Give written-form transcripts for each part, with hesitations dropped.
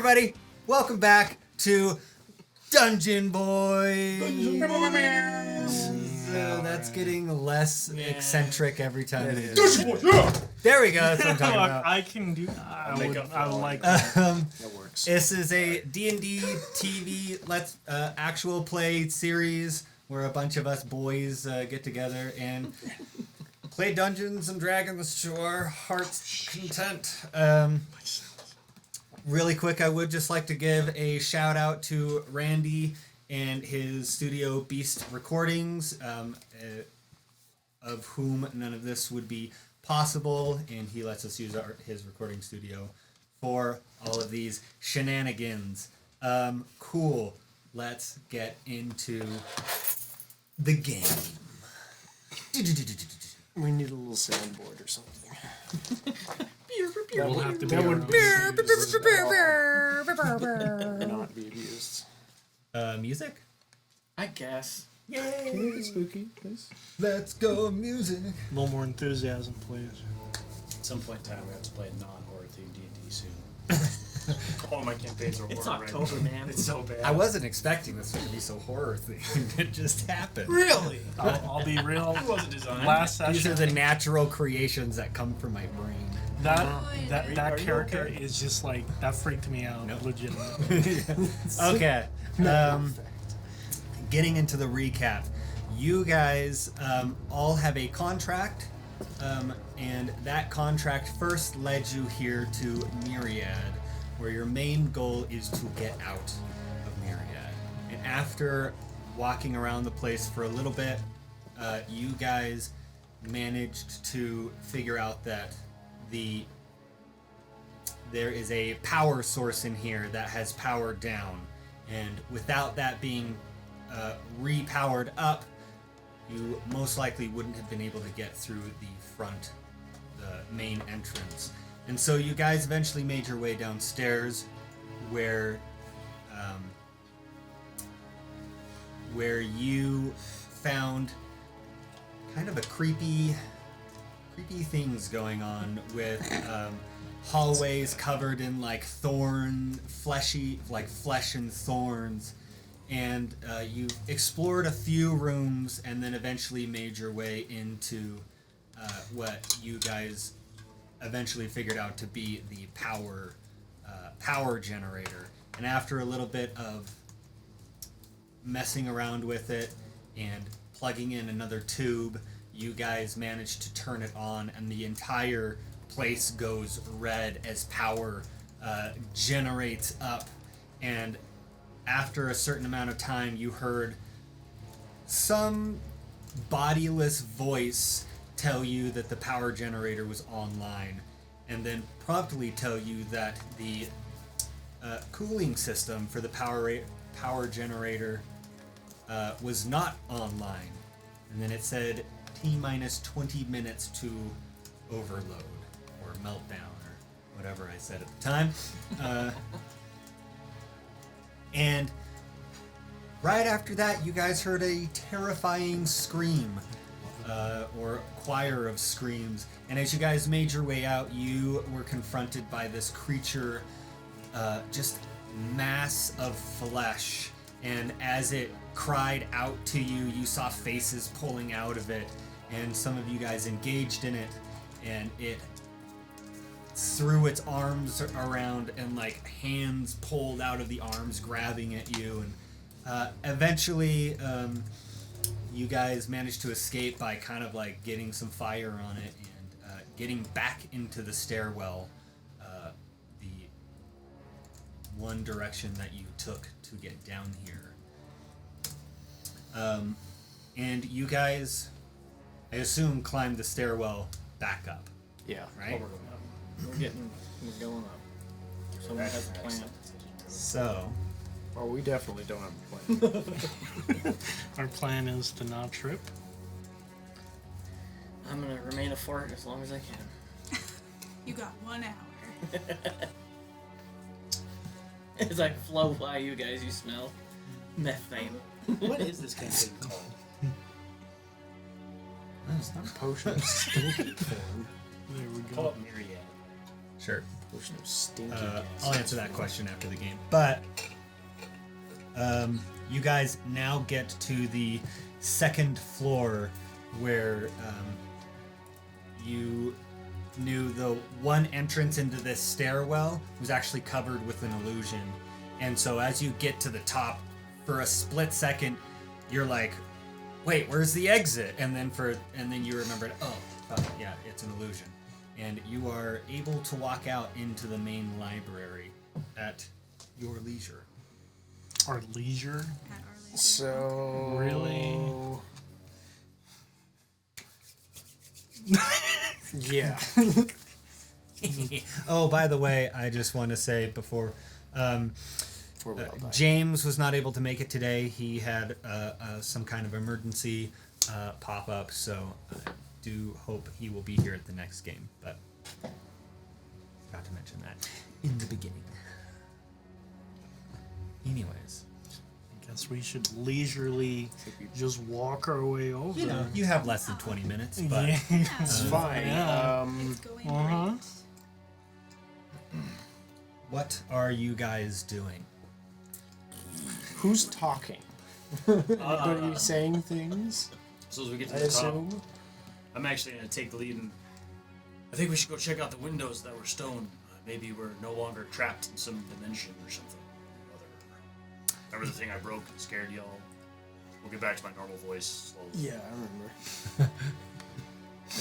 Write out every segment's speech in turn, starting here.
everybody. Welcome back to Dungeon Boys. That's getting less eccentric every time. Dungeon Boys, yeah! There we go. That's what I'm talking about. I can do. I like that. That works. This is a D&D TV actual play series where a bunch of us boys get together and play Dungeons and Dragons to our heart's content. Really quick, I would just like to give a shout out to Randy and his studio Beast Recordings, of whom none of this would be possible, and he lets us use his recording studio for all of these shenanigans. Cool. Let's get into the game. We need a little soundboard or something. We'll have to that would not be abused. Music? I guess. Yay! Can you make it spooky, please? Let's go music. A little more enthusiasm, please. At some point in time, we have to play non-horror themed D&D soon. All my campaigns are horror. It's October, man. It's so bad. I wasn't expecting this to be so horror themed. It just happened. Really? I'll be real. It wasn't designed. Last These are session, the natural creations that come from my brain. that you character okay? is just like that freaked me out. Nope. Legitimately. Okay. Getting into the recap. You guys all have a contract, and that contract first led you here to Myriad, where your main goal is to get out of Myriad. And after walking around the place for a little bit, you guys managed to figure out that there is a power source in here that has powered down, and without that being repowered up, you most likely wouldn't have been able to get through the main entrance. And so you guys eventually made your way downstairs, where you found kind of a creepy things going on with hallways covered in like flesh and thorns. And you explored a few rooms and then eventually made your way into what you guys eventually figured out to be the power generator. And after a little bit of messing around with it and plugging in another tube, you guys managed to turn it on, and the entire place goes red as power generates up. And after a certain amount of time, you heard some bodiless voice tell you that the power generator was online, and then promptly tell you that the cooling system for the power generator was not online. And then it said T-minus 20 minutes to overload, or meltdown, or whatever I said at the time. And right after that, you guys heard a terrifying scream, or choir of screams. And as you guys made your way out, you were confronted by this creature, just mass of flesh. And as it cried out to you, you saw faces pulling out of it, and some of you guys engaged in it, and it threw its arms around, and like hands pulled out of the arms grabbing at you, and eventually you guys managed to escape by kind of like getting some fire on it and getting back into the stairwell, the one direction that you took to get down here. And you guys, I assume, climbed the stairwell back up. Yeah. Right? We're going up. Someone has a plan. So, Well, we definitely don't have a plan. Our plan is to not trip. I'm gonna remain a fort as long as I can. You got 1 hour. As I flow by you guys, you smell methane. What is this campaign called? It's not a potion of stinky form. There we Call go. it Myriad. sure. There's no stinky I'll answer that question after the game. But you guys now get to the second floor where you knew the one entrance into this stairwell was actually covered with an illusion. And so as you get to the top, for a split second, you're like, wait, where's the exit? And then you remembered, yeah, it's an illusion. And you are able to walk out into the main library at your leisure. Our leisure? At our leisure. So Really? Yeah. Oh, by the way, I just want to say before, Before we all die. James was not able to make it today. He had some kind of emergency pop up, so I do hope he will be here at the next game. But forgot to mention that in the beginning. Anyways, I guess we should leisurely just walk our way over. you know, you have less than 20 minutes, but Yeah. It's fine. Yeah. It's going Uh-huh. great. what are you guys doing? Who's talking? Anybody saying things? So as we get to I the top, assume. I'm actually going to take the lead, and I think we should go check out the windows that were stone. Maybe we're no longer trapped in some dimension or something. Remember the thing I broke and scared y'all? We'll get back to my normal voice slowly. Yeah, I remember.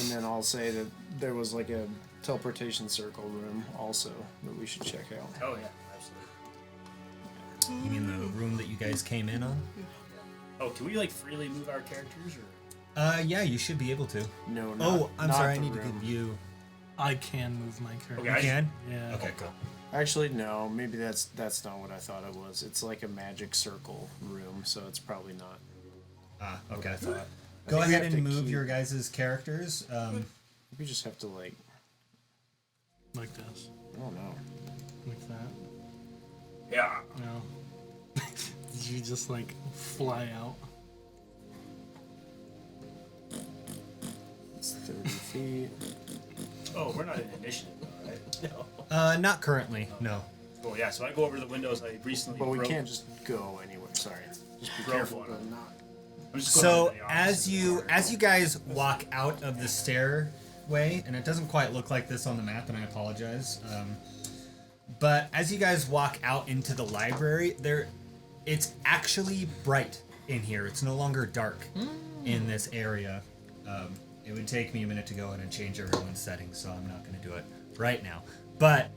And then I'll say that there was like a teleportation circle room also that we should check out. Oh yeah, absolutely. You mean the room that you guys came in on? Oh, can we like freely move our characters, or? Yeah, you should be able to. No, Oh, I'm not sorry, I the need to room. give you. I can move my character. You can? Yeah. Okay, cool. Actually, no. Maybe that's not what I thought it was. It's like a magic circle room, so it's probably not. Ah, what okay. I thought. Go I think we ahead have and to move keep- your guys' characters. We just have to like. Like this. I don't know. Like that. Yeah. No. Did you just like fly out? It's 30 feet. Oh, we're not in initiative, right? No. Not currently, no. Oh yeah, so I go over to the windows I recently But we broke. can't just go anywhere. Sorry. Just be Broke careful one. to not. I'm just going So over to the as office. you guys walk out of the stairway, and it doesn't quite look like this on the map, and I apologize. But as you guys walk out into the library, it's actually bright in here. It's no longer dark in this area. It would take me a minute to go in and change everyone's settings, so I'm not going to do it right now. But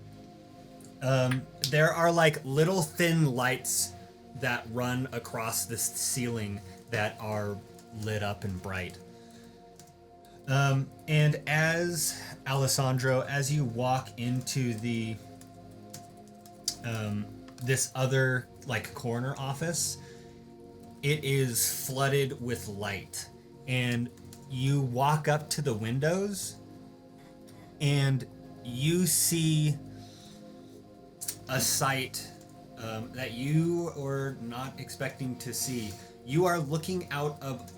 there are like little thin lights that run across this ceiling that are lit up and bright. And as Alessandro, as you walk into the this other like corner office, it is flooded with light, and you walk up to the windows and you see a sight that you were not expecting to see. You are looking out of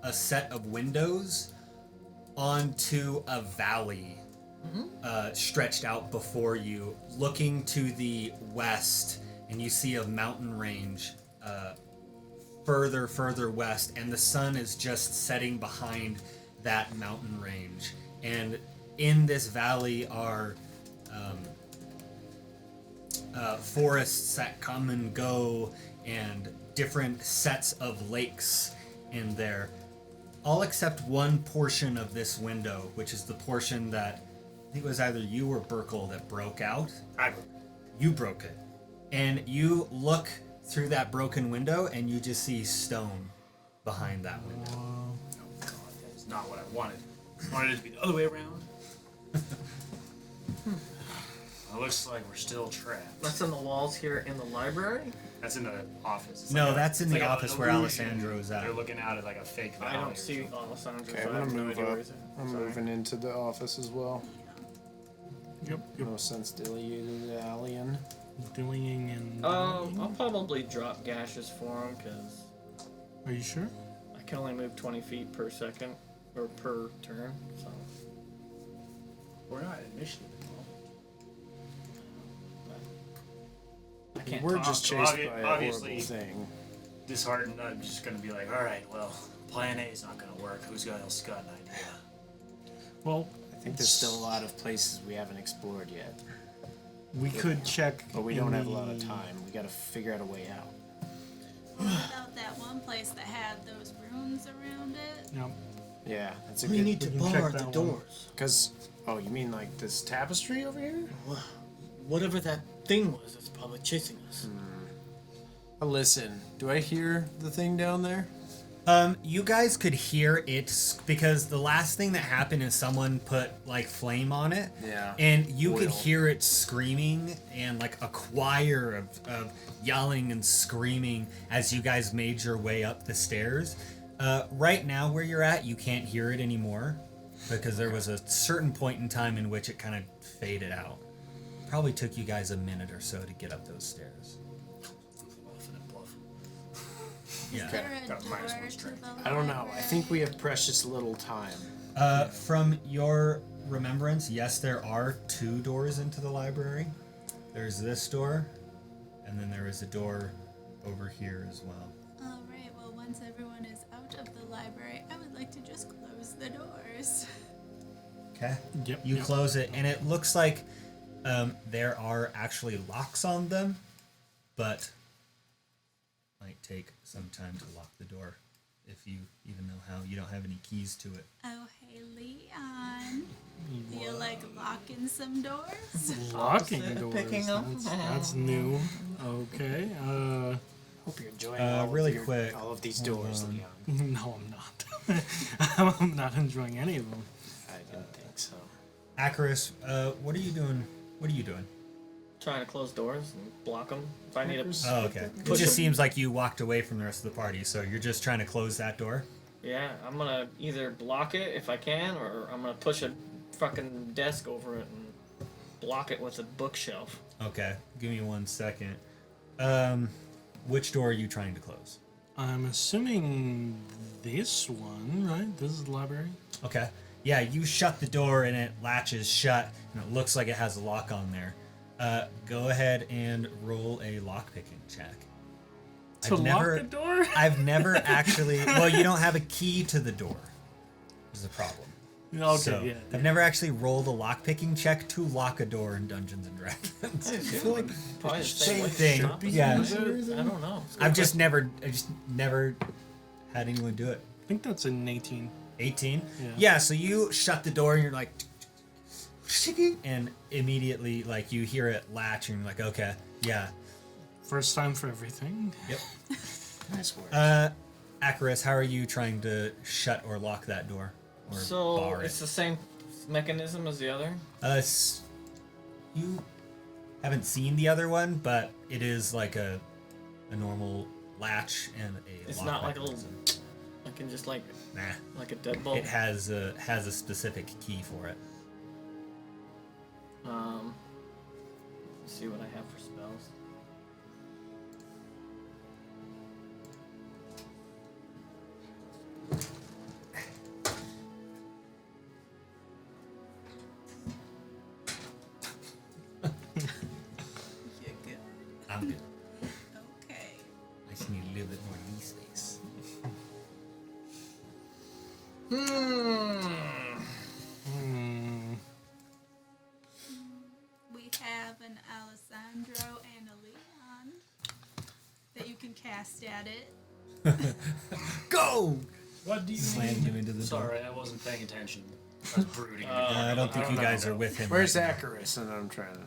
a set of windows onto a valley stretched out before you, looking to the west, and you see a mountain range further west, and the sun is just setting behind that mountain range. And in this valley are forests that come and go, and different sets of lakes in there, all except one portion of this window, which is the portion that I think it was either you or Barkuell that broke out. You broke it, and you look through that broken window, and you just see stone behind that window. Oh god, that is not what I wanted. I wanted it to be the other way around. It looks like we're still trapped. That's on the walls here in the library? That's in the office. It's No, like that's in it's the like office an where illusion. Alessandro is at. They're looking out at like a fake valley. I don't or see something. Alessandro, Okay, so I'm I have gonna no move idea where up. he's at. I'm Sorry. moving into the office as well. Yep. No sense deleted alien. Doing and. I'll probably drop gashes for him because Are you sure? I can only move 20 feet per second or per turn. So We're not in initiative. can't We're talk. just so chased by a obviously- horrible thing. Disheartened, I'm just gonna be like, all right, well, plan A is not gonna work. Who's else got an idea? Well, I think there's still a lot of places we haven't explored yet, we could check. but we in don't have a lot of the- time. We got to figure out a way out. What about that one place that had those runes around it? Yep. Yeah, that's a We good. need to we can check bar that the one. doors. Because you mean like this tapestry over here? Whatever that thing was, it's probably chasing us. Listen, do I hear the thing down there? You guys could hear it because the last thing that happened is someone put like flame on it. Yeah. And you could Oil. hear it screaming and like a choir of yelling and screaming as you guys made your way up the stairs. Right now where you're at, you can't hear it anymore because there was a certain point in time in which it kind of faded out. Probably took you guys a minute or so to get up those stairs. Bluffing and bluff. Yeah. Is there a Got door minus one to strength. the I don't know. I library? think we have precious little time. From your remembrance, yes, there are 2 doors into the library. There's this door, and then there is a door over here as well. Alright, well, once everyone is out of the library, I would like to just close the doors. Okay. Yep. You yep. close it, and it looks like there are actually locks on them, but might take some time to lock the door if you even know how. You don't have any keys to it. Oh, hey, Leon. Do you like locking some doors? Locking Opposite doors. picking up. That's new. Okay. Hope you're enjoying really quick, all of these doors, Leon. No, I'm not. I'm not enjoying any of them. I didn't think so. Akrius, what are you doing? What are you doing? Trying to close doors and block them. If I need to, Oh, okay. It Push just 'em. seems like you walked away from the rest of the party, so you're just trying to close that door? yeah, I'm gonna either block it if I can, or I'm gonna push a fucking desk over it and block it with a bookshelf. Okay, give me 1 second. Which door are you trying to close? I'm assuming this one, right? This is the library. Okay. Yeah, you shut the door and it latches shut, and it looks like it has a lock on there. Go ahead and roll a lockpicking check. To lock the door? I've never actually. Well, you don't have a key to the door. Is the problem. Okay, So, yeah. I've never actually rolled a lockpicking check to lock a door in Dungeons and Dragons. I feel like probably the same way thing, shopping yeah. is. I don't know. I just never had anyone do it. I think that's an 18. 18? Yeah. Yeah, so you shut the door and you're like, and immediately, like, you hear it latch and you're like, okay, yeah. First time for everything. Yep. Nice work. Akrius, how are you trying to shut or lock that door? Or So bar it's it? the same mechanism as the other. You haven't seen the other one, but it is like a normal latch and a It's lock not like a little. mechanism. I can just like Nah. a deadbolt. It has a specific key for it. Let's see what I have for spells. You're good. I'm good. Okay. I just need a little bit more knee space. We have an Alessandro and a Leon that you can cast at it. Go! What do you Slam him into the door. Sorry, I wasn't paying attention. I was brooding. I don't think you guys are with him. Where's right now. Akrius? And I'm trying to.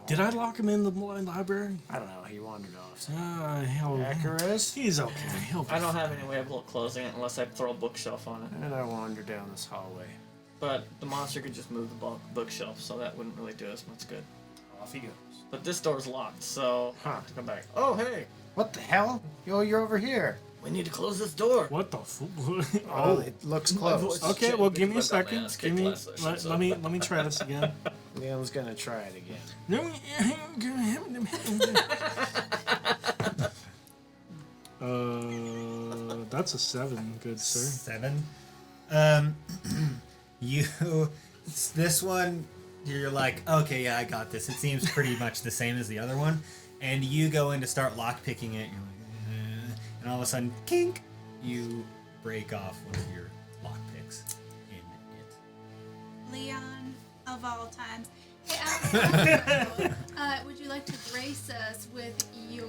Did I lock him in the library? I don't know. He wandered off. Akrius? He's okay. He'll be I don't have any way of closing it unless I throw a bookshelf on it. And I wander down this hallway. But the monster could just move the bookshelf, so that wouldn't really do us much good. Off he goes. But this door's locked, so I have to come back. Oh, hey! What the hell? You're over here. We need to close this door. What the fool? Oh, it looks closed. Okay, well, give me a Because I've got my second. ass Give kicked me. last session, so- Let me try this again. Leon's gonna try it again. That's a 7, good sir. 7. You. This one, you're like, okay, yeah, I got this. It seems pretty much the same as the other one. And you go in to start lockpicking it, you're like, and all of a sudden, kink, you break off one of your lockpicks in it. Leon, of all times. Hey, Alessandro, would you like to grace us with your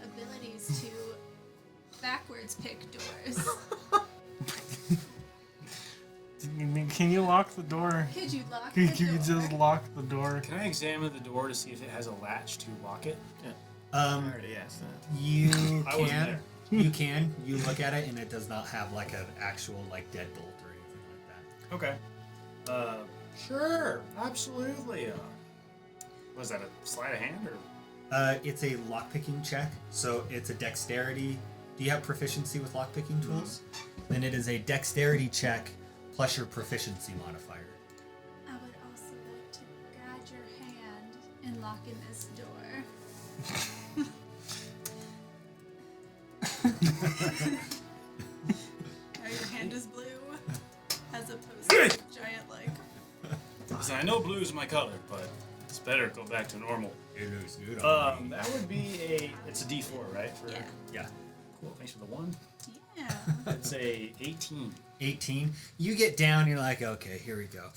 abilities to backwards pick doors? Can you lock the door? Could you lock Can the you door? just lock the door? Can I examine the door to see if it has a latch to lock it? I already asked that. You I wasn't can. there. You can. You look at it, and it does not have like an actual like deadbolt or anything like that. Okay. Sure. Absolutely. Was that a sleight of hand or? It's a lockpicking check, so it's a dexterity. Do you have proficiency with lockpicking tools? Then it is a dexterity check plus your proficiency modifier. I would also like to guide your hand in locking this door. Now your hand is blue, as opposed to giant like. Listen, I know blue's my color, but it's better go back to normal. It looks good That would be it's a D4, right? For, Yeah. Yeah. Cool. Thanks for the 1. Yeah. It's a 18. 18. You get down, you're like, okay, here we go.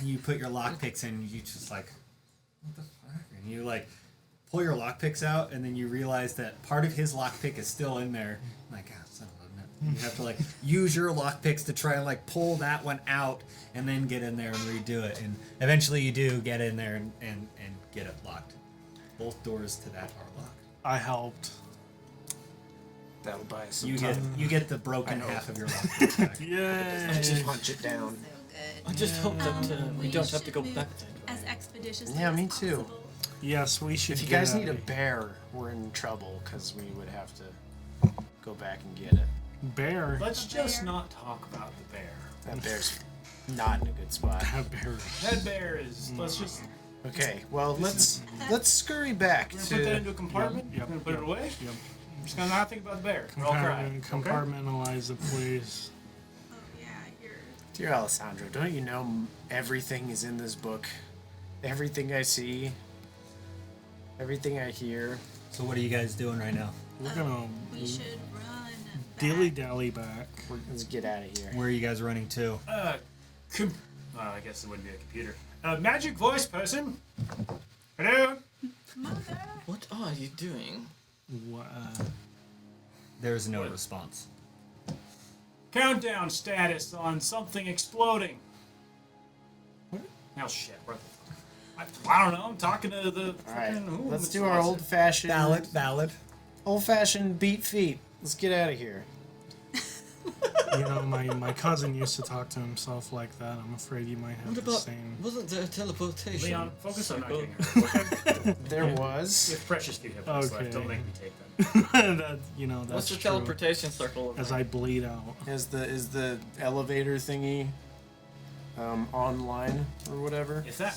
You put your lockpicks in, you just like, what the fuck? And you like pull your lockpicks out, and then you realize that part of his lockpick is still in there. I'm like, ah, son of a nut. You have to like use your lockpicks to try and like pull that one out, and then get in there and redo it. And eventually you do get in there and get it locked. Both doors to that are locked. I helped. That'll buy us some You time. get the broken half of your lockpick back. Yay! Just punch it down. So good. I just hope that we don't have to should go move back. as expeditiously Yeah, as me too. possible. Yes, we should. If you get guys out need a of bear, we're in trouble because we would have to go back and get it. here. Bear. Let's just not talk about the bear. That bear's not in a good spot. That bear. That bear is. Let's just. Okay, well let's scurry back We're gonna put that to. into a compartment. Yep, We're gonna put yep, it away. Yep. I'm just gonna not think about the bear. We're all crying. Compartmentalize the place. Oh yeah, you're. Dear Alessandro, don't you know everything is in this book? Everything I see, everything I hear. So what are you guys doing right now? We're gonna We should run. dilly back. dally back. Let's get out of here. Where are you guys running to? Well, I guess it wouldn't be a computer. Magic voice person. Hello. Mother. What are you doing? There's no response. Countdown status on something exploding. Oh shit! What the fuck? I don't know. I'm talking to the. All right, fucking- who let's was do our it? Valid. old-fashioned beat feet. Let's get out of here. You know, my cousin used to talk to himself like that. I'm afraid you might have What the about? same. Wasn't there teleportation? Leon, focus on not circle? getting hurt. Okay? There was. We have precious few hit points left. Okay. Don't make me take them. That that's What's the true. teleportation circle? As I bleed out. Is the elevator thingy online or whatever? If that.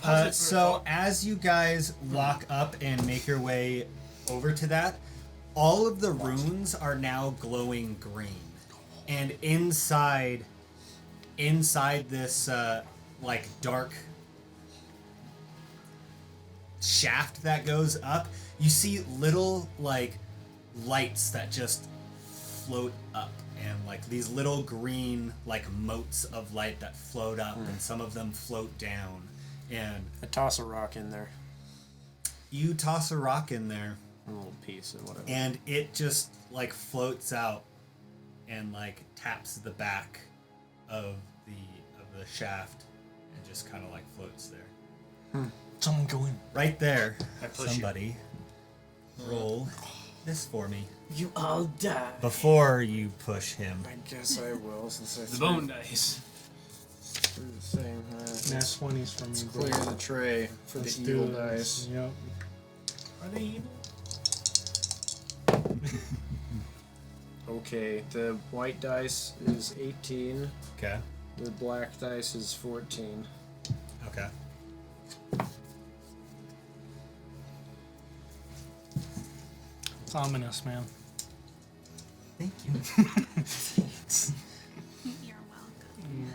pause it for a So thought. as you guys walk up and make your way over to that, all of the runes are now glowing green, and inside this like dark shaft that goes up, you see little like lights that just float up, and like these little green like motes of light that float up, and some of them float down, and I toss a rock in there. you toss a rock in there, A little piece or whatever. and it just like floats out and like taps the back of the shaft and just kind of like floats there. Someone go in. Right there. I push you. Somebody roll this for me You all die. before you push him. I guess I will since I The bone dice. threw the thing. Nat 20s for me, Let's bro. clear the tray for Let's the do evil this. dice. Yep. Are they evil? Okay, the white dice is 18. Okay. The black dice is 14. Okay. It's ominous, man. Thank you. You're welcome.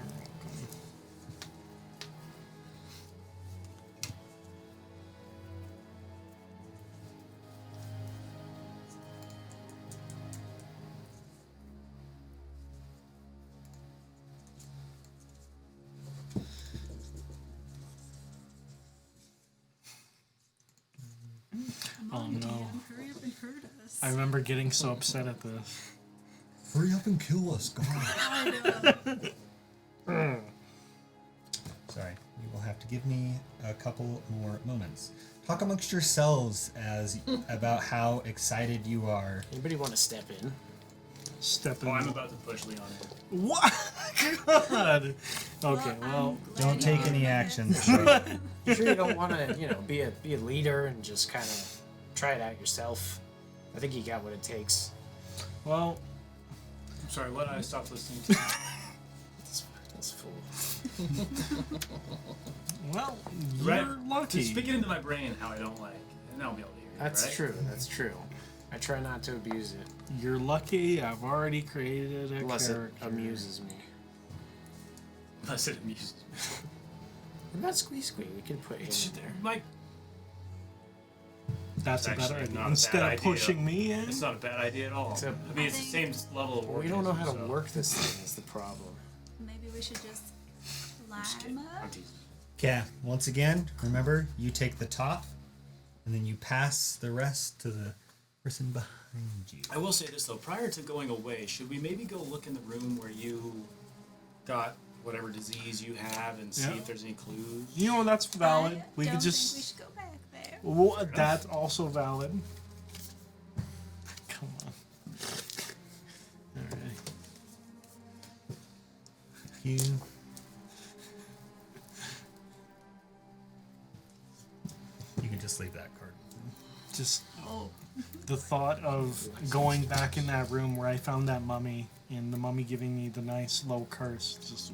Oh on, no. DM. Hurry up and hurt us. I remember getting so upset at this. Hurry up and kill us, God. Sorry, you will have to give me a couple more moments. Talk amongst yourselves about how excited you are. Anybody want to step in? Step in. Oh, I'm about to push Leon. What? God. Okay, well, Don't take any actions. You sure you don't want to, be a leader and just kind of try it out yourself? I think you got what it takes. well, I'm sorry, what? I stopped listening to. This fool. well, Right. you're lucky. Just speak it into my brain how I don't like, and I'll be able to hear you. That's right? true. That's true. I try not to abuse it You're lucky. I've already created a unless it character. amuses me. Unless it amuses me. What about Squee? We can put him in there. Mike, That's a It's better actually idea. not a Instead bad of idea. pushing me in. it's not a bad idea at all. It's a- I mean, it's the same level of work. We don't know how to so- work this thing. Is the problem. Maybe we should just Just kidding. climb I'm up. teasing. Yeah, once again, remember, you take the top, and then you pass the rest to the person behind you. I will say this though, prior to going away, should we maybe go look in the room where you got whatever disease you have and see Yeah. if there's any clues? You know, that's valid. I We don't could think just. we should go back there. Well, that's also valid. Come on. Alright. You. You can just leave that card. Just Oh. the thought of going back in that room where I found that mummy and the mummy giving me the nice low curse just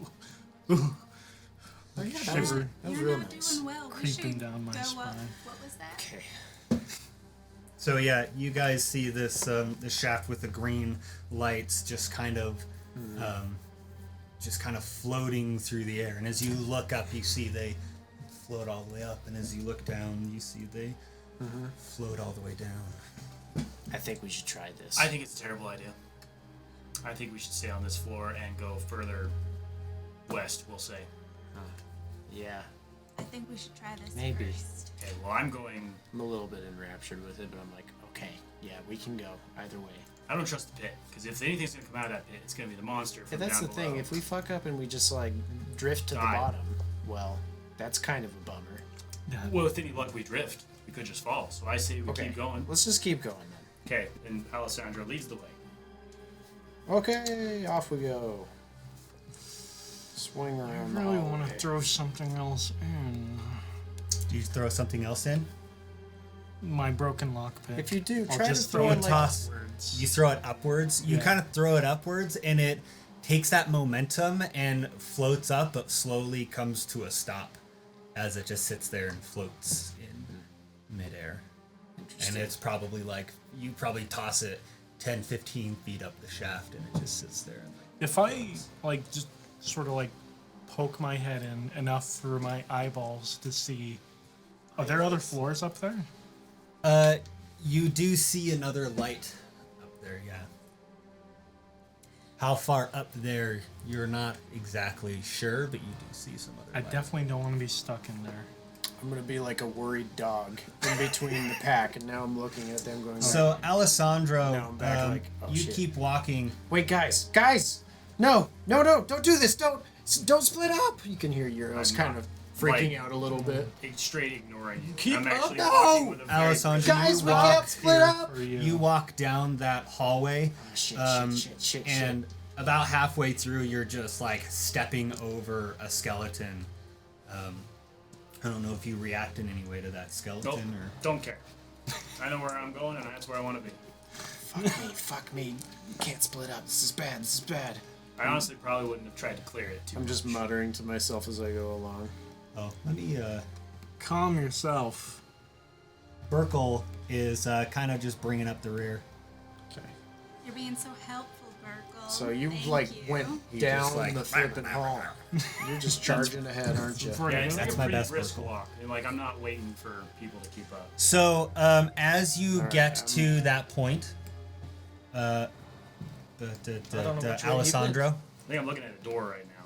Oh yeah, that was, Shiver. that was You're real not nice. doing well. We creeping should down my go up. spine. What was that? Okay. So yeah, you guys see this the shaft with the green lights just kind of floating through the air. And as you look up, you see they float all the way up, and as you look down, you see they float all the way down. I think we should try this. I think it's a terrible idea. I think we should stay on this floor and go further west, we'll say. Yeah, I think we should try this Maybe. first. Okay, well, I'm going... I'm a little bit enraptured with it, but I'm like, okay, yeah, we can go either way. I don't trust the pit, because if anything's going to come out of that pit, it's going to be the monster Yeah, from that's down the thing. below. If we fuck up and we just like drift to the Die. bottom, well, that's kind of a bummer. Well, with any luck, we drift. We could just fall. So I say we Okay, keep going. let's just keep going then. Okay, and Alessandro leads the way. Okay, off we go. Swing I around. really the want to hallway. throw something else in. Do you throw something else in? My broken lockpick. If you do, I'll try to just throw throw it it like toss. upwards. You throw it upwards. You Yeah. kind of throw it upwards, and it takes that momentum and floats up, but slowly comes to a stop as it just sits there and floats in midair. And Interesting. it's probably like, you probably toss it 10, 15 feet up the shaft, and it just sits there. And If I like just sort of like poke my head in enough for my eyeballs to see, are there other floors up there? you do see another light up there, yeah. How far up there, you're not exactly sure, but you do see some other I light. definitely don't want to be stuck in there. I'm gonna be like a worried dog in between the pack, and now I'm looking at them going. So, Alessandro, Now I'm back like, oh, you shit. keep walking. Wait, guys, no, don't do this, don't split up. You can hear Yeros I'm kind not, of freaking like, out a little bit. Straight ignoring you. Keep I'm up. actually No! walking with a very Alessandro, Guys, you we walk, can't split up. For you. you walk down that hallway, Shit, and about halfway through, you're just like stepping over a skeleton. I don't know if you react in any way to that skeleton Nope, or. don't care. I know where I'm going, and that's where I want to be. Fuck me. You can't split up. This is bad. I honestly probably wouldn't have tried to clear it too I'm just much. muttering to myself as I go along. Oh, let me. Calm yourself. Burkle is kind of just bringing up the rear. Okay. You're being so helpful, Barkuell. So you Thank like you. went He down just, like, the flipping hall. You're just charging ahead, aren't you? For Yeah, you. it's like That's a my pretty best brisk purple. walk. And, like, I'm not waiting for people to keep up. So, as you Alright, get to that point, I don't know which way he Alessandro. I think I'm looking at a door right now.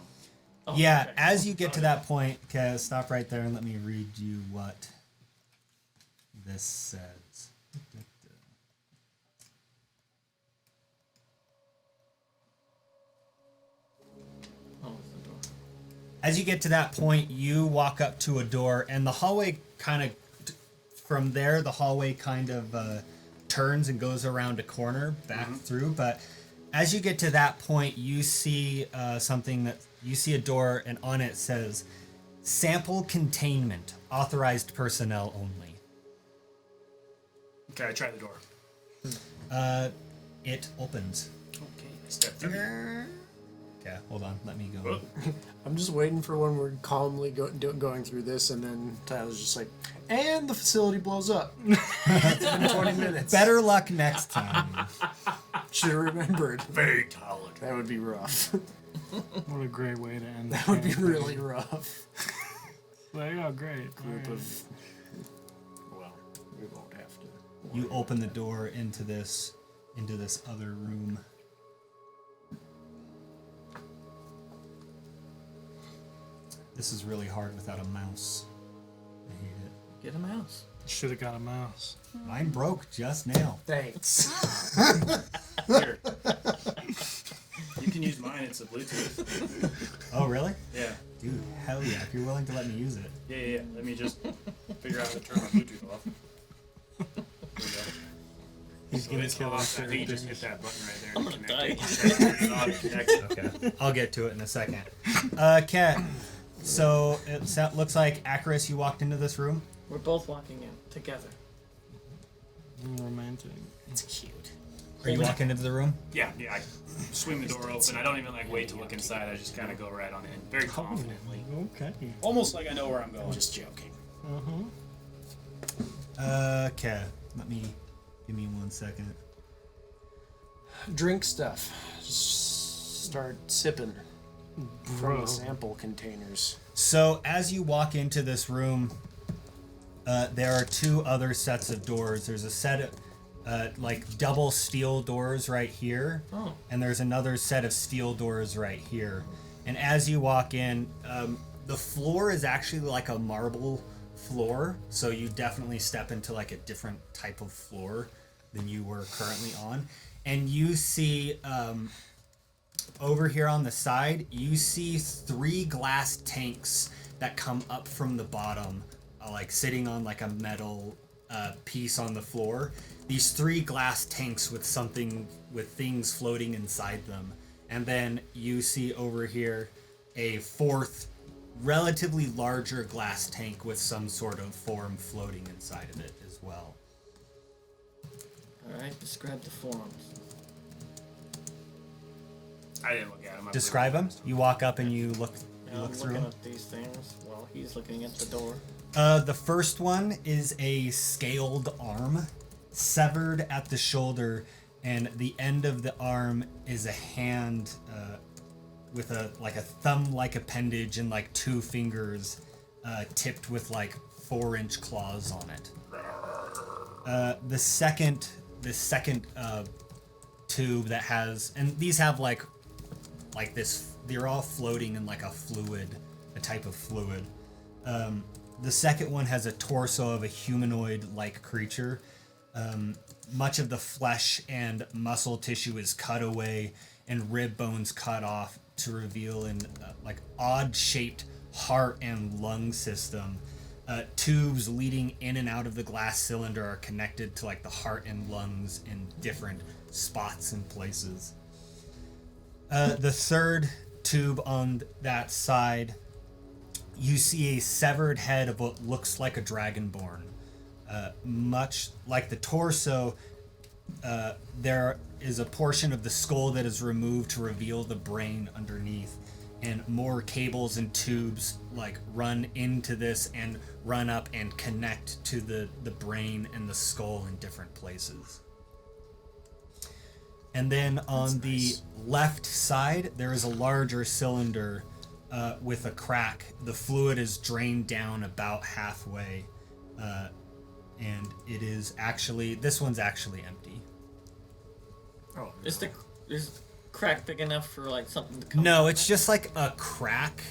Oh, Yeah, okay. as you get to that point, okay, stop right there and let me read you what this says. Oh, it's the door. As you get to that point, you walk up to a door, and the hallway kind of, from there, the hallway kind of turns and goes around a corner back through. But as you get to that point, you see you see a door, and on it says, "Sample containment, authorized personnel only." Okay, I try the door. It opens. Okay, I step through. Okay, hold on, let me go. I'm just waiting for when we're calmly going through this, and then Tyler's just like, and the facility blows up. It's been 20 minutes. Better luck next time. Should have remembered. Very tolerant. That would be rough. What a great way to end. That would be really rough. Like, oh, great. Group Alright. of. Well, we won't have to. You open the door into this other room. This is really hard without a mouse. I hate it. Get a mouse. Should have got a mouse. Mine broke just now. Thanks. Here. You can use mine. It's a Bluetooth. Oh, really? Yeah. Dude, hell yeah. If you're willing to let me use it. Yeah. Let me just figure out how to turn my Bluetooth off. There we go. He's So gonna it's kill off. us. I think you just hit that button right there. I'm to gonna connect die. it. It's auto-connected. Okay. I'll get to it in a second. Kat, so it looks like, Akrius, you walked into this room? We're both walking in together. Romantic. It's cute. Are you walking into the room? Yeah. I swing the door open. I don't even wait to look inside. I just kind of go right on in, very confidently, Okay. almost like I know where I'm going. Just joking. Okay. Give me 1 second. Drink stuff. Just start sipping from Bro. the sample containers. So as you walk into this room, there are two other sets of doors. There's a set of double steel doors right here, and there's another set of steel doors right here. And as you walk in, the floor is actually like a marble floor, so you definitely step into like a different type of floor than you were currently on. And you see over here on the side, you see 3 glass tanks that come up from the bottom, like sitting on like a metal piece on the floor. These 3 glass tanks with things floating inside them. And then you see over here a 4th, relatively larger glass tank with some sort of form floating inside of it as well. Alright, describe the forms. I didn't look at him. Describe them. You walk up and you look I'm through looking them. at these things while he's looking at the door. The first one is a scaled arm, severed at the shoulder, and the end of the arm is a hand with a thumb-like appendage and 2 fingers tipped with 4-inch claws on it. The second tube that has, and these have like this, they're all floating in a type of fluid. The second one has a torso of a humanoid-like creature. Much of the flesh and muscle tissue is cut away and rib bones cut off to reveal an odd-shaped heart and lung system. Tubes leading in and out of the glass cylinder are connected to the heart and lungs in different spots and places. The third tube on that side, you see a severed head of what looks like a dragonborn. Much like the torso, there is a portion of the skull that is removed to reveal the brain underneath, and more cables and tubes run into this and run up and connect to the brain and the skull in different places. And then on the left side, there is a larger cylinder with a crack. The fluid is drained down about halfway, and it is actually, this one's actually empty. Oh, Is crack big enough for something to come? No, it's just a crack,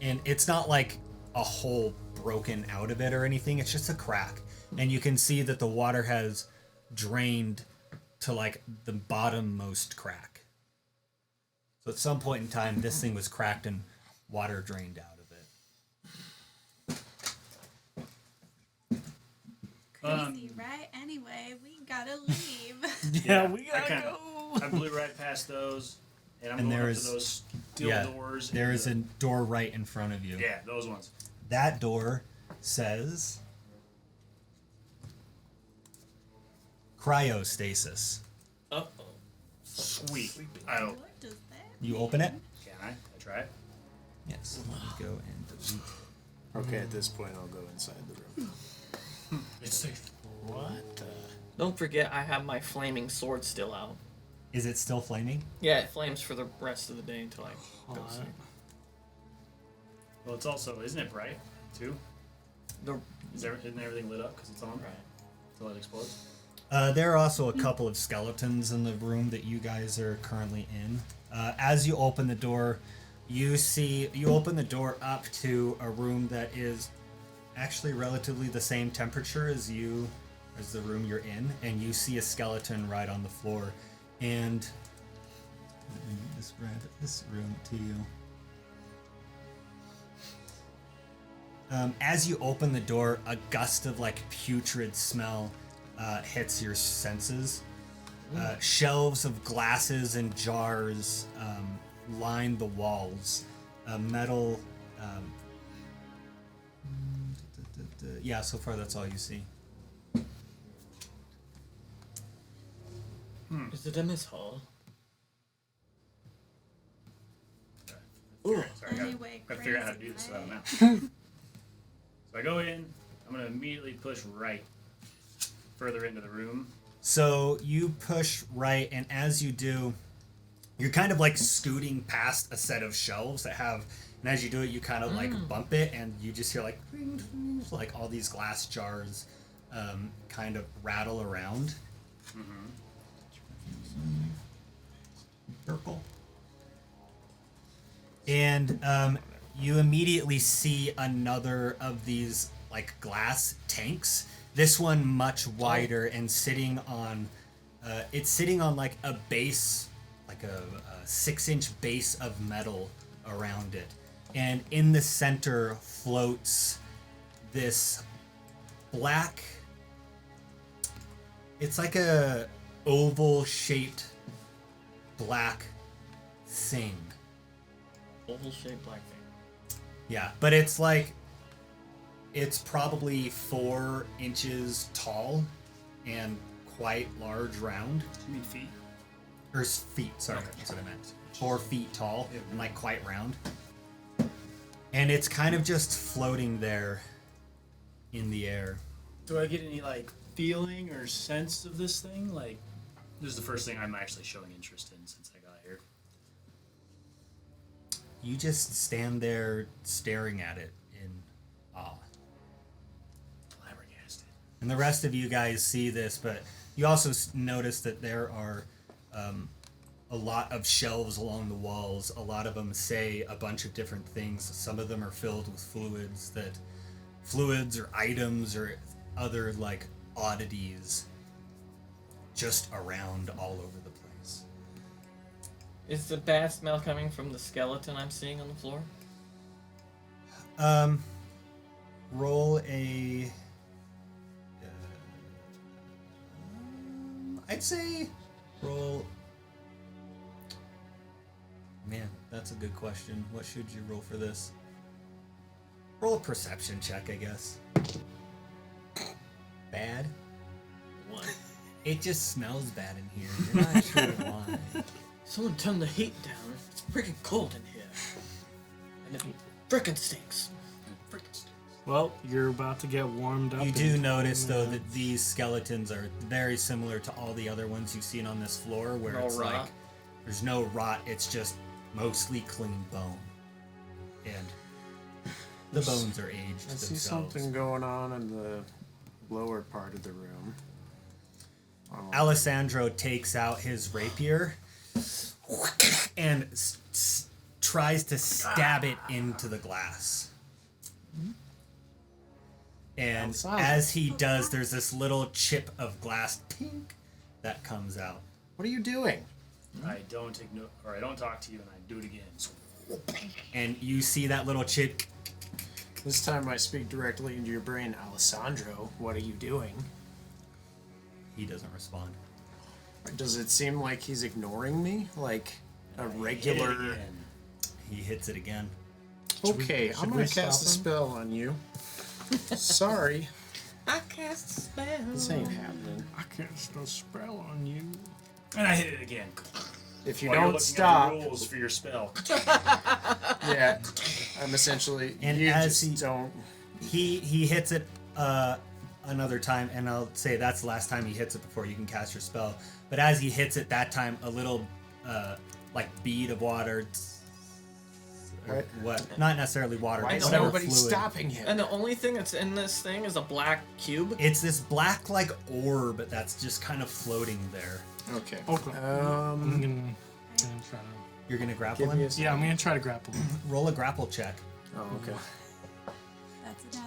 and it's not a hole broken out of it or anything. It's just a crack. and you can see that the water has drained to like the bottommost crack. So at some point in time, this thing was cracked and water drained out of it. Crazy, right? Anyway, we gotta leave. Yeah, we I gotta kinda- go. I blew right past those, and I'm And going there up is- to those steel Yeah, doors. there and is a door right in front of you. Yeah, those ones. That door says cryostasis. Uh-oh. Sweet. Oh, What does that You open it? can I try it? Yes. Let me go and delete. Okay, at this point, I'll go inside the room. It's safe. What? Don't forget, I have my flaming sword still out. Is it still flaming? Yeah, it flames for the rest of the day until I go to sleep. Well, it's also, isn't it bright too? The, Isn't everything lit up because it's on? right. Until it explodes. There are also a couple of skeletons in the room that you guys are currently in. As you open the door, you open the door up to a room that is actually relatively the same temperature as the room you're in, and you see a skeleton right on the floor. And let me describe this room to you. As you open the door, a gust of like putrid smell hits your senses. Shelves of glasses and jars line the walls. Metal. Yeah, so far that's all you see. Is it a miss hall? Sorry, I Anyway, gotta figure out how to crazy, do this without a right? mouse. So I go in. I'm gonna immediately push right, further into the room. So you push right, and as you do, you're kind of like scooting past a set of shelves that have, and as you do it, you kind of like bump it, and you just hear like all these glass jars kind of rattle around. Purple. And you immediately see another of these like glass tanks. This one much wider and sitting on, it's sitting on like a base, like a 6-inch base of metal around it. And in the center floats this black, it's like a oval shaped black thing. Oval shaped black thing. Yeah, but it's like, it's probably 4 inches tall and quite large round. You mean feet? Or feet, sorry, that's what I meant. 4 feet tall and like quite round. And it's kind of just floating there in the air. Do I get any like feeling or sense of this thing? Like, this is the first thing I'm actually showing interest in since I got here. You just stand there staring at it in awe. Flabbergasted. And the rest of you guys see this, but you also notice that there are a lot of shelves along the walls. A lot of them say a bunch of different things. Some of them are filled with fluids or items or other like oddities just around all over the place. Is the bad smell coming from the skeleton I'm seeing on the floor? Roll a. I'd say roll. Man, that's a good question. What should you roll for this? Roll a perception check, I guess. Bad? One. It just smells bad in here. You're not sure why. Someone turn the heat down. It's freaking cold in here. And it frickin' stinks. Well, you're about to get warmed up. You do into- notice, though, that these skeletons are very similar to all the other ones you've seen on this floor, where No it's rot. like there's no rot. It's just mostly clean bone, and the bones are aged I see themselves. something going on in the lower part of the room. Alessandro takes out his rapier and tries to stab it into the glass. And Alessandro. as he does, there's this little chip of glass tink that comes out. What are you doing? I don't ignore, or I don't talk to you, and I do it again. And you see that little chip. This time I speak directly into your brain. Alessandro, what are you doing? He doesn't respond. Does it seem like he's ignoring me? Like a Hit it regular... again. He hits it again. Okay, should I'm we gonna stop cast a him? spell on you. Sorry, I cast a spell. this ain't happening. I cast a spell on you. And I hit it again. If you While you're don't looking stop, at the rules for your spell. yeah, I'm essentially. And you as just don't. He hits it another time, and I'll say that's the last time he hits it before you can cast your spell. But as he hits it that time, a little like bead of water, or what? Not necessarily water. Why but is whatever nobody fluid. stopping him? And the only thing that's in this thing is a black cube. It's this black like orb that's just kind of floating there. Okay. Okay. I'm gonna try to. You're gonna grapple Give me him. a Yeah, I'm gonna try to grapple him. Roll a grapple check. Oh, okay. That's an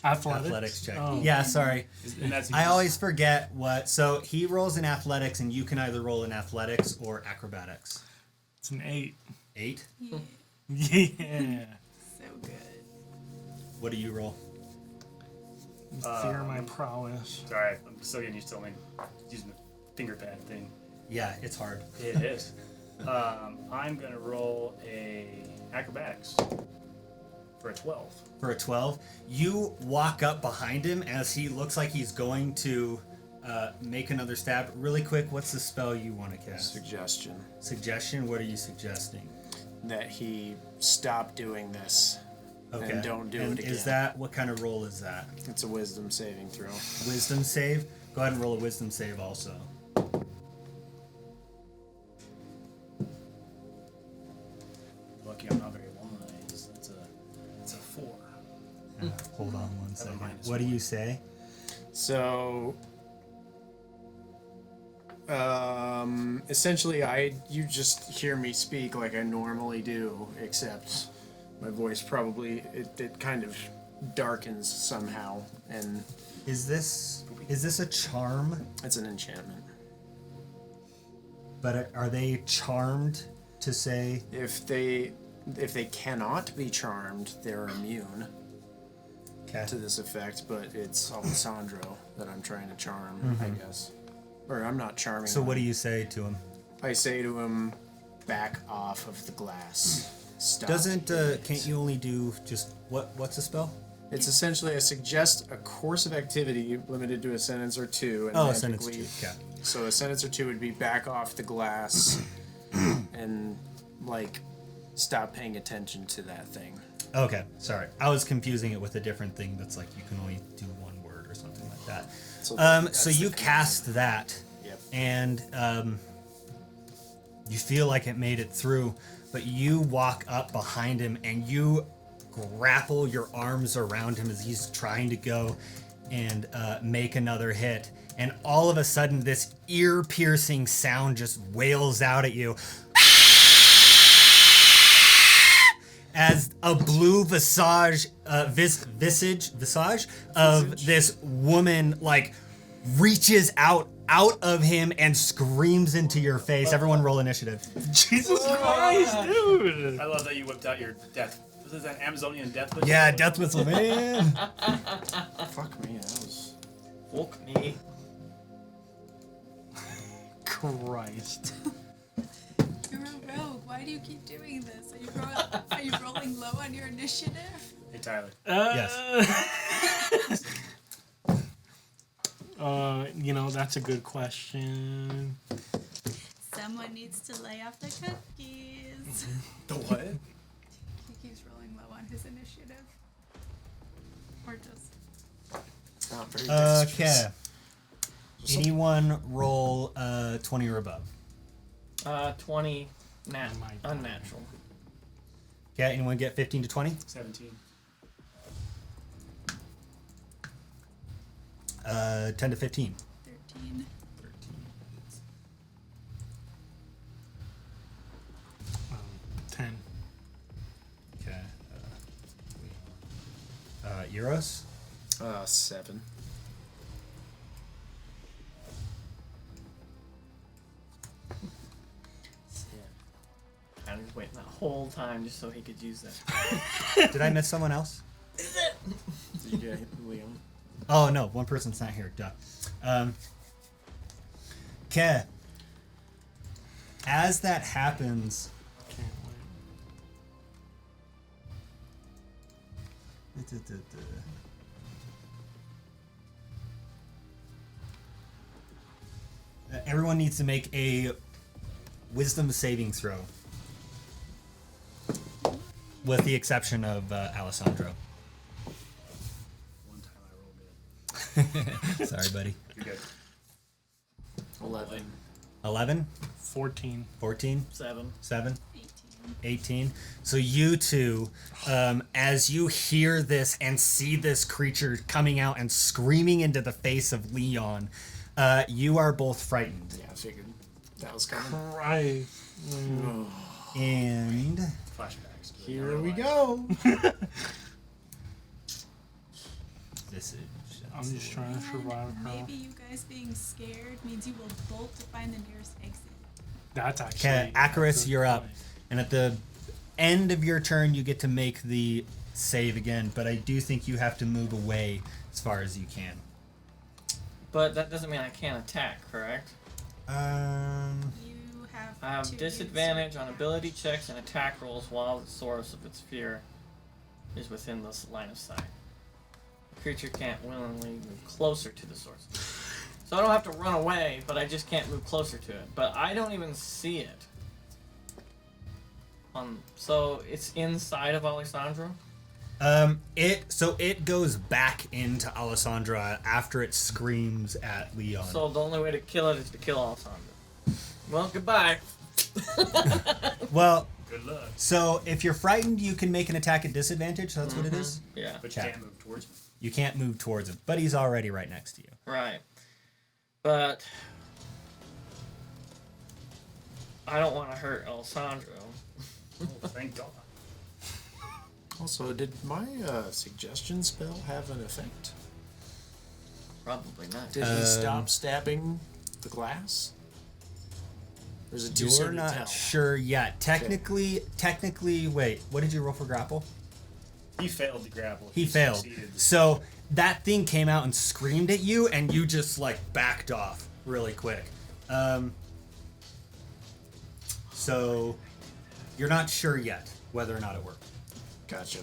athletics. Athletics. Check. Oh. Yeah, sorry. And that's I always forget what. So he rolls in athletics, and you can either roll in athletics or acrobatics. It's an 8. 8. Yeah, Yeah. so good. What do you roll? Fear my prowess. Sorry, I'm still getting used to only using the finger pad thing. Yeah, it's hard. It is. I'm gonna roll a acrobatics for a 12. For a 12, you walk up behind him as he looks like he's going to make another stab. Really quick, what's the spell you want to cast? Suggestion Suggestion? What are you suggesting? that he stop doing this. Okay. And don't do And it again. Is that, what kind of roll is that? It's a wisdom saving throw. Wisdom save? Go ahead and roll a wisdom save also. Lucky I'm not very wise. That's a 4. Hold on one second. minus What do one. you say? So, essentially, you just hear me speak like I normally do, except my voice probably it kind of darkens somehow, and Is this a charm? it's an enchantment. But are they charmed to say? If they cannot be charmed, they're immune Okay. to this effect. But it's Alessandro that I'm trying to charm, I guess. Or I'm not charming. So what do him. you say to him? I say to him, back off of the glass. Stop. Doesn't doing it." can't you only do just what's the spell? It's essentially I suggest a course of activity limited to a sentence or two. And Oh, a sentence magically- two. Okay. So a sentence or two would be back off the glass and like stop paying attention to that thing. Okay, sorry. I was confusing it with a different thing that's like you can only do one word or something like that. So So you cast that, Yep. and you feel like it made it through, but you walk up behind him and you grapple your arms around him as he's trying to go and make another hit. And all of a sudden, this ear-piercing sound just wails out at you. As a blue visage of this woman like reaches out of him and screams into your face. Everyone roll initiative. Jesus Christ, dude! I love that you whipped out your death. Was it that Amazonian death whistle? Yeah, death whistle, man. Fuck me, that was. Fuck me. Christ. You're a rogue. Why do you keep doing this? Are you rolling low on your initiative? Hey, Tyler. Yes. That's a good question. Someone needs to lay off the cookies. The what? He keeps rolling low on his initiative. Or just Not very Okay. dexterous. Anyone roll 20 or above? 20 Oh my God. unnatural. Okay, anyone get 15 to 20? 17. 10 to 15. 13. 10. Okay. Yeros? 7. I was waiting that whole time just so he could use that. Did I miss someone else? You get Leon. Oh no, one person's not here. Duh. Okay. As that happens, Can't wait. everyone needs to make a wisdom saving throw. With the exception of Alessandro. One time I rolled good. Sorry, buddy. You're good. 11. 11, 14. 14, 7. 7, 18. 18. So you two, as you hear this and see this creature coming out and screaming into the face of Leon, you are both frightened. Yeah, I figured that was coming. Right. And Flashbacks. to Here another we life. go. this is. I'm just trying to survive her. Maybe you guys being scared means you will bolt to find the nearest exit. That's actually. Okay, a Akrius, good you're up. point. And at the end of your turn, you get to make the save again. But I do think you have to move away as far as you can. But that doesn't mean I can't attack, correct? You have I have to use disadvantage your on ability checks and attack rolls while the source of its fear is within this line of sight. The creature can't willingly move closer to the source. So I don't have to run away, but I just can't move closer to it. But I don't even see it. So it's inside of Alessandro? It goes back into Alessandra after it screams at Leon. So the only way to kill it is to kill Alessandro. Well, goodbye. Well, Good luck. so if you're frightened, you can make an attack at disadvantage. That's what it is. Yeah, But you Okay. can't move towards me. You can't move towards him, but he's already right next to you. right. But I don't want to hurt Alessandro. Oh, thank God. Also, did my suggestion spell have an effect? Probably not. Did he stop stabbing the glass? Or is it too You're soon to not tell? sure yet. Technically, wait. What did you roll for grapple? He failed to grapple. He failed. Succeeded. So that thing came out and screamed at you, and you just like backed off really quick. So you're not sure yet whether or not it worked. Gotcha.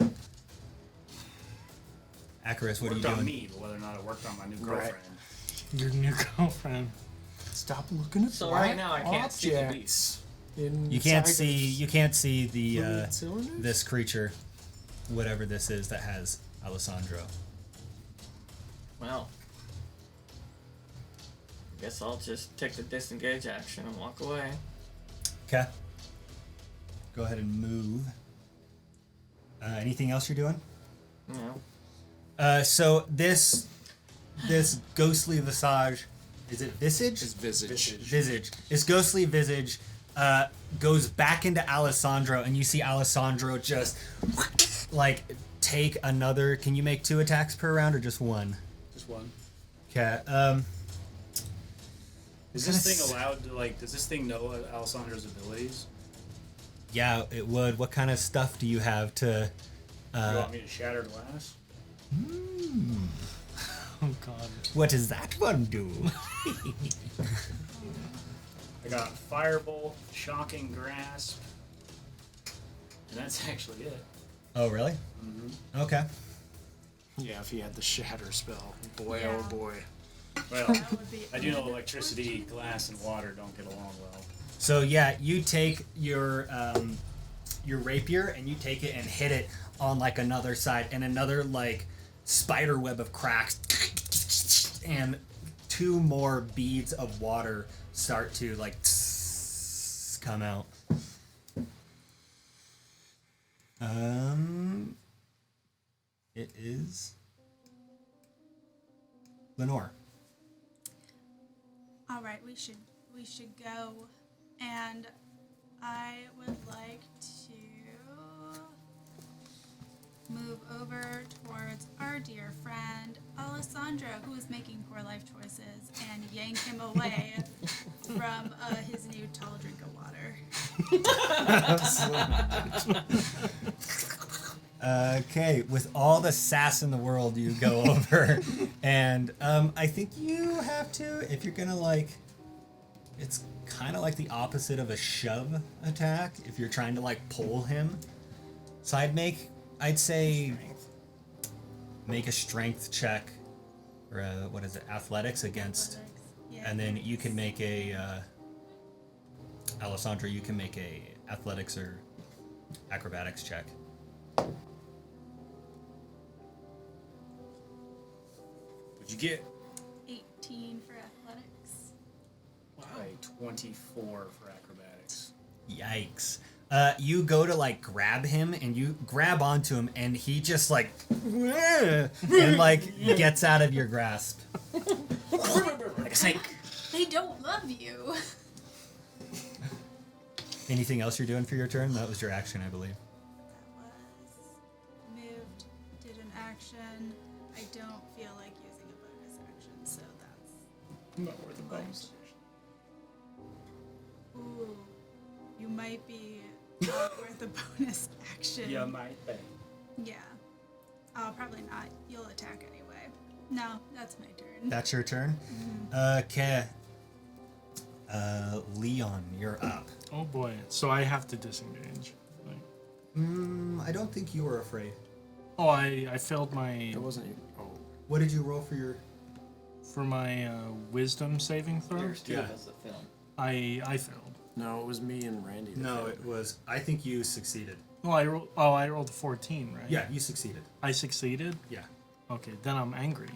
Akrius, what are you Worked on doing? me, but whether or not it worked on my new Right. girlfriend. Your new girlfriend. Stop looking at So black right now I can't see the objects inside You can't of see the fluid cylinders? this creature, whatever this is that has Alessandro. Well, I guess I'll just take the disengage action and walk away. Okay. Go ahead and move. Anything else you're doing? You know, So this ghostly visage, is it visage? His visage. Visage. This ghostly visage goes back into Alessandro, and you see Alessandro just like take another. Can you make 2 attacks per round or just 1? Just one. Okay. Is Kinda this thing allowed to, like, does this thing know Alessandro's abilities? Yeah, it would. What kind of stuff do you have to? You want me to shatter glass? Oh god. What does that one do? I got Firebolt, Shocking Grasp, and that's actually it. Oh, really? Okay. Yeah, if he had the shatter spell. Boy, Yeah. oh boy. Well, That would be I do know electricity, glass, and water don't get along well. So yeah, you take your rapier and you take it and hit it on like another side, and another like spider web of cracks, and 2 more beads of water start to like come out. It is Leonore. All right, we should go, and I would like to move over towards our dear friend Alessandro, who is making poor life choices, and yank him away from his new tall drink of water. Okay, with all the sass in the world, you go over, and I think you have to, if you're gonna like, it's kind of like the opposite of a shove attack. If you're trying to like pull him, so I'd say, make a strength check, or what is it, athletics against, Yeah, and then you can make a, Alessandro, you can make a athletics or acrobatics check. What'd you get? 18 for athletics. Wow. 24 for acrobatics. Yikes. You go to like grab him and you grab onto him and he just like and like gets out of your grasp. Like a snake. They don't love you. Anything else you're doing for your turn? That was your action, I believe. That was moved, did an action. I don't feel like using a bonus action, so that's Not worth a bonus. ooh. You might be not worth a bonus action. Yeah, might be. Yeah. Oh, probably not. You'll attack anyway. No, that's my turn. That's your turn? Okay. Leon, you're up. Oh boy. So I have to disengage. Like, I don't think you were afraid. oh, I failed my It wasn't. Oh, What did you roll for your... wisdom saving throw. There's two Yeah. of us that film. I failed. no, it was me and Randy. that No, failed. it was... I think you succeeded. Oh, I rolled a 14, right? Yeah, you succeeded. I succeeded. Yeah. Okay, then I'm angry.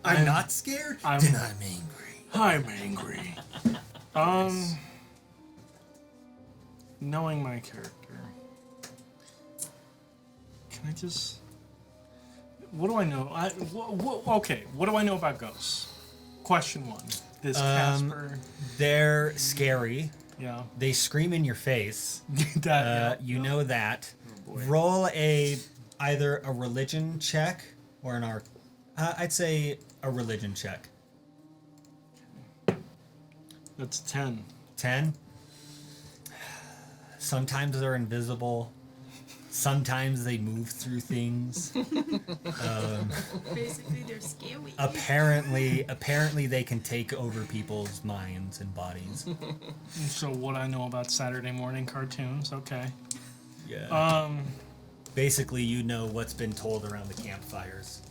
I'm not scared, I'm- then I'm angry. I'm angry. Knowing my character, can I just? What do I know? Okay, what do I know about ghosts? Question one. This Casper. They're scary. Yeah. They scream in your face. That. You know that. boy. Roll either a religion check or an art. I'd say a religion check. That's 10. 10. Sometimes they're invisible. Sometimes they move through things. Basically, they're scary. Apparently they can take over people's minds and bodies. So what I know about Saturday morning cartoons? Okay. Yeah. Basically, you know what's been told around the campfires.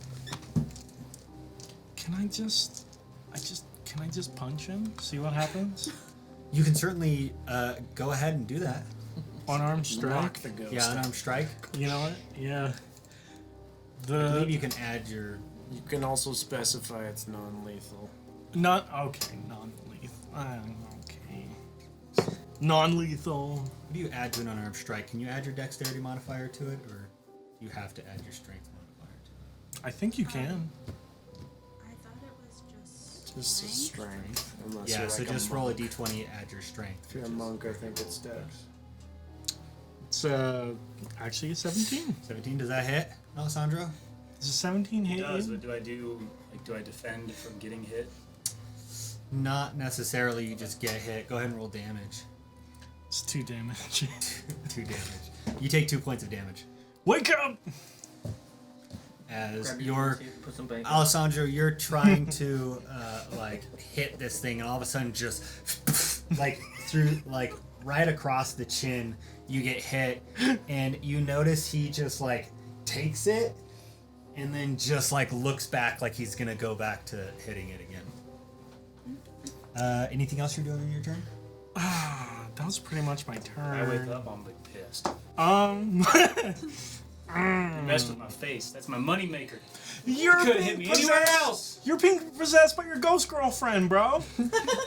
Can I just punch him? See what happens? You can certainly go ahead and do that. Unarmed strike. Knock the ghost. Yeah, out. unarmed strike. You know what? Yeah. I believe you The can add your... You can also specify it's non-lethal. not okay. Non-lethal. Okay. Non-lethal. What do you add to an unarmed strike? Can you add your dexterity modifier to it, or do you have to add your strength modifier to it? I think you can. I thought it was just Just a strength. Unless Yeah, you're so like just a roll a monk. d20, add your strength. If you're a which is- monk, I think it's dex. It's actually a 17. 17, does that hit, Alessandro? Does a 17 hit It does, you? but do I defend from getting hit? Not necessarily, you just get hit. Go ahead and roll damage. It's 2 damage. 2 damage. You take 2 points of damage. Wake up! As Grab you're... teeth, put some bacon. Alessandro, you're trying to like hit this thing, and all of a sudden, just like through, like right across the chin, you get hit, and you notice he just like takes it, and then just like looks back like he's gonna go back to hitting it again. Anything else you're doing in your turn? That was pretty much my turn. I wake up, I'm like pissed. Mm. You messed with my face. That's my money maker. You're Could have being hit me anywhere possessed- else. You're being possessed by your ghost girlfriend, bro.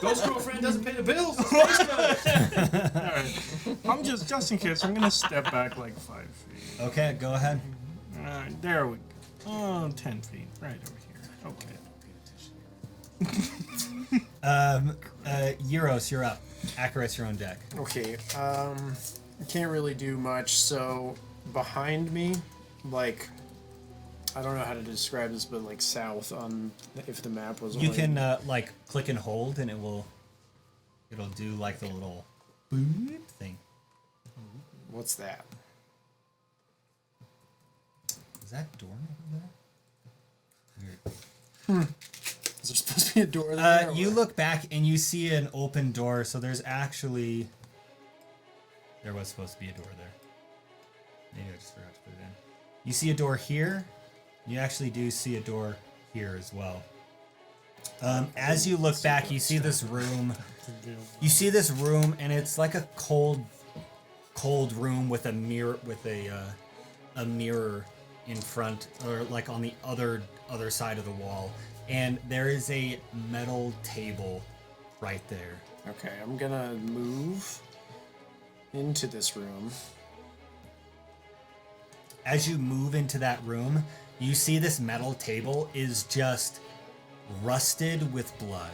Ghost girlfriend doesn't pay the bills. Face does. Alright. I'm just in case, I'm gonna step back like 5 feet. Okay, go ahead. Alright, there we go. Oh, 10 feet. Right over here. Okay. Yeros, you're up. Akrius, your own deck. Okay, I can't really do much, so behind me, like I don't know how to describe this, but like south on if the map was. You only- can like click and hold, and it'll do like the little boop thing. What's that? Is that door over there? Weird. Is there supposed to be a door there? You or- look back and you see an open door. So there's actually there was supposed to be a door there. Maybe I just forgot to put it in. You see a door here. You actually do see a door here as well. As you look back, you see this room. You see this room, and it's like a cold room with a mirror a mirror in front, or like on the other side of the wall. And there is a metal table right there. Okay, I'm gonna move into this room. As you move into that room, you see this metal table is just rusted with blood,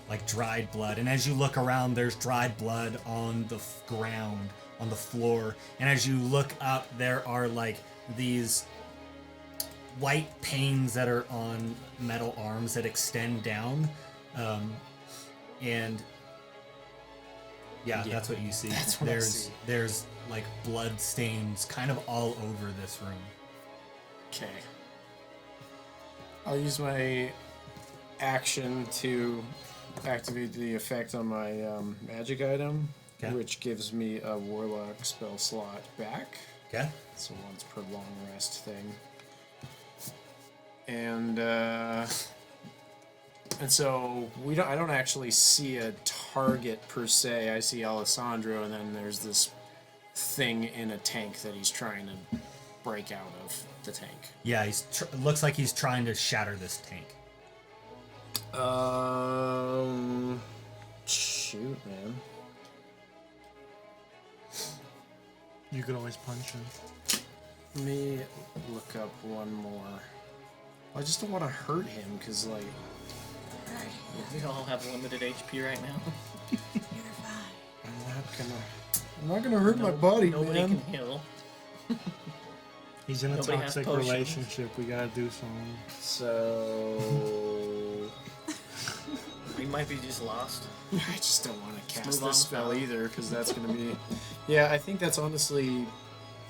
like dried blood. And as you look around, there's dried blood on the ground, on the floor. And as you look up, there are like these white panes that are on metal arms that extend down. And yeah, that's what you see. That's what I see. There's like blood stains kind of all over this room. Okay. I'll use my action to activate the effect on my magic item, Okay. which gives me a warlock spell slot back. Okay. So once per long rest thing. And so I don't actually see a target per se. I see Alessandro, and then there's this thing in a tank that he's trying to break out of the tank. Yeah, looks like he's trying to shatter this tank. Shoot, man. You could always punch him. Let me look up one more. I just don't want to hurt him, because, like... We all have limited HP right now. I'm not gonna hurt my body, Nobody man. can heal. He's in a Nobody has toxic potions. relationship. We gotta do something. So... We might be just lost. I just don't want to cast move on this spell without- either, because that's going to be... Yeah, I think that's honestly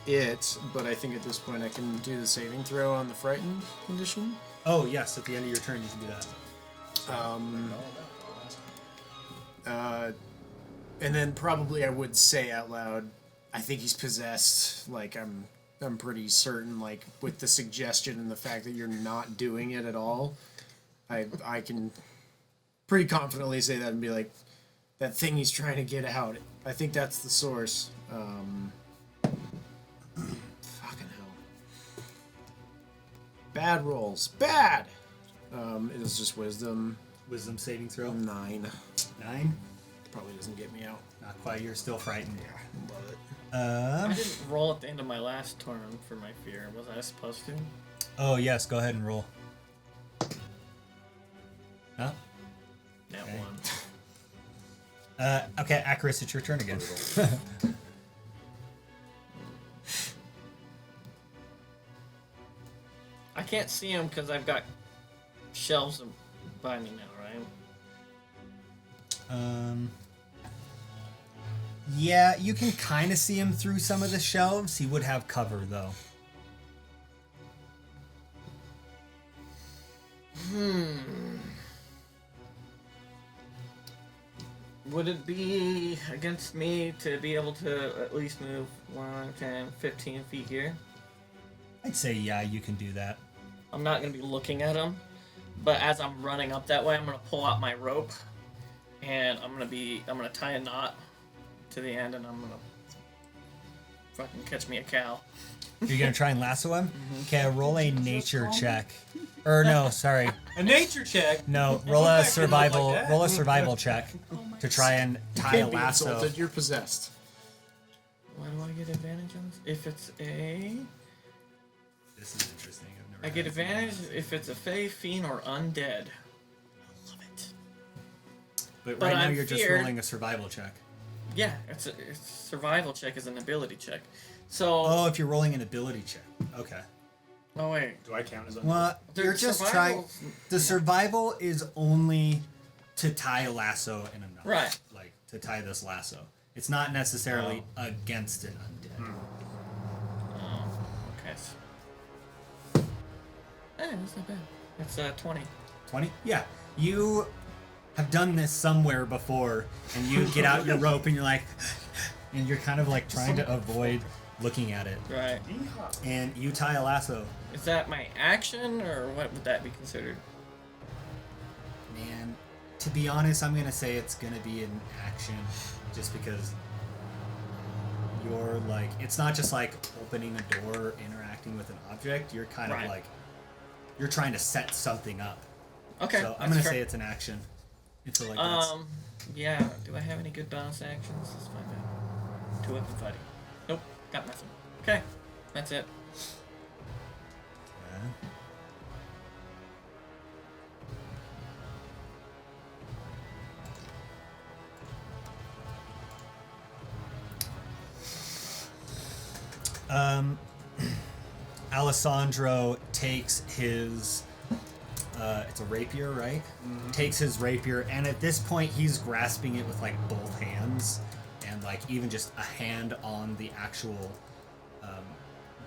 it, but I think at this point I can do the saving throw on the frightened condition. Oh, yes, at the end of your turn you can do that. And then probably I would say out loud, I think he's possessed. Like, I'm pretty certain, like, with the suggestion and the fact that you're not doing it at all, I can pretty confidently say that and be like, that thing he's trying to get out, I think that's the source. Fucking hell. Bad rolls. Bad! It is just wisdom. Wisdom saving throw. 9. 9. Probably doesn't get me out. Not quite, you're still frightened. Love it. I didn't roll at the end of my last turn for my fear. Was I supposed to? Oh, yes, go ahead and roll. Huh? That Okay. one. Okay, Akrius, it's your turn again. I can't see him because I've got shelves by me now, right? Yeah, you can kind of see him through some of the shelves. He would have cover, though. Would it be against me to be able to at least move 1, 10, 15 feet here? I'd say, yeah, you can do that. I'm not going to be looking at him, but as I'm running up that way, I'm going to pull out my rope, and I'm going to tie a knot to the end, and I'm going to fucking catch me a cow. You're going to try and lasso him? Okay, roll a nature check. Or no, sorry. A nature check. No, Don't roll look a back at me survival like that. roll a survival check to try and tie a Can't be lasso. insulted, you're possessed. Why do I get advantage on this? If it's a... This is interesting. I've never I get had this advantage if it's a fey, fiend, or undead. I love it. But but right now I'm you're just feared. rolling a survival check. Yeah, it's survival check is an ability check. So Oh, if you're rolling an ability check. Okay. Oh wait. Do I count as undead? Well, you're just trying. The survival is only to tie a lasso in a knot. Right. Like to tie this lasso. It's not necessarily against an undead. Oh, okay. That's not bad. It's 20. 20? Yeah. You have done this somewhere before, and you get out your rope, and you're like, and you're kind of like trying to avoid looking at it. Right. And you tie a lasso. Is that my action, or what would that be considered? Man, to be honest, I'm gonna say it's gonna be an action, just because you're like, it's not just like opening a door or interacting with an object. You're kind of like, you're trying to set something up. Okay. So I'm gonna say it's an action. It's like yeah. Do I have any good bonus actions? Let's find out. 2-weapon fighting. Nope. Got nothing. Okay. That's it. Alessandro takes his it's a rapier, right? Takes his rapier, and at this point he's grasping it with like both hands, and like even just a hand on the actual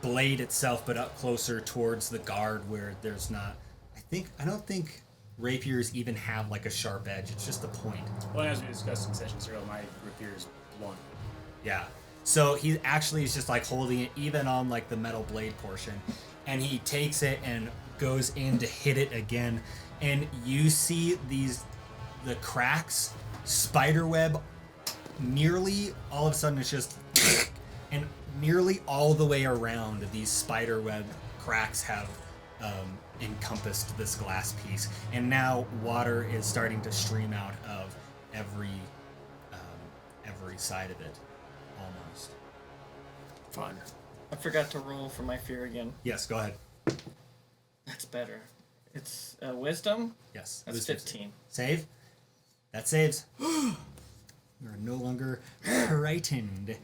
blade itself, but up closer towards the guard where there's not. I don't think rapiers even have like a sharp edge. It's just the point. Well, as we discussed in session 0, my rapier is blunt. Yeah. So he actually is just like holding it even on like the metal blade portion, and he takes it and goes in to hit it again, and you see the cracks, spiderweb, nearly all of a sudden it's just, and nearly all the way around these spiderweb cracks have encompassed this glass piece, and now water is starting to stream out of every side of it, almost. Fun. I forgot to roll for my fear again. Yes, go ahead. That's better. It's wisdom. Yes. That's wisdom. 15. Save. That saves. You are no longer frightened.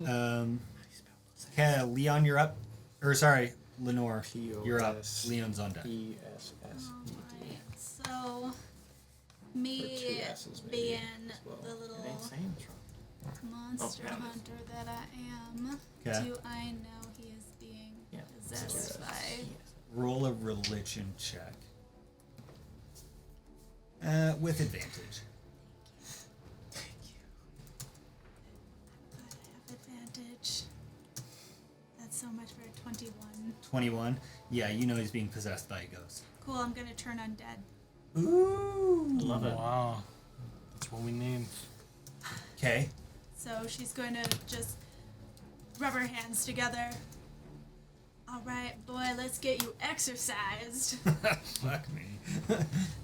Okay, Leon, you're up. Or sorry, Leonore, you're up. Leon's on deck. Alright, so me being the little It ain't saying it's wrong. monster Oh, yeah, it is. hunter that I am, Okay. do I know he is being Yeah. possessed by? Roll a religion check. With advantage. I have advantage. That's so much for a 21. 21. Yeah, you know he's being possessed by a ghost. Cool, I'm gonna turn undead. Ooh. Love it. Wow. That's what we need. Okay. So she's going to just rub her hands together. All right, boy, let's get you exercised. Fuck me.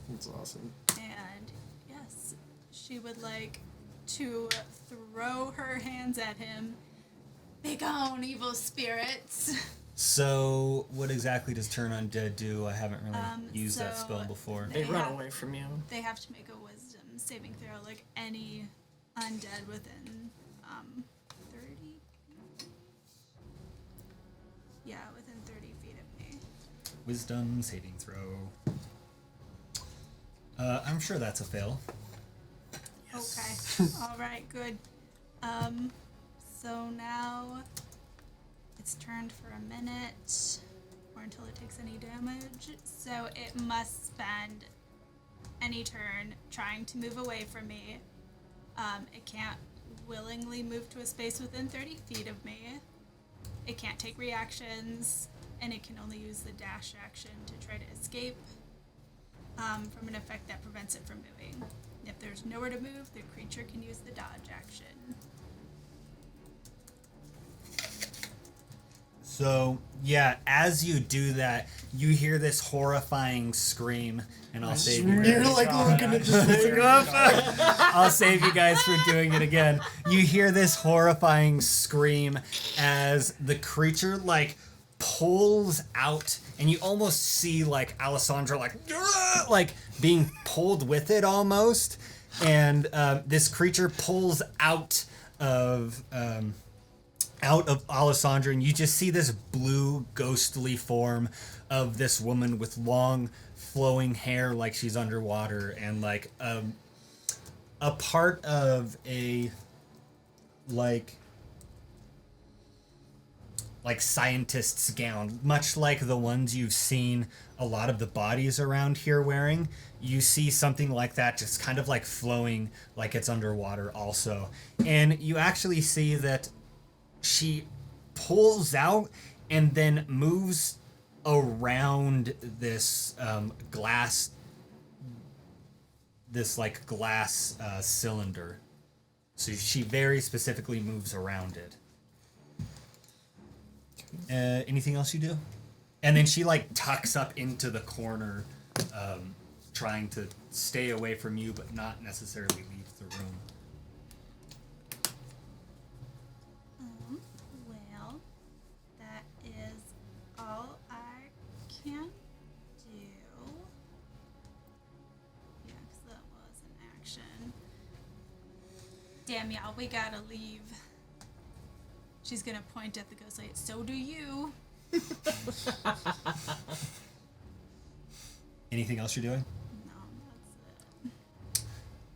That's awesome. And yes, she would like to throw her hands at him. Begone, evil spirits. So, what exactly does Turn Undead do? I haven't really used that so spell before. They They run have- away from you. They have to make a wisdom saving throw, like any undead within 30. Yeah, within 30 feet of me. Wisdom saving throw. I'm sure that's a fail. Okay. All right. Good. So now it's turned for a minute, or until it takes any damage. So it must spend any turn trying to move away from me. It can't willingly move to a space within 30 feet of me. It can't take reactions, and it can only use the dash action to try to escape from an effect that prevents it from moving. If there's nowhere to move, the creature can use the dodge action. So, yeah, as you do that, you hear this horrifying scream, and I'll save you You're guys. like looking at this thing. I'll save you guys for doing it again. You hear this horrifying scream as the creature, like, pulls out, and you almost see, like, Alessandro, like being pulled with it almost, and this creature pulls out of out of Alessandro, and you just see this blue ghostly form of this woman with long flowing hair like she's underwater, and like a part of a like scientist's gown, much like the ones you've seen a lot of the bodies around here wearing. You see something like that just kind of like flowing like it's underwater also. And you actually see that she pulls out and then moves around this glass cylinder. So she very specifically moves around it. Anything else you do? And then she like tucks up into the corner, trying to stay away from you, but not necessarily leave the room. Well, that is all I can do. Yeah, because that was an action. Damn, y'all, we gotta leave. She's gonna point at the ghost like, so do you. Anything else you're doing? No,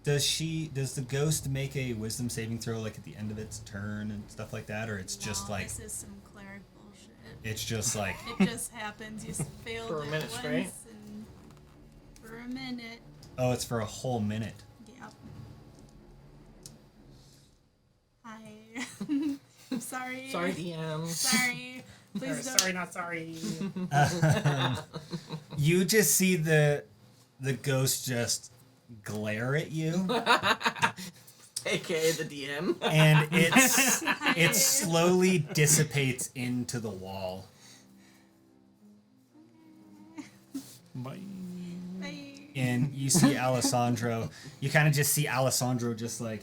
that's it. Does the ghost make a wisdom saving throw like at the end of its turn and stuff like that, or it's just No, like this is some cleric bullshit. it's just like It just happens. You failed For a it minute once straight? and for a minute. oh, it's for a whole minute. Yep. I'm sorry. Sorry, DM. Sorry. Please don't. Sorry, not sorry. You just see the ghost just glare at you, AKA the DM. and it slowly dissipates into the wall. Bye. Bye. And you see Alessandro. You kind of just see Alessandro just like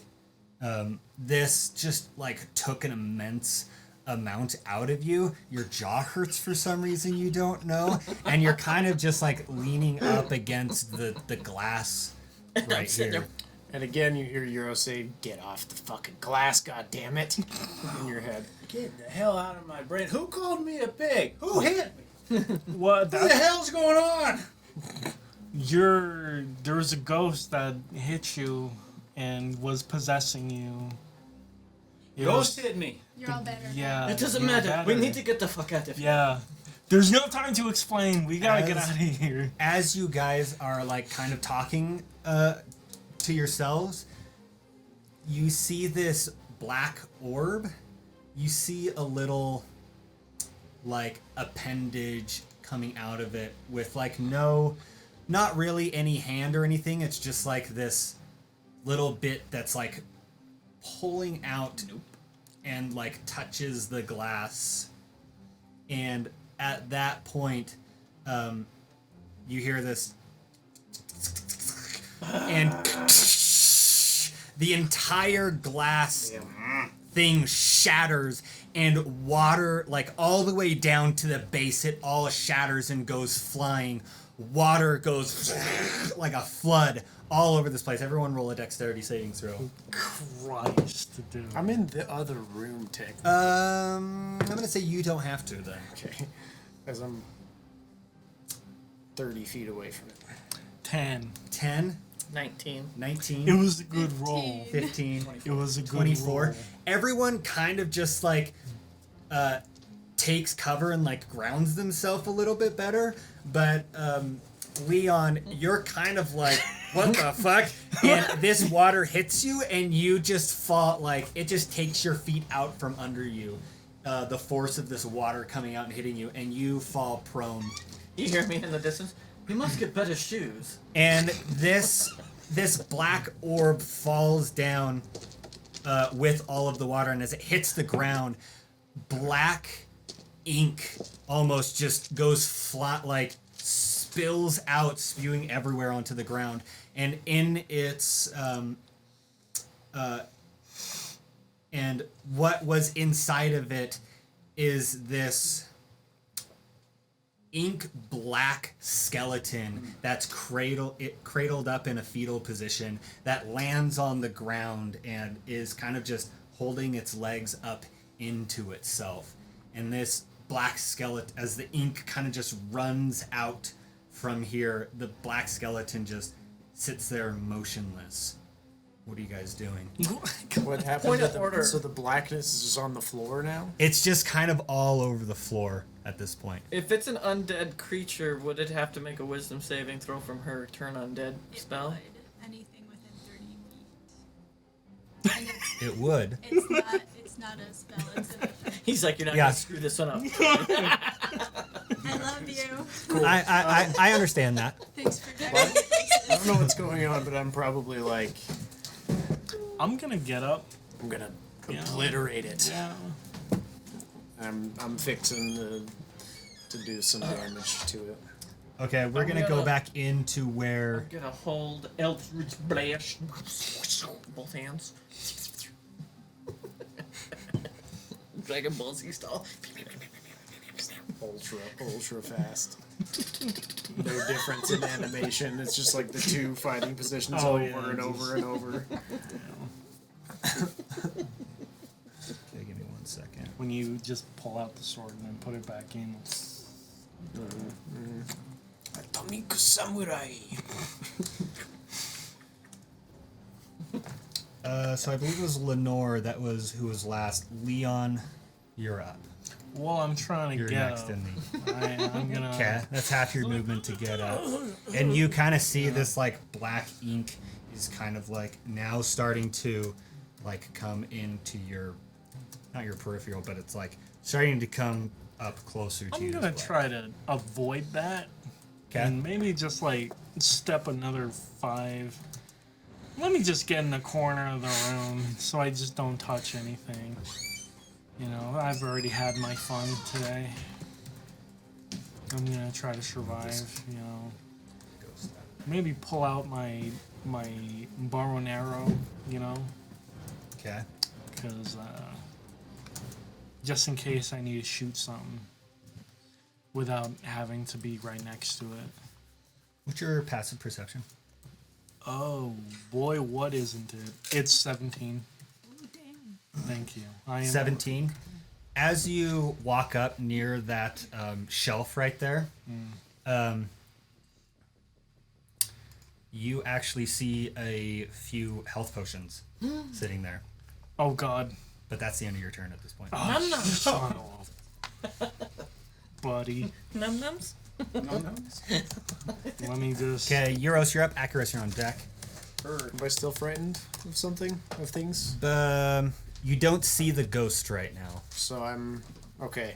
this just like took an immense amount out of you. Your jaw hurts for some reason you don't know, and you're kind of just like leaning up against the glass right here. And again, you hear Yeros say, "Get off the fucking glass, goddammit!" in your head. Get the hell out of my brain. Who called me a pig? Who hit me? What? What the hell's going on? There was a ghost that hit you and was possessing you. It Ghost was- hit me. You're all better. Yeah. It doesn't you're matter. We better. need to get the fuck out of here. Yeah. There's no time to explain. We gotta get As- out of here. As you guys are like kind of talking to yourselves, you see this black orb. You see a little like appendage coming out of it with like not really any hand or anything. It's just like this little bit that's like pulling out and like touches the glass. And at that point, you hear this, and the entire glass thing shatters, and water, like all the way down to the base, it all shatters and goes flying. Water goes like a flood all over this place. Everyone roll a dexterity saving throw. Christ, dude. I'm in the other room, technically. I'm gonna say you don't have to then. Okay. Because I'm 30 feet away from it. 10. 10, 19. 19. It was a good roll. 15, It was a good 24. roll. Everyone kind of just like takes cover and like grounds themselves a little bit better. But Leon, you're kind of like, what the fuck? And this water hits you and you just fall, like it just takes your feet out from under you. The force of this water coming out and hitting you, and you fall prone. You hear me in the distance? We must get better shoes. And this black orb falls down with all of the water, and as it hits the ground, black ink almost just goes flat, like spills out, spewing everywhere onto the ground. And in its and what was inside of it is this ink black skeleton that's cradled up in a fetal position that lands on the ground and is kind of just holding its legs up into itself. And this black skeleton, as the ink kind of just runs out from here, the black skeleton just sits there motionless. What are you guys doing? What happened Point to of the, order. so the blackness is just on the floor now? It's just kind of all over the floor at this point. If it's an undead creature, would it have to make a wisdom saving throw from her turn undead It spell? would. Anything within 30 feet. And It would. it's not a spell, it's an effect. He's like, you're not Yeah. gonna screw this one up. I love you. I understand that. Thanks for I driving. don't know what's going on, but I'm probably like, I'm gonna get up. I'm gonna Yeah. obliterate it. Yeah. I'm fixing to do some damage to it. Okay, we're I'm gonna go gonna- back into where. I'm gonna hold Eldritch Blast. Both hands. Dragon Ball Z style. Ultra fast. No difference in animation. It's just like the two fighting positions Oh, over yeah, and over and over. Okay, give me 1 second. When you just pull out the sword and then put it back in. Atomic Samurai. So I believe it was Leonore who was last. Leon, you're up. Well, I'm trying to You're get next up. in the. I'm gonna. Okay, that's half your movement to get up. And you kind of see this like black ink is kind of like now starting to like come into your, not your peripheral, but it's like starting to come up closer to you. I'm gonna try to avoid that. Okay. And maybe just like step another 5. Let me just get in the corner of the room so I just don't touch anything. You know, I've already had my fun today. I'm gonna try to survive, you know. Maybe pull out my bow and arrow, you know, Okay. because just in case I need to shoot something without having to be right next to it. What's your passive perception? Oh boy, what isn't it? It's 17. Ooh, damn. Thank you. I am 17. As you walk up near that shelf right there, you actually see a few health potions sitting there. Oh god. But that's the end of your turn at this point. Oh, Num num. son of buddy. Num nums. Let me just. Okay, Yeros, you're up. Akrius, you're on deck. Am I still frightened of something? Of things? You don't see the ghost right now. So I'm okay.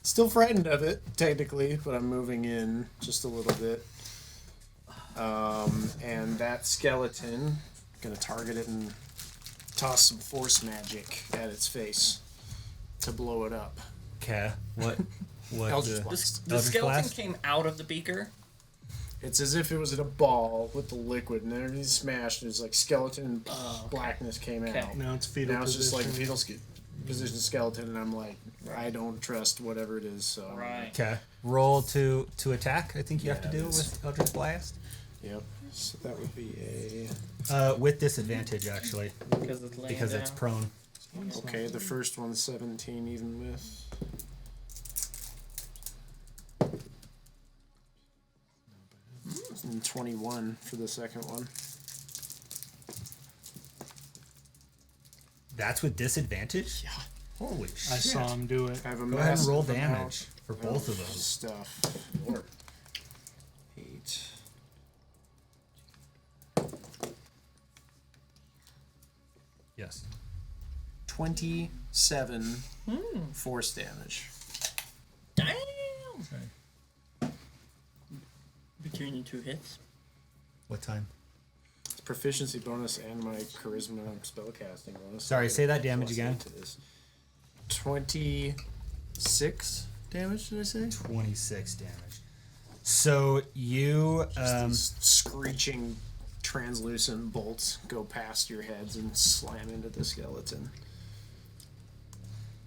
Still frightened of it, technically, but I'm moving in just a little bit. And that skeleton, gonna target it and toss some force magic at its face to blow it up. Okay. What? Eldritch the- Blast. The Eldritch skeleton Blast? came out of the beaker. It's as if it was in a ball with the liquid, and everything smashed. And it's like skeleton and blackness came Okay. out. Now it's fetal Now it's just like position. fetal position skeleton, and I'm like, I don't trust whatever it is. So Right. Okay. Roll to attack. I think you have to Yeah, do it is. with Eldritch Blast. Yep. So that would be With disadvantage actually, Because it's laying because down. it's prone. okay. The first one's 17, even with. And 21 for the second one. That's with disadvantage. Yeah. Holy shit! I saw him do it. I have a Go ahead and roll massive amount damage for both of those. Stuff. 8. Yes. 27 force damage. Damn. Between the two hits. What time? It's proficiency bonus and my charisma spellcasting bonus. Sorry, say that damage Plus again. 8 to this. 26 damage, did I say? 26 damage. So you These screeching, translucent bolts go past your heads and slam into the skeleton.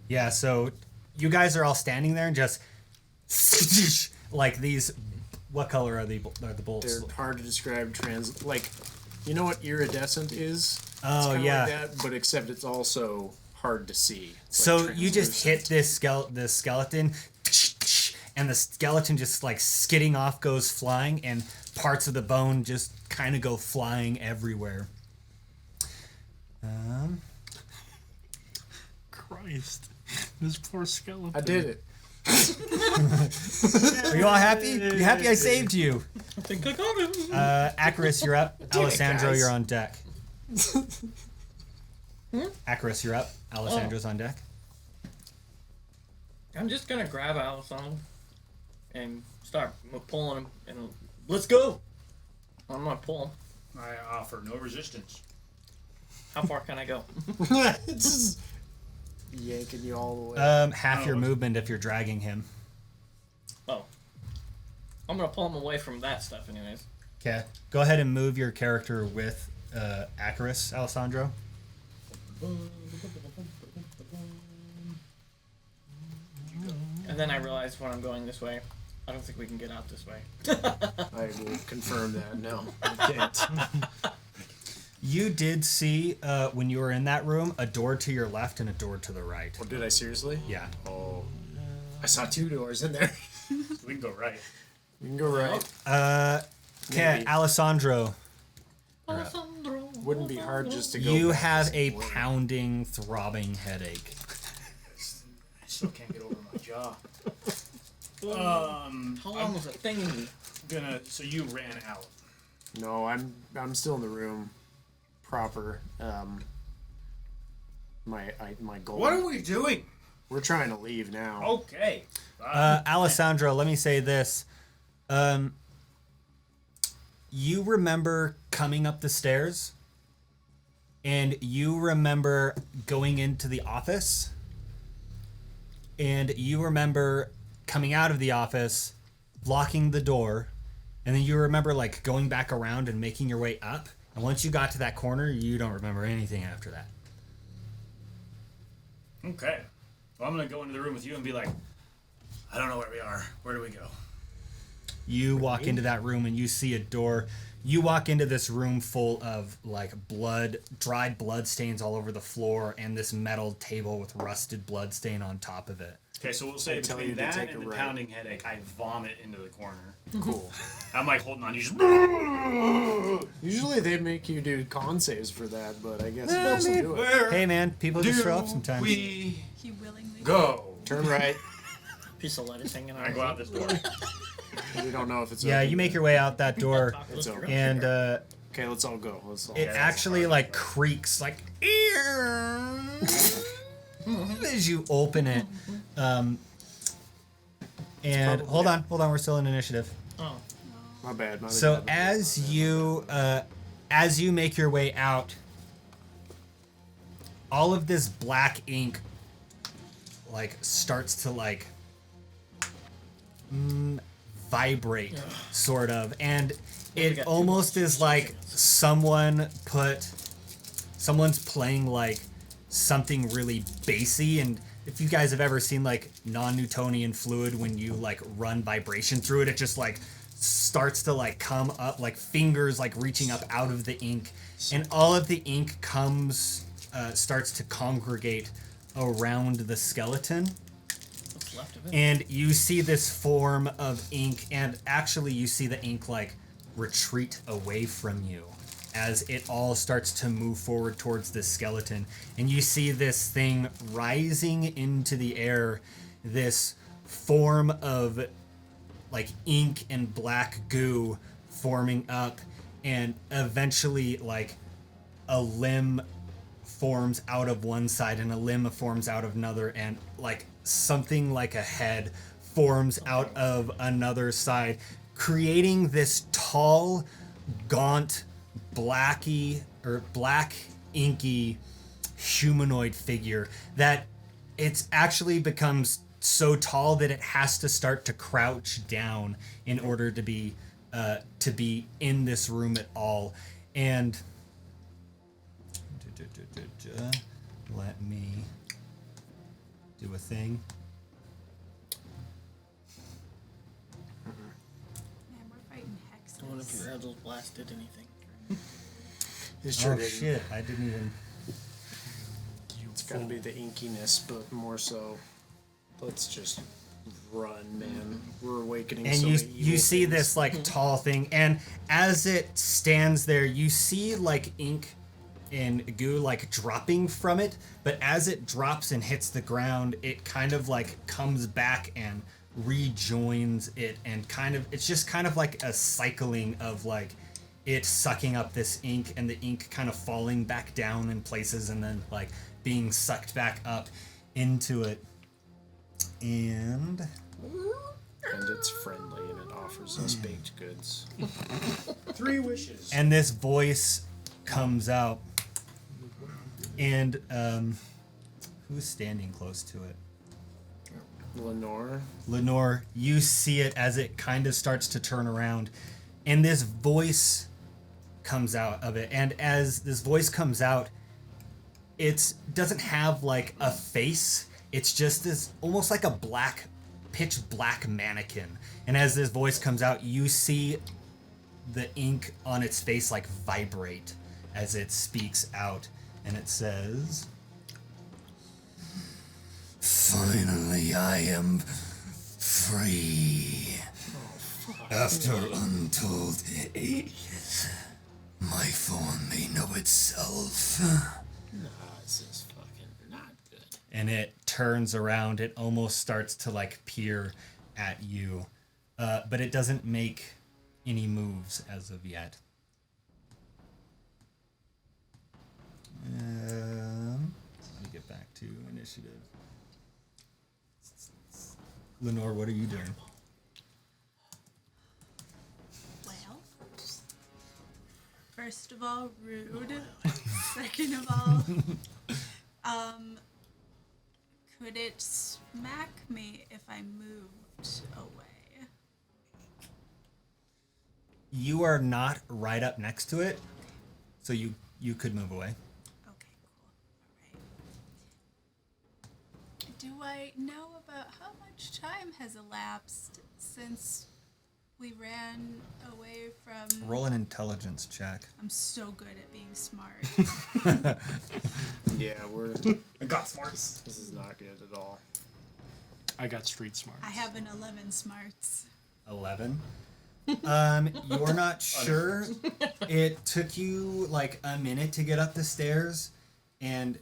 yeah. So you guys are all standing there and just like these. What color are the bolts? They're hard to describe. You know what iridescent is? Oh, it's kinda yeah. like that, but except it's also hard to see. It's So like you just translucent. hit this skeleton, and the skeleton just like skidding off goes flying, and parts of the bone just kind of go flying everywhere. Christ. This poor skeleton. I did it. Are you all happy? You happy I saved you? I think I got him. Akrius, you're up. Alessandro, guys. you're on deck. Akrius, you're up. Alessandro's on deck. I'm just gonna grab Alessandro and start pulling him, and let's go. I'm gonna pull him. I offer no resistance. How far can I go? It's just yanking you all the way. Half your movement if you're dragging him. Oh, I'm gonna pull him away from that stuff, anyways. Okay. Go ahead and move your character with Akrius, Alessandro. And then I realized when I'm going this way, I don't think we can get out this way. I will confirm that. No, I can't. You did see, when you were in that room, a door to your left and a door to the right. Or did I seriously? Yeah. Oh, I saw 2 doors in there. We can go right. You can go right. Okay, Maybe. Alessandro. Alessandro. Wouldn't be hard just to go. You back have this a way. pounding, throbbing headache. I still can't get over my jaw. How long was it thingy? So you ran out. No, I'm still in the room, proper. My goal. What are we doing? We're trying to leave now. Okay. Alessandro, let me say this. You remember coming up the stairs, and you remember going into the office, and you remember coming out of the office, locking the door, and then you remember like going back around and making your way up. And once you got to that corner, you don't remember anything after that. Okay. Well, I'm gonna go into the room with you and be like, I don't know where we are. Where do we go? You walk into that room and you see a door. You walk into this room full of like blood, dried blood stains all over the floor, and this metal table with rusted blood stain on top of it. Okay, so we'll say tell between you to that take and a the right. pounding headache, I vomit into the corner. Cool. I'm like holding on. You just. Usually they make you do con saves for that, but I guess you also do it. Where Hey man, people just show up sometimes. we He willingly. go? Turn right. Piece of lettuce hanging out. I go out this door. We don't know if it's Yeah, open. you make your way out that door, It's over. and Okay, let's all go. Let's all it go. actually like creaks like as you open it. And hold on, we're still in initiative. Oh. My bad. So as you make your way out, all of this black ink like starts to like vibrate, sort of, and it got almost is like someone's playing like something really bassy. And if you guys have ever seen like non-Newtonian fluid, when you like run vibration through it, it just like starts to like come up, like fingers like reaching up out of the ink, and all of the ink starts to congregate around the skeleton. What's left of it? And you see this form of ink, and actually you see the ink like retreat away from you as it all starts to move forward towards the skeleton. And you see this thing rising into the air, this form of like ink and black goo forming up, and eventually like a limb forms out of one side and a limb forms out of another, and like something like a head forms out of another side, creating this tall, gaunt, black inky humanoid figure that it's actually becomes so tall that it has to start to crouch down in order to be in this room at all. And let me do a thing. Man, we're fighting hexes. I wonder if your Eldritch Blast did anything. It sure Oh didn't. shit! I didn't even. It's gotta be the inkiness, but more so. Let's just run, man. We're awakening. And so you many evil see things. this like tall thing, and as it stands there, you see like ink and goo like dropping from it, but as it drops and hits the ground, it kind of like comes back and rejoins it, and kind of it's just kind of like a cycling of like it sucking up this ink and the ink kind of falling back down in places and then like being sucked back up into it. And it's friendly and it offers us baked goods. 3 wishes. and this voice comes out, and who's standing close to it? Leonore, you see it as it kind of starts to turn around, and this voice comes out of it. And as this voice comes out, it doesn't have like a face. It's just this almost like a pitch black mannequin. And as this voice comes out, you see the ink on its face like vibrate as it speaks out, and it says, "Finally, I am free. After untold ages, my form may know itself." This is fucking not good. And it turns around. It almost starts to like peer at you, but it doesn't make any moves as of yet. Let me get back to initiative. Lenore, what are you doing? Well, first of all, rude. Second of all, could it smack me if I moved away? You are not right up next to it, so you could move away. Okay, cool. All right. Do I know about how much time has elapsed since we ran away from... Roll an intelligence check. I'm so good at being smart. Yeah, I got smarts. this is not good at all. I got street smart. I have an 11 smarts. 11. You're not sure. It took you like a minute to get up the stairs, and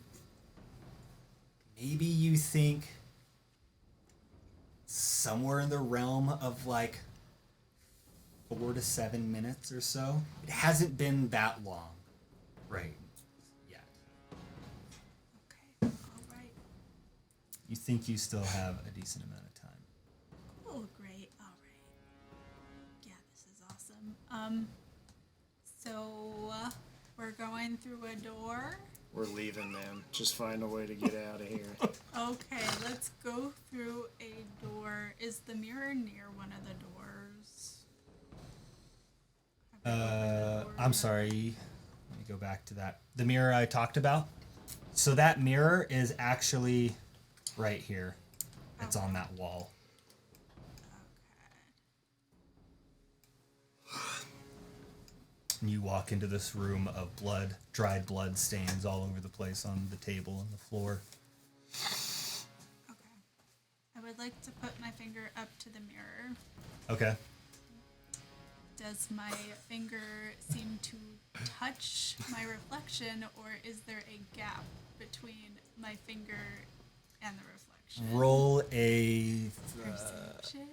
maybe you think somewhere in the realm of like 4 to 7 minutes or so. It hasn't been that long, right? Yet. Okay, all right. You think you still have a decent amount of time. Oh, great. All right. Yeah, this is awesome. So we're going through a door. We're leaving, man. Just find a way to get out of here. Okay, let's go through a door. Is the mirror near one of the doors? Have we opened the door I'm yet? sorry. Let me go back to that. The mirror I talked about. So that mirror is actually right here. It's on that wall. And you walk into this room of blood, dried blood stains all over the place on the table and the floor. Okay. I would like to put my finger up to the mirror. Okay. Does my finger seem to touch my reflection, or is there a gap between my finger and the reflection? Roll a. Perception?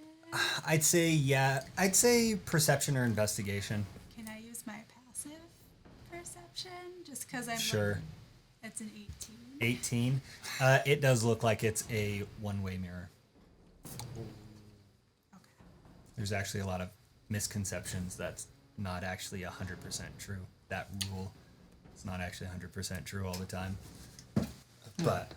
I'd say perception or investigation. Can I use my passive perception? Just because I'm Sure. That's an 18. 18. It does look like it's a one-way mirror. Okay. There's actually a lot of misconceptions that's not actually 100% true. That rule is not actually 100% true all the time. But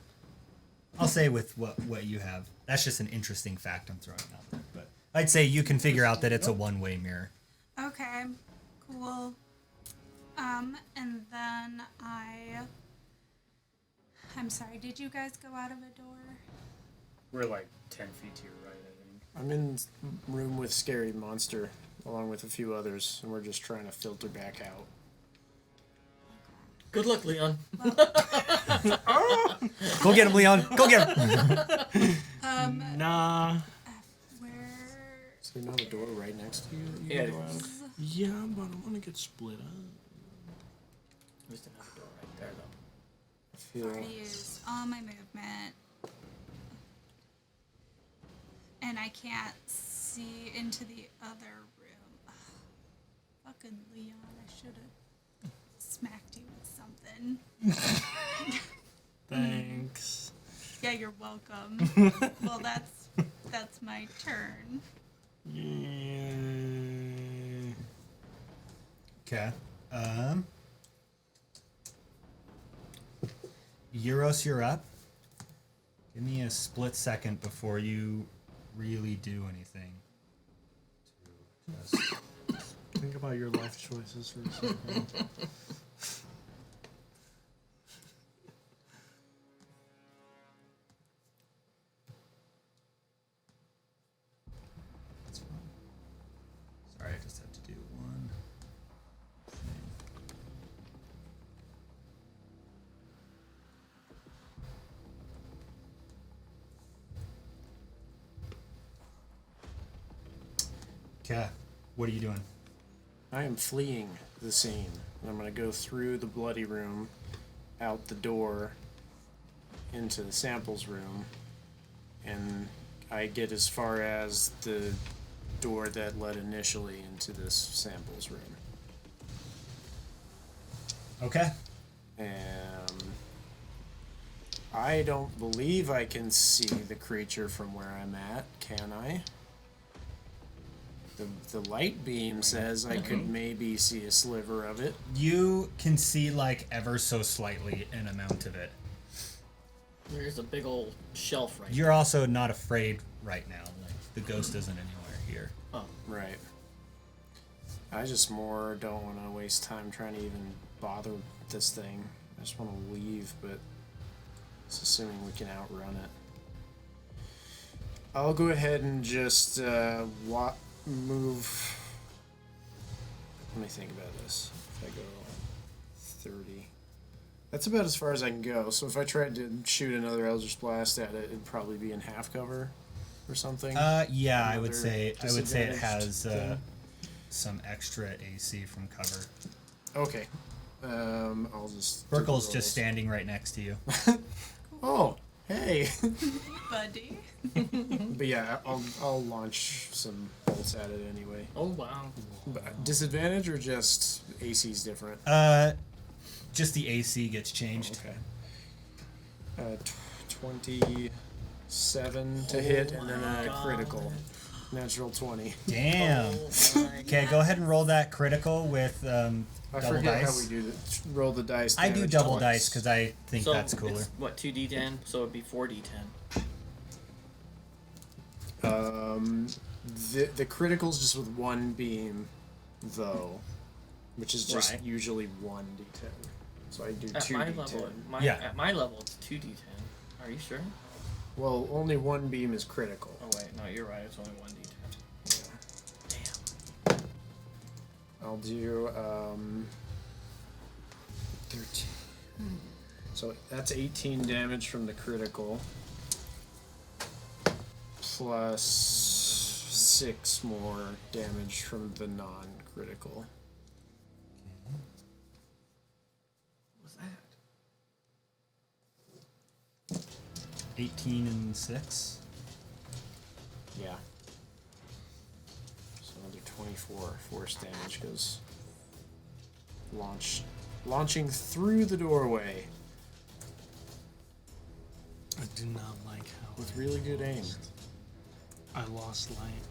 I'll say with what you have, that's just an interesting fact I'm throwing out there. But I'd say you can figure out that it's a one-way mirror. Okay. Cool. And then I'm sorry, did you guys go out of a door? We're like 10 feet to your right, I think. I'm in room with Scary Monster, along with a few others, and we're just trying to filter back out. Good luck, Leon. Go get him, Leon. Go get him. Nah. Where? Is there not a door right next to you? That you Yeah, can go out? Yeah, but I want to get split up. There's another door right there, though. I feel Already used all my movement. And I can't see into the other room. Ugh. Fucking Leon, I should have smacked you with something. Thanks. Yeah, you're welcome. Well, that's my turn. Yeah. Okay. Yeros, you're up. Give me a split second before you really do anything. To just... Think about your life choices for a second. That's fine. Sorry, I just have to do one thing. Okay, what are you doing? I am fleeing the scene. And I'm going to go through the bloody room, out the door, into the samples room, and I get as far as the door that led initially into this samples room. Okay. I don't believe I can see the creature from where I'm at, can I? The light beam says I could maybe see a sliver of it. You can see, like, ever so slightly an amount of it. There's a big old shelf right You're also not afraid right now. Like, the ghost isn't anywhere here. Oh. Right. I just more don't want to waste time trying to even bother this thing. I just want to leave, but it's assuming we can outrun it. I'll go ahead and just move. Let me think about this. If I go 30. That's about as far as I can go. So if I tried to shoot another Eldritch Blast at it, it'd probably be in half cover or something. Yeah, I would Another say it has disadvantaged thing. some extra AC from cover. Okay. I'll just. do the Burkle's just rolls. standing right next to you. Oh, hey. Buddy. But yeah, I'll launch some bolts at it anyway. Oh, wow. But disadvantage or just AC's different? Just the AC gets changed. Okay. 27 to hit, and then a critical. Natural 20. Damn. Okay, go ahead and roll that critical with I double forget dice. how we do that. Roll the dice. I do damage double twice. dice because I think So that's cooler. it's, what, 2d10? So it'd be 4d10. The critical's just with one beam, though, which is just Right. usually 1d10. So I do At 2d10. my level, Yeah. at my level, it's 2d10. Are you sure? Well, only one beam is critical. Oh wait, no, you're right. It's only 1d10. Yeah. Damn. I'll do 13. So that's 18 damage from the critical, plus 6 more damage from the non-critical. What was that? 18 and 6. Yeah. So another 24 force damage goes launching through the doorway I do not like how with really good aim. I lost light.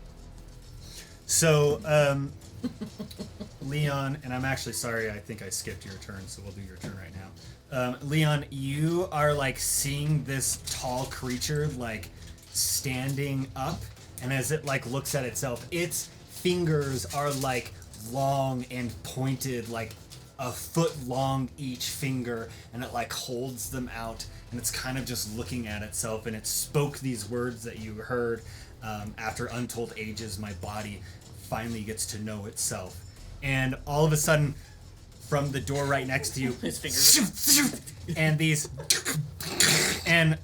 So, Leon, and I'm actually sorry, I think I skipped your turn, so we'll do your turn right now. Leon, you are like seeing this tall creature like standing up, and as it like looks at itself, its fingers are like long and pointed, like a foot long each finger, and it like holds them out, and it's kind of just looking at itself, and it spoke these words that you heard. After untold ages, my body finally gets to know itself. And all of a sudden, from the door right next to you. His fingers And these and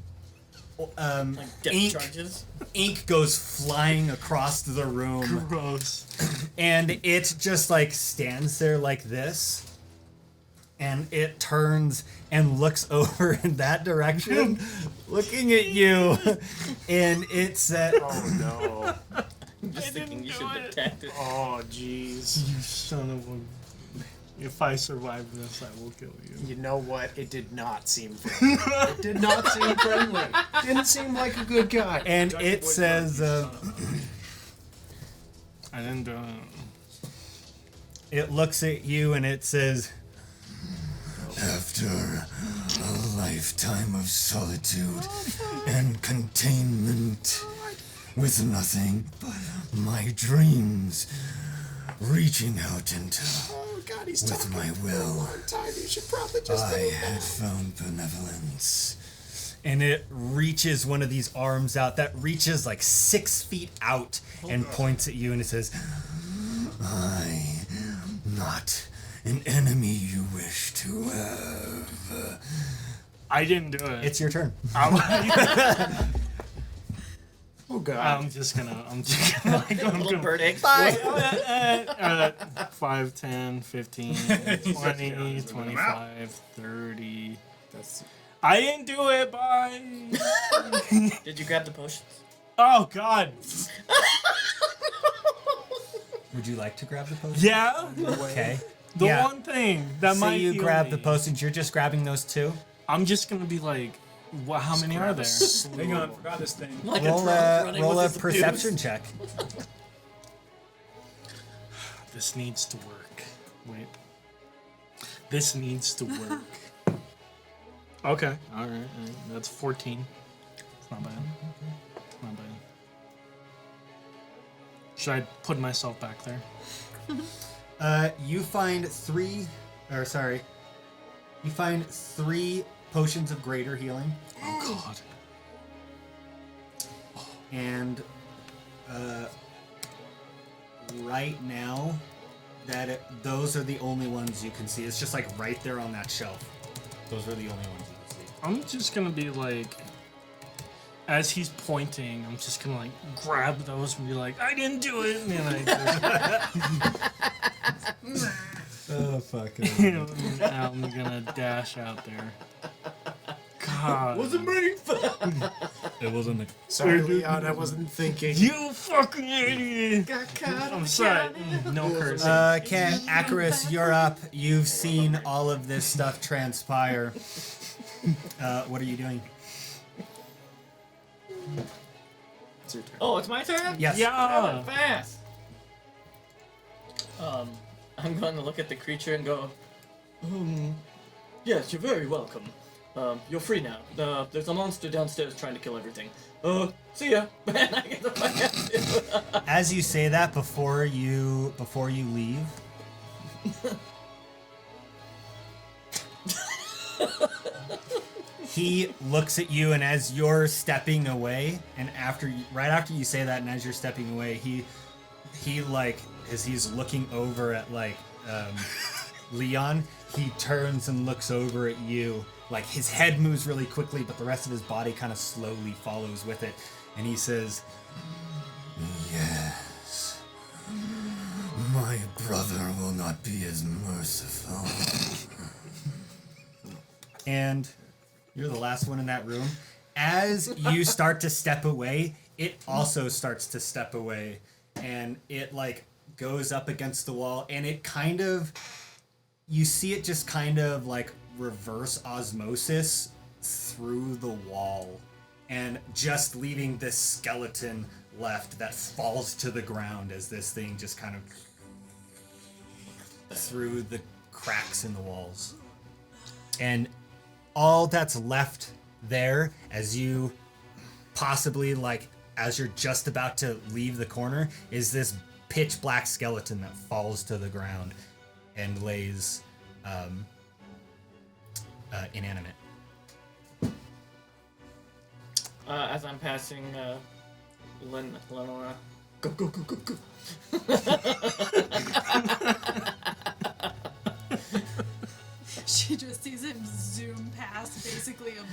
like death ink charges. ink goes flying across the room, Gross. and it just like stands there like this, and it turns and looks over in that direction, looking at you, and it said, Oh no. I'm just thinking you should protect it. Oh jeez. You son of a... If I survive this, I will kill you. You know what? It did not seem friendly. It did not seem friendly. Didn't seem like a good guy. and it says, I didn't do it. it looks at you and it says, after a lifetime of solitude and containment, with nothing but my dreams reaching out into Oh God, he's with talking my for a will, long time. You should probably just I let him had know. found benevolence. And it reaches one of these arms out that reaches like 6 feet out and points at you and it says, I am not an enemy you wish to have. I didn't do it. It's your turn. Oh God. I'm just gonna like, I'm Little gonna bird egg. 5, 10, 15, 20, 25, 30. That's I didn't do it, bye. Did you grab the potions? Oh God. Would you like to grab the potion? Yeah. Okay. The Yeah. one thing that So might you heal grab me. the potions. You're just grabbing those two. I'm just gonna be like, how many are there? Hang on, forgot this thing. Like Roll drunk a running roll a with his perception abuse. check. This needs to work. Wait. This needs to work. Okay. All right. That's 14. It's not bad. Not bad. Should I put myself back there? You find you find 3 potions of greater healing, Oh God. and right now, those are the only ones you can see. It's just like right there on that shelf. Those are the only ones you can see. I'm just gonna be like, as he's pointing, I'm just gonna like grab those and be like, I didn't do it, and then Oh fuck! I'm gonna dash out there. God. Wasn't me. It wasn't me. sorry, Leon. I wasn't thinking. You fucking idiot! Got caught I'm sorry. No cursing. Ken, Akrius, you're up. You've seen all of this stuff transpire. What are you doing? It's your turn. Oh, it's my turn? Yes. That Yeah. went fast. I'm going to look at the creature and go, yes, you're very welcome. You're free now. There's a monster downstairs trying to kill everything. See ya. And I get the fuck out. As you say that, before you leave, he looks at you, and as you're stepping away, and right after you say that, and as you're stepping away, he like as he's looking over at like Leon, he turns and looks over at you. Like his head moves really quickly, but the rest of his body kind of slowly follows with it, and he says, "Yes, my brother will not be as merciful." And you're the last one in that room. As you start to step away, it also starts to step away, and it like goes up against the wall, and it kind of, you see it just kind of like reverse osmosis through the wall, and just leaving this skeleton left that falls to the ground as this thing just kind of through the cracks in the walls. And all that's left there, as you possibly like as you're just about to leave the corner, is this pitch black skeleton that falls to the ground and lays inanimate. As I'm passing Leonore, go. him zoom past, basically a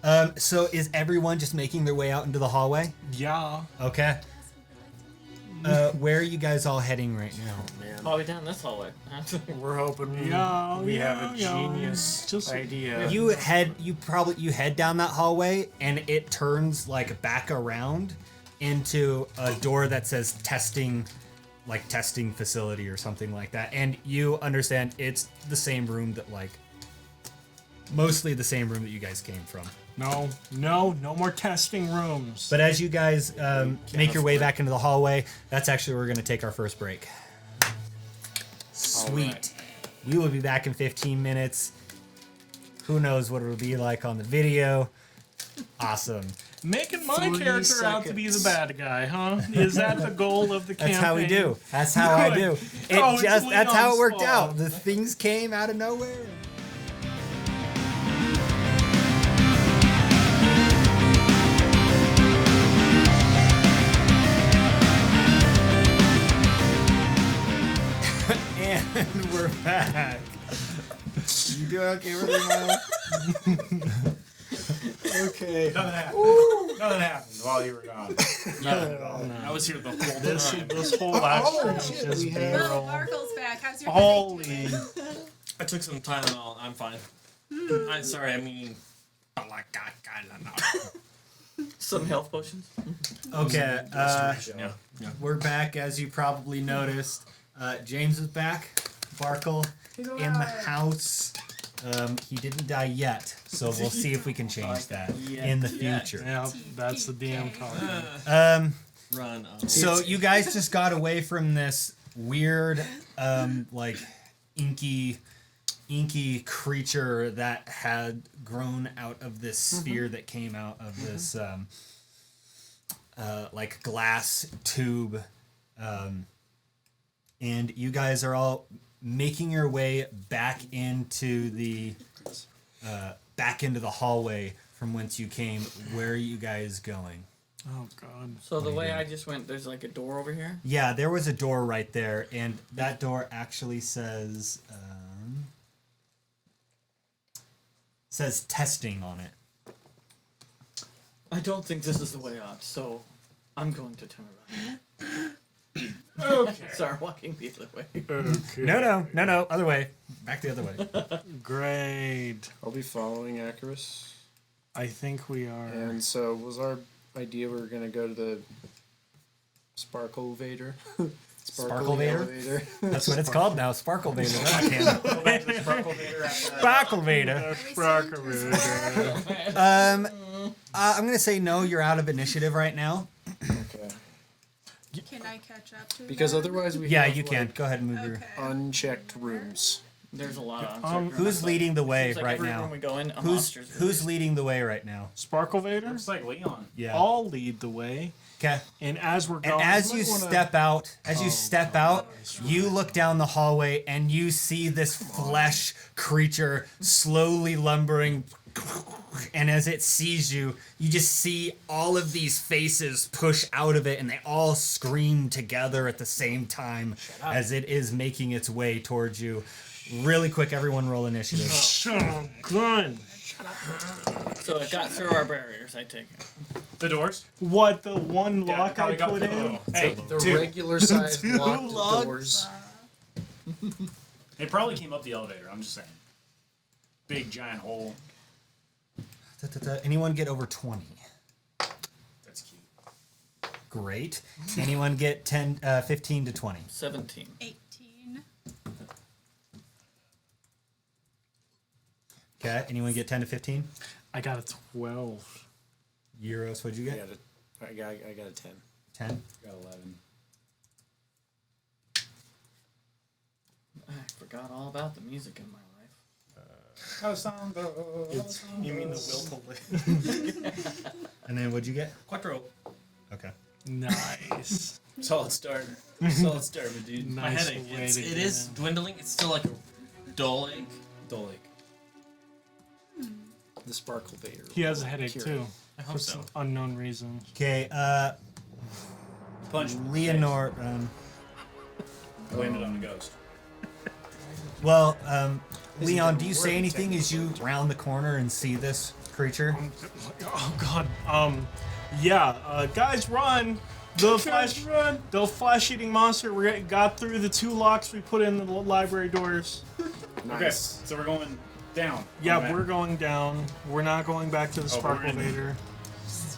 blur. So is everyone just making their way out into the hallway? Yeah. Okay. Where are you guys all heading right now? Probably down this hallway. We're hoping Yeah, we have a yeah. genius Just- idea. You head down that hallway and it turns like back around into a door that says testing facility or something like that. And you understand it's the same room that mostly the same room that you guys came from. No more testing rooms. But as you guys make your way back into the hallway, that's actually where we're going to take our first break. Sweet. Alright. We will be back in 15 minutes. Who knows what it'll be like on the video. Awesome. Making my 3 character out to be the seconds. bad guy, huh? Is that the goal of the campaign? That's how we do. That's how I do. Oh, it's That's how it Leon's worked fault. out. The things came out of nowhere. And we're back. You doing okay with it, Miles? Okay. Nothing happened while you were gone. I was here the whole time. This whole Oh, action is shit, just we have- Oh, B-roll. Barkuell's back. How's your Holy. headache doing? I took some Tylenol. I'm fine. I'm sorry. I mean, oh my God, Some health potions. Okay, yeah. we're back as you probably noticed. James is back. Barkuell in the house. He didn't die yet, so we'll see if we can change that in the future. Yeah, that's the DM talking. Run. So you guys just got away from this weird, inky creature that had grown out of this sphere that came out of this, glass tube, and you guys are all making your way back into the hallway from whence you came. Where are you guys going? Oh God. So the way I just went, there's like a door over here. Yeah, there was a door right there, and that door actually says testing on it. I don't think this is the way out, so I'm going to turn around. Okay. Start walking the other way. No, other way. Back the other way. Great. I'll be following Akrius. I think we are. And so was our idea we were going to go to the Sparkle Vader? Sparkle Vader? Elevator. That's what it's called now, Sparkle Vader. Go back to the Sparkle Vader after that. Sparkle Vader. I'm gonna say no. You're out of initiative right now. Okay. Can I catch up to Because them? otherwise we Yeah, have, you can. like, Go ahead and move your. Okay. unchecked rooms. There's a lot of Who's leading the way Seems like right every now? room we go in, a Who's monster's who's leading the way right now? Sparkle Vader? Looks like Leon. Yeah. I'll lead the way. Okay. And as we're And going, as you step out, you look down the hallway and you see this flesh creature slowly lumbering. And as it sees you, you just see all of these faces push out of it, and they all scream together at the same time as it is making its way towards you. Really quick, everyone roll initiative. Oh, good. So it got through our barriers, I take it. The doors? What, the one Yeah, lock I probably got put through. in? Hey, The two. regular sized Two locked locks? doors. It probably came up the elevator, I'm just saying. Big giant hole. Anyone get over 20? That's cute. Great. Anyone get 15 to 20? 17. 18. Okay. Anyone get 10 to 15? I got a 12. Yeros, what'd you I get? got a 10. 10. Got 11. I forgot all about the music in my life. Alessandro. You mean the will to live? And then what'd you get? Quattro. Okay. Nice. Solid start. Solid start, my dude. My Nice headache. way It to get is in. dwindling. It's still like a dull ache. Dull ache. The Sparkle Vader. He has a headache Cure. too. I For hope so. some unknown reason. Okay. Punch. Leonore. Landed on a ghost. Well, Leon, do you say anything as you round the corner and see this creature? Oh God. Guys, run! The flesh-eating monster got through the 2 locks we put in the library doors. Okay, so we're going down. Yeah, Okay. we're going down. We're not going back to the Oh, Sparkle we're in.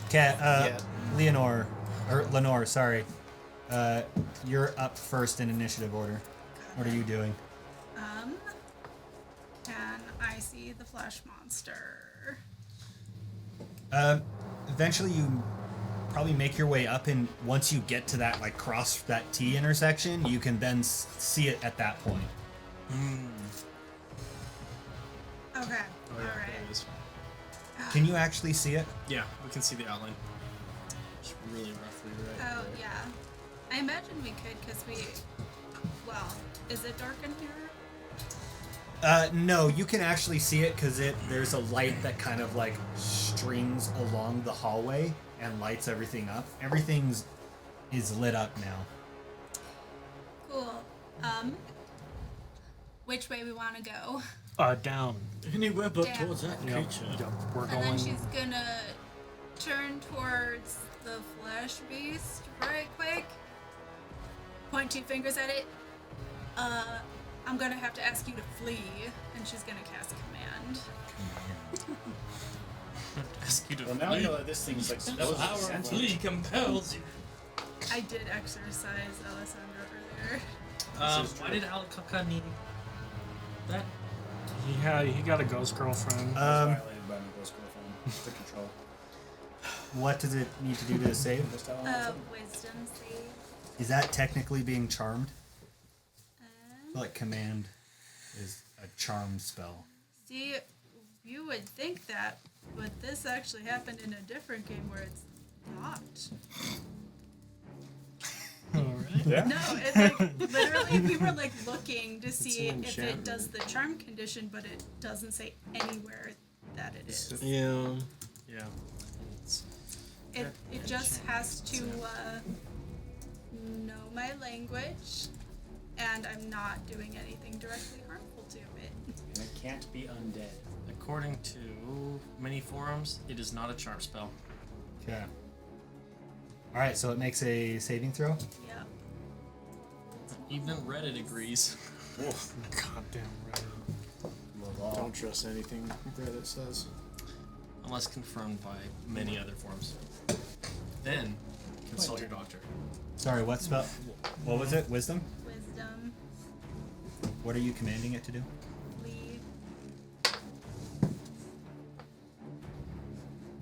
Vader. Lenore, sorry. You're up first in initiative order. What are you doing? Can I see the flesh monster? Eventually you probably make your way up, and once you get to that like cross that T intersection, you can then see it at that point. Okay. Oh, yeah, All there right. it is. Can you actually see it? Yeah, we can see the outline. It's really roughly right. Oh yeah. I imagine we could, cause well, is it dark in here? No, you can actually see it because there's a light that kind of like strings along the hallway and lights everything up. Everything's is lit up now. Cool. Which way we want to go? Down. Anywhere but Damn. towards that Yep. creature. Yep. We're And going. then she's gonna turn towards the flesh beast right quick. Point 2 fingers at it. I'm gonna have to ask you to flee, and she's gonna cast command. Ask you to Well, now I know that this thing's like The power of sentient. flee compels you. I did exercise Alessandro earlier. Why did Alakaka need that? He got a ghost girlfriend. Violated by my ghost girlfriend. The control. What does it need to do to save? Just how long is it? Wisdom save. Is that technically being charmed? I Um, feel like command is a charm spell. See, you would think that, but this actually happened in a different game where it's not. Alright. Yeah. No, it's like literally we were like looking to see an if it does the charm condition, but it doesn't say anywhere that it is. Yeah. Yeah. It just has to know my language, and I'm not doing anything directly harmful to it. And it can't be undead. According to many forums, it is not a charm spell. Okay. Alright, so it makes a saving throw. Yeah. Even Reddit agrees. Goddamn right. Don't trust anything Reddit says. Unless confirmed by many other forums. Then, consult your doctor. Sorry, what spell? What was it? Wisdom? Wisdom, What are you commanding it to do? lead.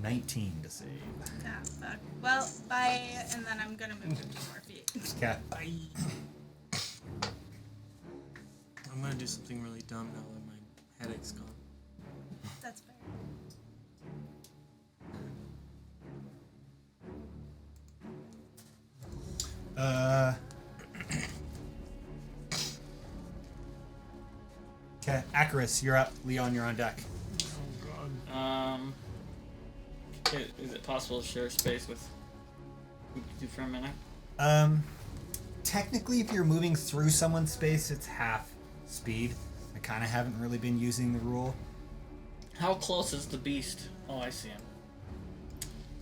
19 to save. Ah, fuck. Well, bye, and then I'm gonna move 50 more feet. Okay. I'm gonna do something really dumb now that my headache's gone. That's fair. Okay, Akrius, you're up. Leon, you're on deck. Is it possible to share space with who could do for a minute? Technically, if you're moving through someone's space, it's half speed. I kind of haven't really been using the rule. How close is the beast? Oh, I see him.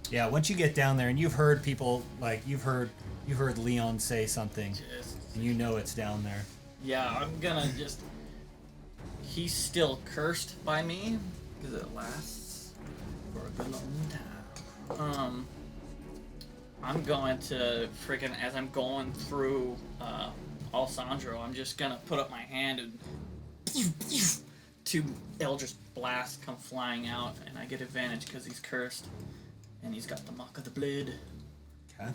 Yeah, once you get down there, and you've heard people like you've heard Leon say something, Just, and you know it's down there. yeah, I'm gonna just. He's still cursed by me because it lasts for a good long time. I'm going to freaking as I'm going through Alessandro, I'm just gonna put up my hand and two Eldritch blasts come flying out, and I get advantage because he's cursed, and he's got the mark of the blade. Okay.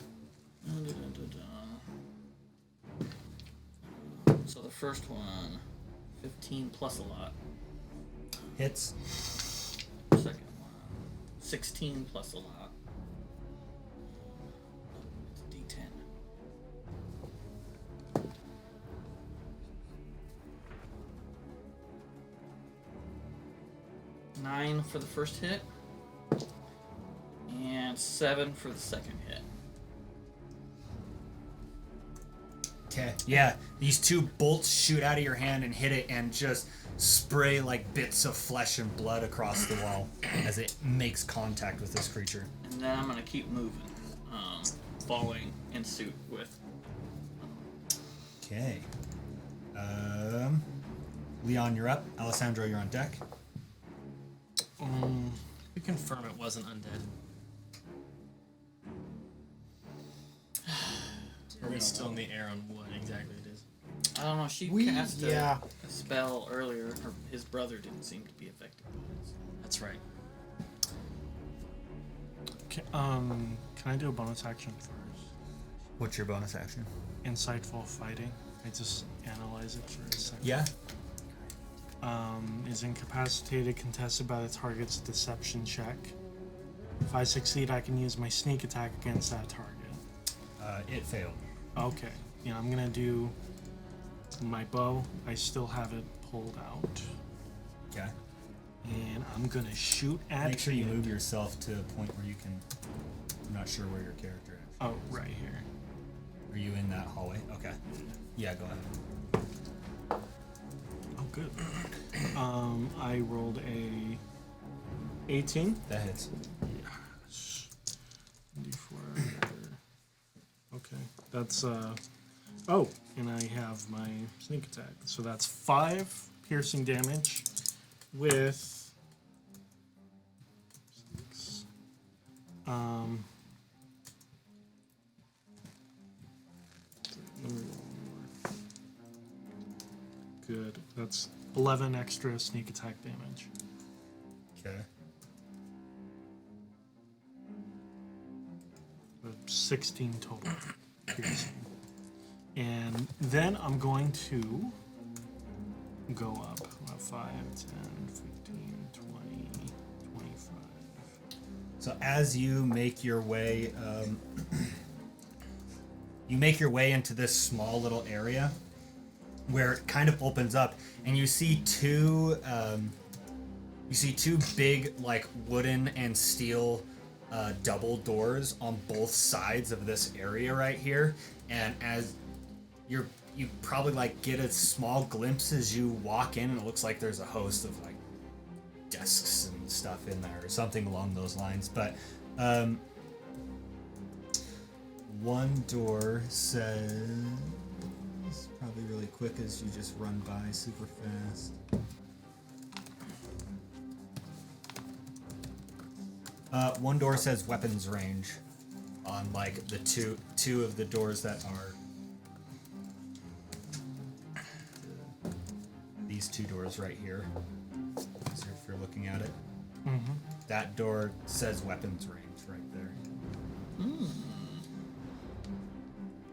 So the first one, 15 plus a lot. Hits. Second one, 16 plus a lot. It's a D10. Nine for the first hit, and 7 for the second hit. Okay. Yeah, these two bolts shoot out of your hand and hit it and just spray like bits of flesh and blood across the wall as it makes contact with this creature. And then I'm gonna keep moving, following in suit with. Okay. Leon, you're up. Alessandro, you're on deck. We confirm it wasn't undead. Are we still in the air on what exactly it is? I don't know. She cast a spell earlier. His brother didn't seem to be affected by it. That's right. Can I do a bonus action first? What's your bonus action? Insightful fighting. I just analyze it for a second. Yeah. Is incapacitated, contested by the target's deception check. If I succeed, I can use my sneak attack against that target. It failed. Okay. Yeah, I'm gonna do my bow. I still have it pulled out. Okay. And I'm gonna shoot at Make sure you it. move yourself to a point where you can. I'm not sure where your character is. Oh, right here. Are you in that hallway? Okay. Yeah, go ahead. Oh, good. I rolled a 18. That hits. Yes. D4. Okay. That's oh, and I have my sneak attack. So that's 5 piercing damage with 6. Let me roll one more. Good. That's 11 extra sneak attack damage. Okay. 16 total piercing. And then I'm going to go up about 5, 10, 15, 20, 25. So as you make your way, you make your way into this small little area where it kind of opens up, and you see two big like wooden and steel double doors on both sides of this area right here. And as you probably like get a small glimpse as you walk in, and it looks like there's a host of like desks and stuff in there or something along those lines. But one door says, probably really quick as you just run by super fast. One door says weapons range on like the two of the doors that are these two doors right here. So if you're looking at it, that door says weapons range right there.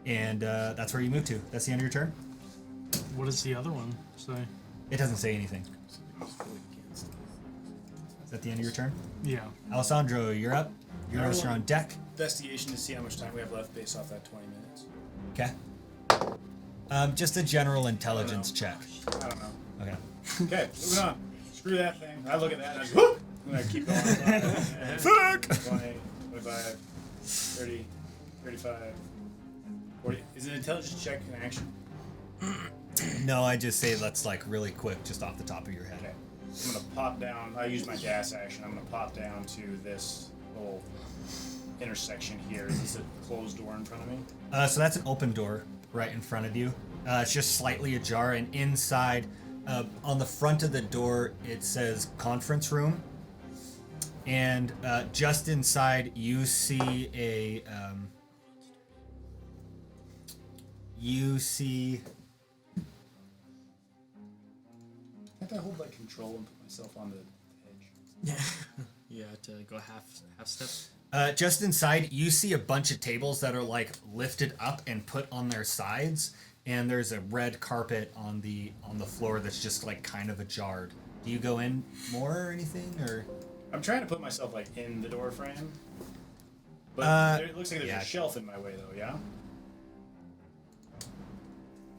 And that's where you move to. That's the end of your turn. What does the other one say? It doesn't say anything. Is that the end of your turn? Yeah. Alessandro, you're up. Yeros, you're on deck. Investigation to see how much time we have left based off that 20 minutes. Okay. Just a general intelligence check. I don't know. Okay. Okay, moving on. Screw that thing. I look at that and I go, and I keep going. Fuck! 20, 25, 30, 35, 40. Is an intelligence check an action? No, I just say let's like really quick, just off the top of your head. Okay. I'm gonna pop down. I use my dash action. I'm gonna pop down to this little intersection here. Is this a closed door in front of me? So that's an open door right in front of you. It's just slightly ajar, and inside, on the front of the door, it says conference room. And just inside, you see a Can't I hold like control and put myself on the edge? Yeah, to go half step. Just inside, you see a bunch of tables that are like lifted up and put on their sides, and there's a red carpet on the floor that's just like kind of ajar. Do you go in more or anything, or? I'm trying to put myself like in the door frame, but it looks like there's yeah. a shelf in my way though. Yeah.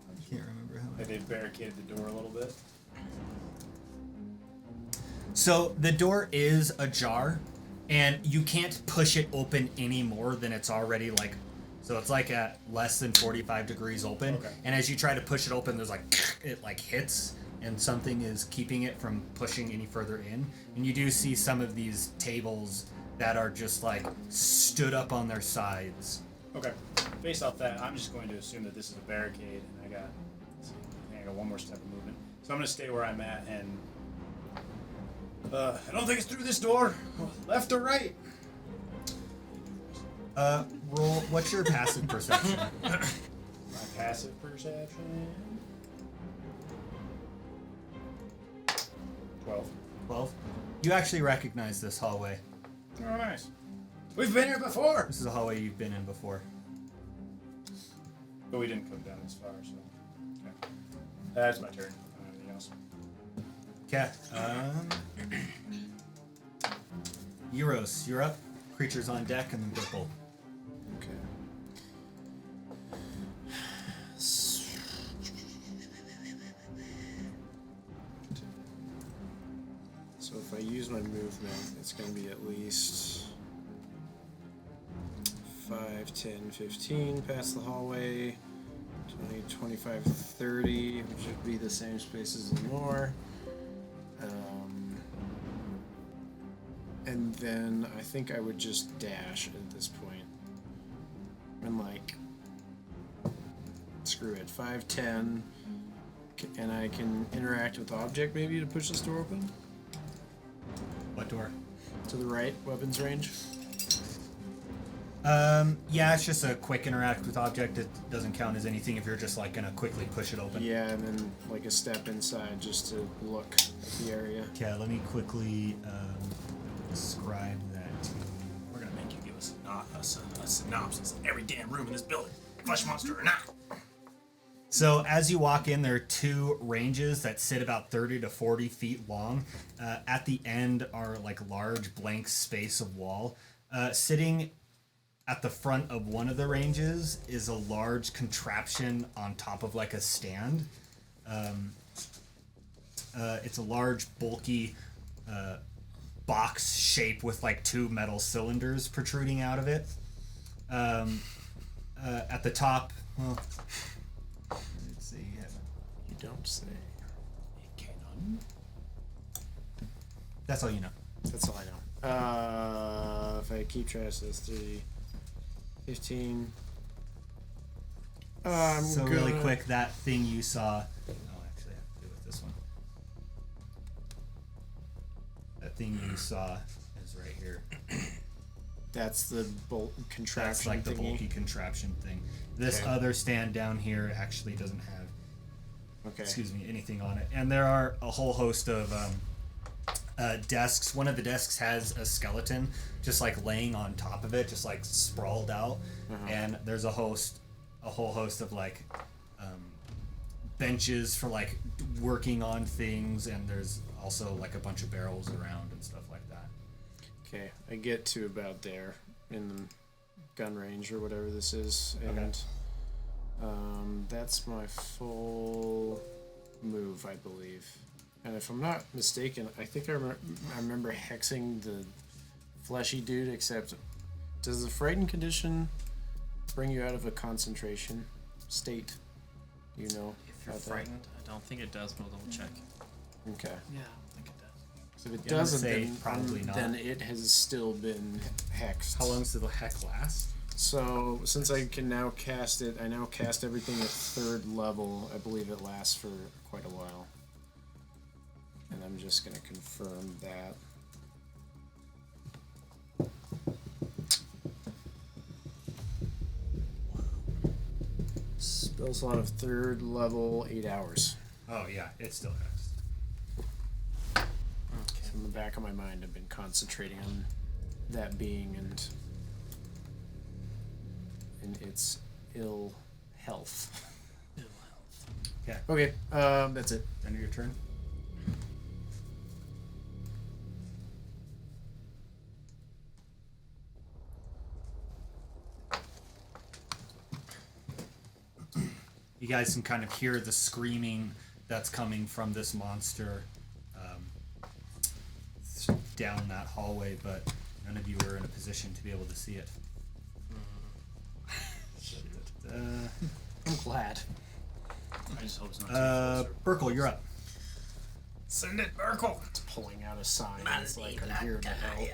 I can't remember how. They barricaded the door a little bit. So the door is ajar, and you can't push it open any more than it's already like So it's like at less than 45 degrees open. Okay. And as you try to push it open, there's like, it like hits and something is keeping it from pushing any further in. And you do see some of these tables that are just like stood up on their sides. Okay. Based off that, I'm just going to assume that this is a barricade, and I think I got one more step of movement. So I'm going to stay where I'm at, and I don't think it's through this door. Left or right? Roll. What's your passive perception? My passive perception. 12. 12. You actually recognize this hallway. Oh, nice. We've been here before. This is a hallway you've been in before. But we didn't come down this far, so. Okay. That's my turn. Anything else? Okay. Yeros, you're up. Creatures on deck and then purple. Okay. So if I use my movement, it's going to be at least 5, 10, 15 past the hallway, 20, 25, 30, which would be the same space as Leonore. And then I think I would just dash at this point. And like, screw it, 5, 10, and I can interact with the object maybe to push this door open? What door? To the right, weapons range. Yeah, it's just a quick interact with object. It doesn't count as anything if you're just like gonna quickly push it open. Yeah, and then like a step inside just to look at the area. Okay, let me quickly describe that to you. We're gonna make you give us a synopsis of every damn room in this building, flesh monster or not. So as you walk in, there are two ranges that sit about 30 to 40 feet long. At the end are like large blank space of wall. Sitting at the front of one of the ranges is a large contraption on top of like a stand. It's a large, bulky box shape with like two metal cylinders protruding out of it. At the top, well, let's see. You don't say. That's all you know. That's all I know. If I keep track, so it's 3, 15. So really quick, that thing you saw. Oh, actually, I have to do with this one. That thing you saw is right here. That's the bolt contraption. That's like the thingy. bulky contraption thing. This Okay. other stand down here actually doesn't have, Okay. excuse me, anything on it. And there are a whole host of desks. One of the desks has a skeleton just like laying on top of it, just like sprawled out. And there's a whole host of like benches for like working on things, and there's also like a bunch of barrels around and stuff like that. Okay, I get to about there in the gun range or whatever this is, and that's my full move, I believe. And if I'm not mistaken, I think I remember hexing the fleshy dude, except does the frightened condition bring you out of a concentration state? You know? If you're about that? frightened, I don't think it does, but I'll double check. Okay. Yeah, I think it does. So if it Yeah, I'm gonna doesn't, say then, probably not. then it has still been hexed. How long does the heck last? So, since I can now cast it, I now cast everything at 3rd level. I believe it lasts for quite a while. And I'm just going to confirm that. Spell slot of 3rd level, 8 hours. Oh yeah, it's still hexed. So in the back of my mind, I've been concentrating on that being and its ill health. Okay. Okay, that's it. End of your turn. You guys can kind of hear the screaming that's coming from this monster down that hallway, but none of you are in a position to be able to see it. glad. I just hope it's not too close. Barkuell, you're up. Send it, Barkuell. It's pulling out a sign. It's like, I'm here to help.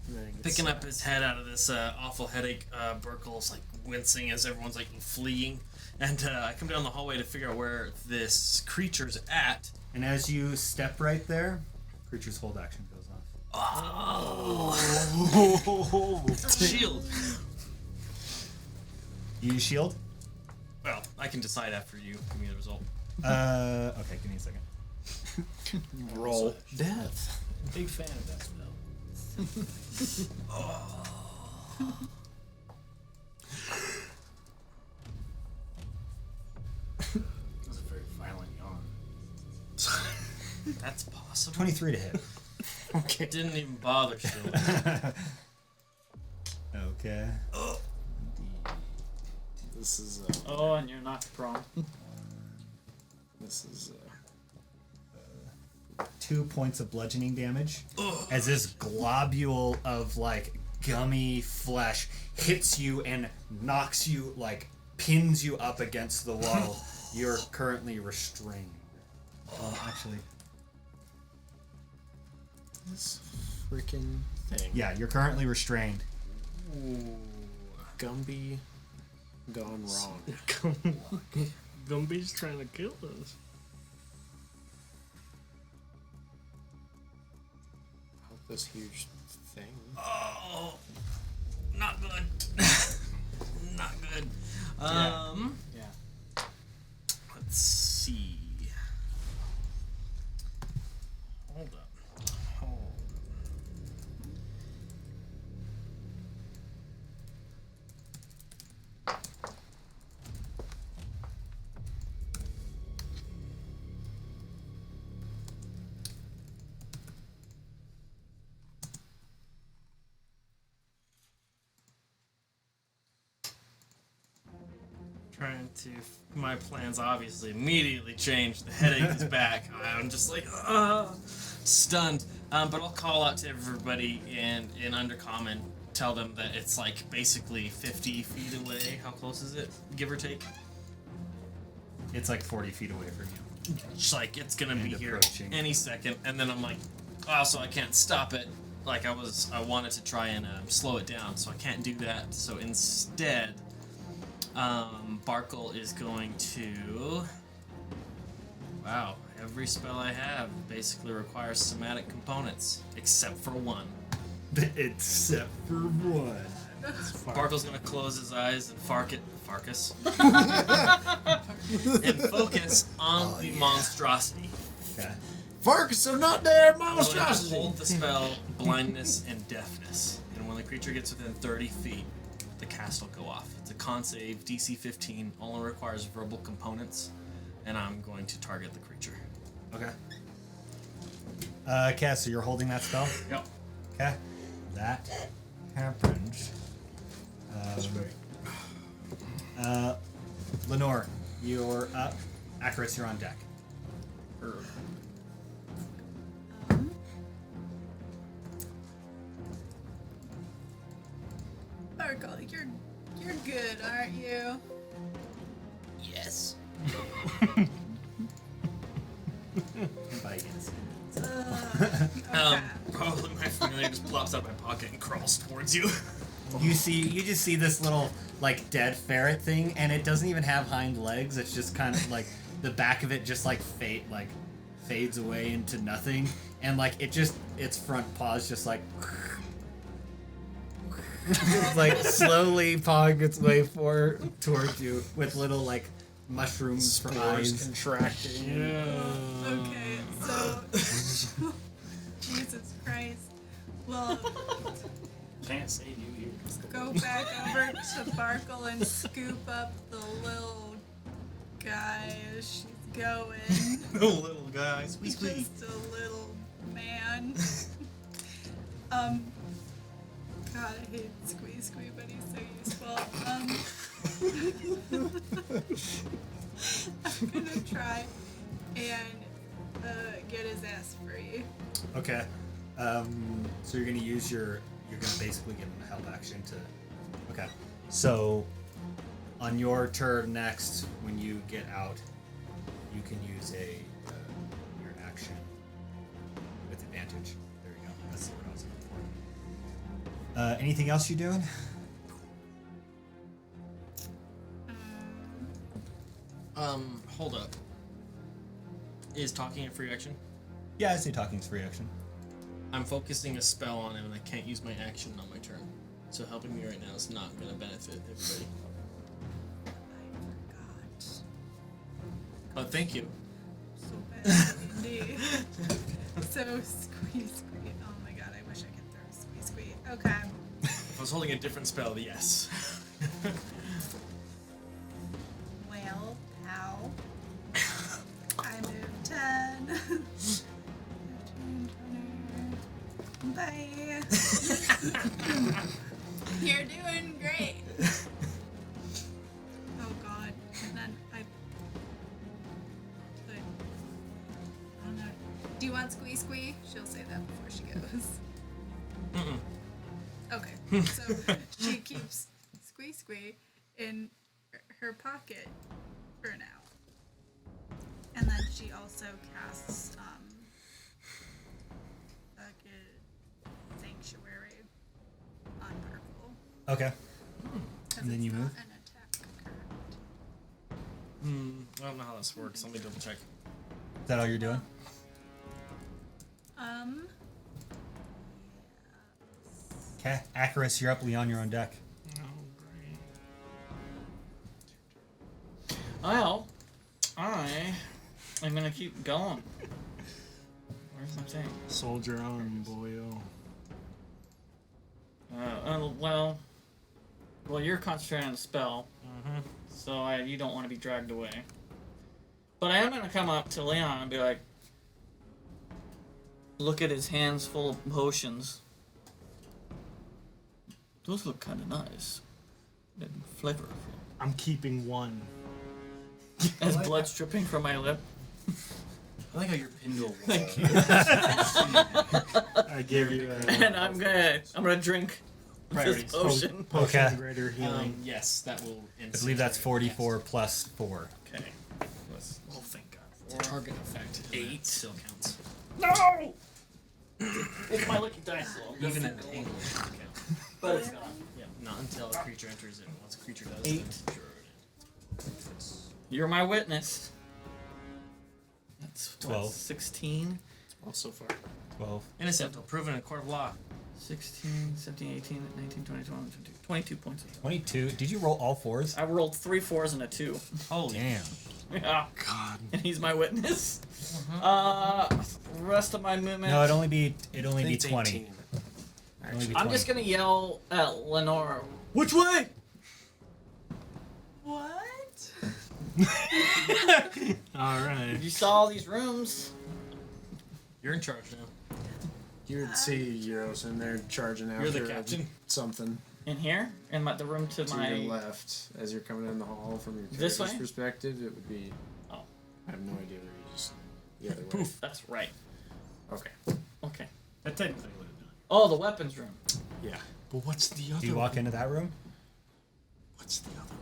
And then it gets Picking up his head out of this awful headache, Barkuell's like wincing as everyone's like fleeing. And I come down the hallway to figure out where this creature's at. And as you step right there, creature's hold action goes off. Oh! Shield! You use shield? Well, I can decide after you give me the result. Okay, give me a second. roll death. Big fan of that spell. That was a very violent yawn. That's possible. 23 to hit. Okay. Didn't even bother shielding. Okay. This is Oh, and you're knocked prone. this is 2 points of bludgeoning damage as this globule of like gummy flesh hits you and knocks you, like pins you up against the wall. You're currently restrained. Actually, this freaking thing. yeah, you're currently restrained. Ooh. Gumby gone wrong. Gumby's trying to kill us. Help this huge thing. Oh, not good. Not good. Yeah. Let's see. Hold up. Trying to. My plans obviously immediately changed. The headache is back. I'm just like, stunned. But I'll call out to everybody and in Undercommon, tell them that it's like basically 50 feet away. How close is it, give or take? It's like 40 feet away from you. It's like it's gonna be And here approaching. any second. And then I'm like, oh, so I can't stop it. Like I wanted to try and slow it down, so I can't do that. So instead. Barkuell is going to... Wow, every spell I have basically requires somatic components, except for one. Except for one. Barkuell's going to close his eyes and Farkus. and focus on the monstrosity. Okay. Farkas are not there, I'm going to monstrosity! hold the spell blindness and deafness, and when the creature gets within 30 feet, the cast will go off. It's a con save, DC 15, only requires verbal components, and I'm going to target the creature. Okay. Cass, so you're holding that spell? Yep. Okay. That happens. Leonore, you're up. Akrius, you're on deck. Barkuell, you're good, aren't you? Yes. Bye, yes. Okay. Probably my familiar just plops out of my pocket and crawls towards you. You just see this little like dead ferret thing, and it doesn't even have hind legs. It's just kind of like the back of it just like fades away into nothing, and like its front paws just like like slowly pawing its way towards you with little like mushrooms for Spores eyes. contracting. Okay, so Jesus Christ. Well, Can't save you here. go back over to Barkuell and scoop up the little guy as she's going. The little guy, squeak squeak. Just a little man. God, I hate Squeeze Squee, but he's so useful. I'm gonna try and get his ass free. Okay. So you're gonna use you're gonna basically give him a help action to. Okay. So On your turn next, when you get out, you can use your action with advantage. There you go. That's what I was looking for. Anything else you doing? Hold up. Is talking a free action? Yeah, I say talking's free action. I'm focusing a spell on him and I can't use my action on my turn. So helping me right now is not going to benefit everybody. God. Oh, thank you. So bad. Indeed. So squeeze. Oh my god, I wish I could throw squeeze. Okay. If I was holding a different spell, yes. Well, pal. I moved 10. 15, 20. Bye. You're doing great. Oh god. And then I don't know. Do you want squee? She'll say that before she goes. Mm-mm. Okay. So she keeps squee in her pocket for now. And then she also casts Sanctuary on Barkuell. Okay. 'Cause And then it's you not move? an attack, correct? I don't know how this works. Let me double check. Is that all you're doing? Okay. Akrius, you're up. Leon, you're on deck. Oh, great. Well, I am gonna keep going. Where's my thing? Soldier on, boyo. Well, you're concentrating on the spell, so you don't want to be dragged away. But I am gonna come up to Leon and be like, look at his hands full of potions. Those look kind of nice and flavorful. I'm keeping one. As blood's dripping from my lip. I like how you're pinned to a wall. Thank you. I give you a And I'm gonna drink this potion. potion Okay. greater healing. Yes, that will. I believe that's 44 plus 4. Okay. Oh, thank God. The target effect. 8 still counts. No! It's my lucky dice though. Even at an angle, it counts. But it's not. Yeah, not until a creature enters it. Once a creature does, 8. then zero it in. You're my witness. That's 12. 16. Well, so far. 12. Innocent until proven in a court of law. 16, 17, 18, 19, 20, 21, 22. 22 points. 22. Did you roll all 4s? I rolled 3 4s and a 2. Holy. Damn. Yeah. God. And he's my witness. Rest of my movement. No, it'd only be I 20. think it's 18. It'd only be I'm 20. just gonna yell at Leonore. Which way? What? Alright. You saw all these rooms. You're in charge now. You would see Yeros in there charging after You're the captain. something In here? In the room to to my your left as you're coming in the hall from your This character's way? perspective. It would be. Oh. I have no idea where you just the other way. That's right. Okay. Okay. That technically would have done it. Oh, the weapons room. Yeah. But what's the other Do you walk into that room? What's the other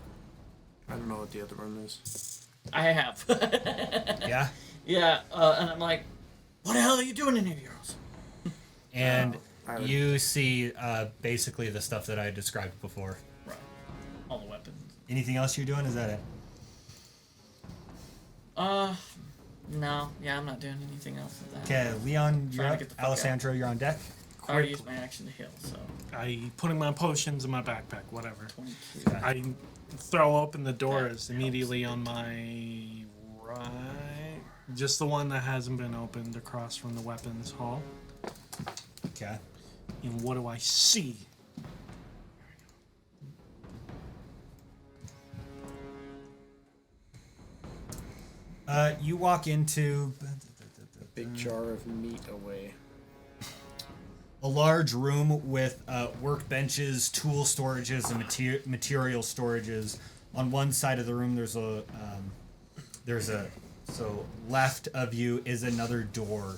I don't know what the other room is. I have. Yeah. Yeah, and I'm like, what the hell are you doing in here, Yeros? And I would- you see basically the stuff that I described before. Right. All the weapons. Anything else you're doing? Is that it? No. Yeah, I'm not doing anything else with that. Okay, Leon, you're Trying to up. get the fuck Alessandro, you're on deck. I already used my action to heal, so. I putting my potions in my backpack, whatever. 22. I throw open the doors immediately on my right. Just the one that hasn't been opened across from the weapons hall. Okay. And what do I see? You walk into Big jar of meat away. a large room with workbenches, tool storages, and material storages. On one side of the room, there's a so left of you is another door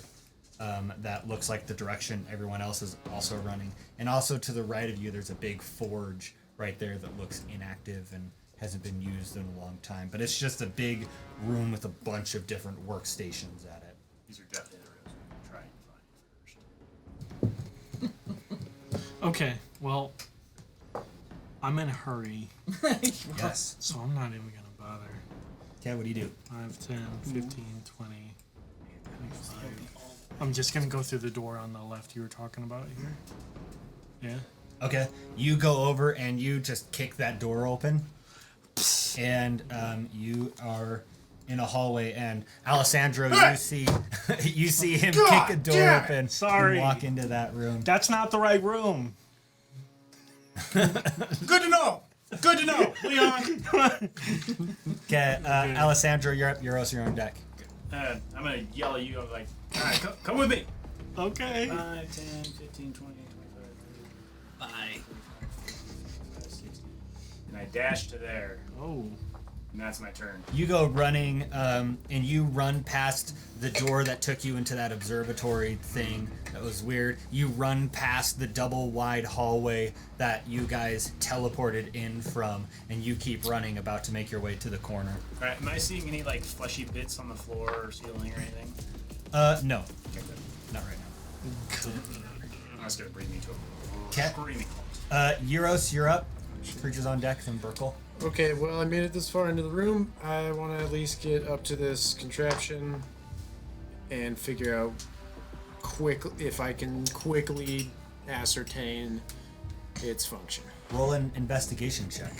that looks like the direction everyone else is also running, and also to the right of you, there's a big forge right there that looks inactive and hasn't been used in a long time. But it's just a big room with a bunch of different workstations at it. These are definitely the rooms we're trying to find first. Okay, well, I'm in a hurry, Yes. so I'm not even gonna bother. Yeah, what do you do? 5, 10, 15, 20, 25. I'm just gonna go through the door on the left you were talking about here. Yeah. Okay. You go over and you just kick that door open. And you are in a hallway, and Alessandro, you see him kick a door open Sorry. and walk into that room. That's not the right room. Good to know. Good to know. Leon. Okay, Alessandro, you're up. Yeros, you're on deck. I'm gonna yell at you. I'm like, all right, come with me. Okay. 5, 10, 15, 20, 25, 30, Bye. 45, 60. And I dash to there, Oh. and that's my turn. You go running, and you run past the door that took you into that observatory thing. That was weird. You run past the double wide hallway that you guys teleported in from, and you keep running, about to make your way to the corner. All right, am I seeing any like fleshy bits on the floor or ceiling or anything? No. Okay, good. Not right now. That's gonna bring me to a Okay. screaming halt. Yeros, you're up. Creatures on deck, then Barkuell. Okay, well, I made it this far into the room. I want to at least get up to this contraption and figure out if I can quickly ascertain its function. Roll an investigation check.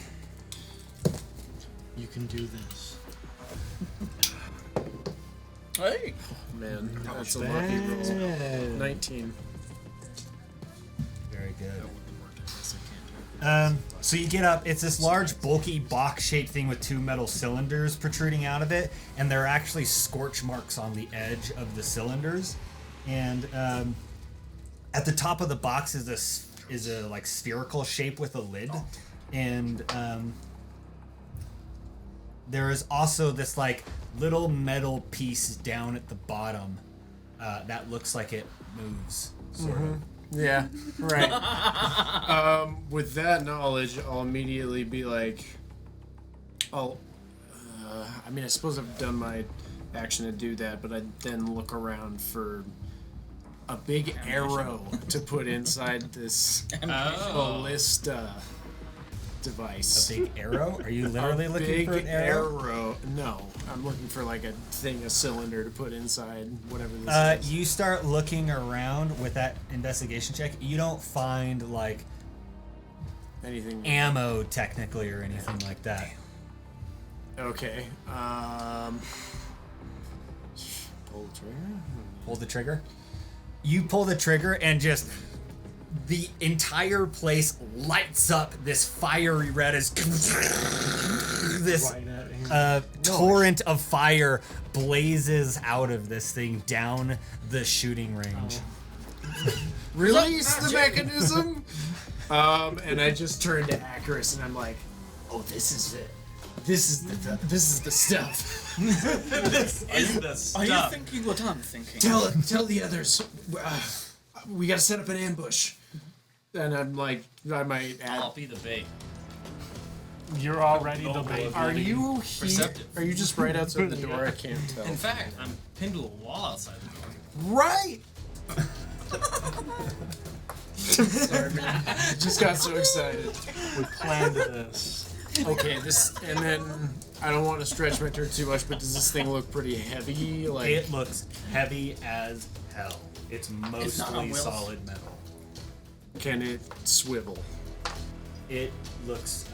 You can do this. Hey. Man, that's a lucky roll. 19. Very good. So you get up. It's this large, bulky, box-shaped thing with 2 metal cylinders protruding out of it, and there are actually scorch marks on the edge of the cylinders. And at the top of the box is a like spherical shape with a lid, and there is also this like little metal piece down at the bottom that looks like it moves, sort of. Yeah, right. With that knowledge, I'll immediately be like, I mean, I suppose I've done my action to do that, but I'd then look around for a big arrow to put inside this ballista device. A big arrow? Are you literally looking for an arrow? No, I'm looking for like a cylinder to put inside whatever this is. You start looking around with that investigation check. You don't find like Anything? ammo technically or anything like that. Okay. Pull the trigger. Pull the trigger. You pull the trigger and just the entire place lights up. This fiery red as this Right at him. torrent of fire blazes out of this thing down the shooting range. Release the mechanism. And I just turn to Akrius and I'm like, "Oh, this is it. This is the stuff. This is the stuff. Are you thinking what I'm thinking? Tell the others. We gotta set up an ambush." And I'm like, I might add. I'll be the bait. You're already the bait. Are you here? Perceptive. Are you just right outside the door? I can't tell. In fact, I'm pinned to a wall outside the door. Right. Sorry, man. I just got so excited. We planned this. Okay, and then I don't want to stretch my turn too much, but does this thing look pretty heavy? Like, It looks heavy as hell. It's not on mostly wheels. solid metal. can it swivel? It looks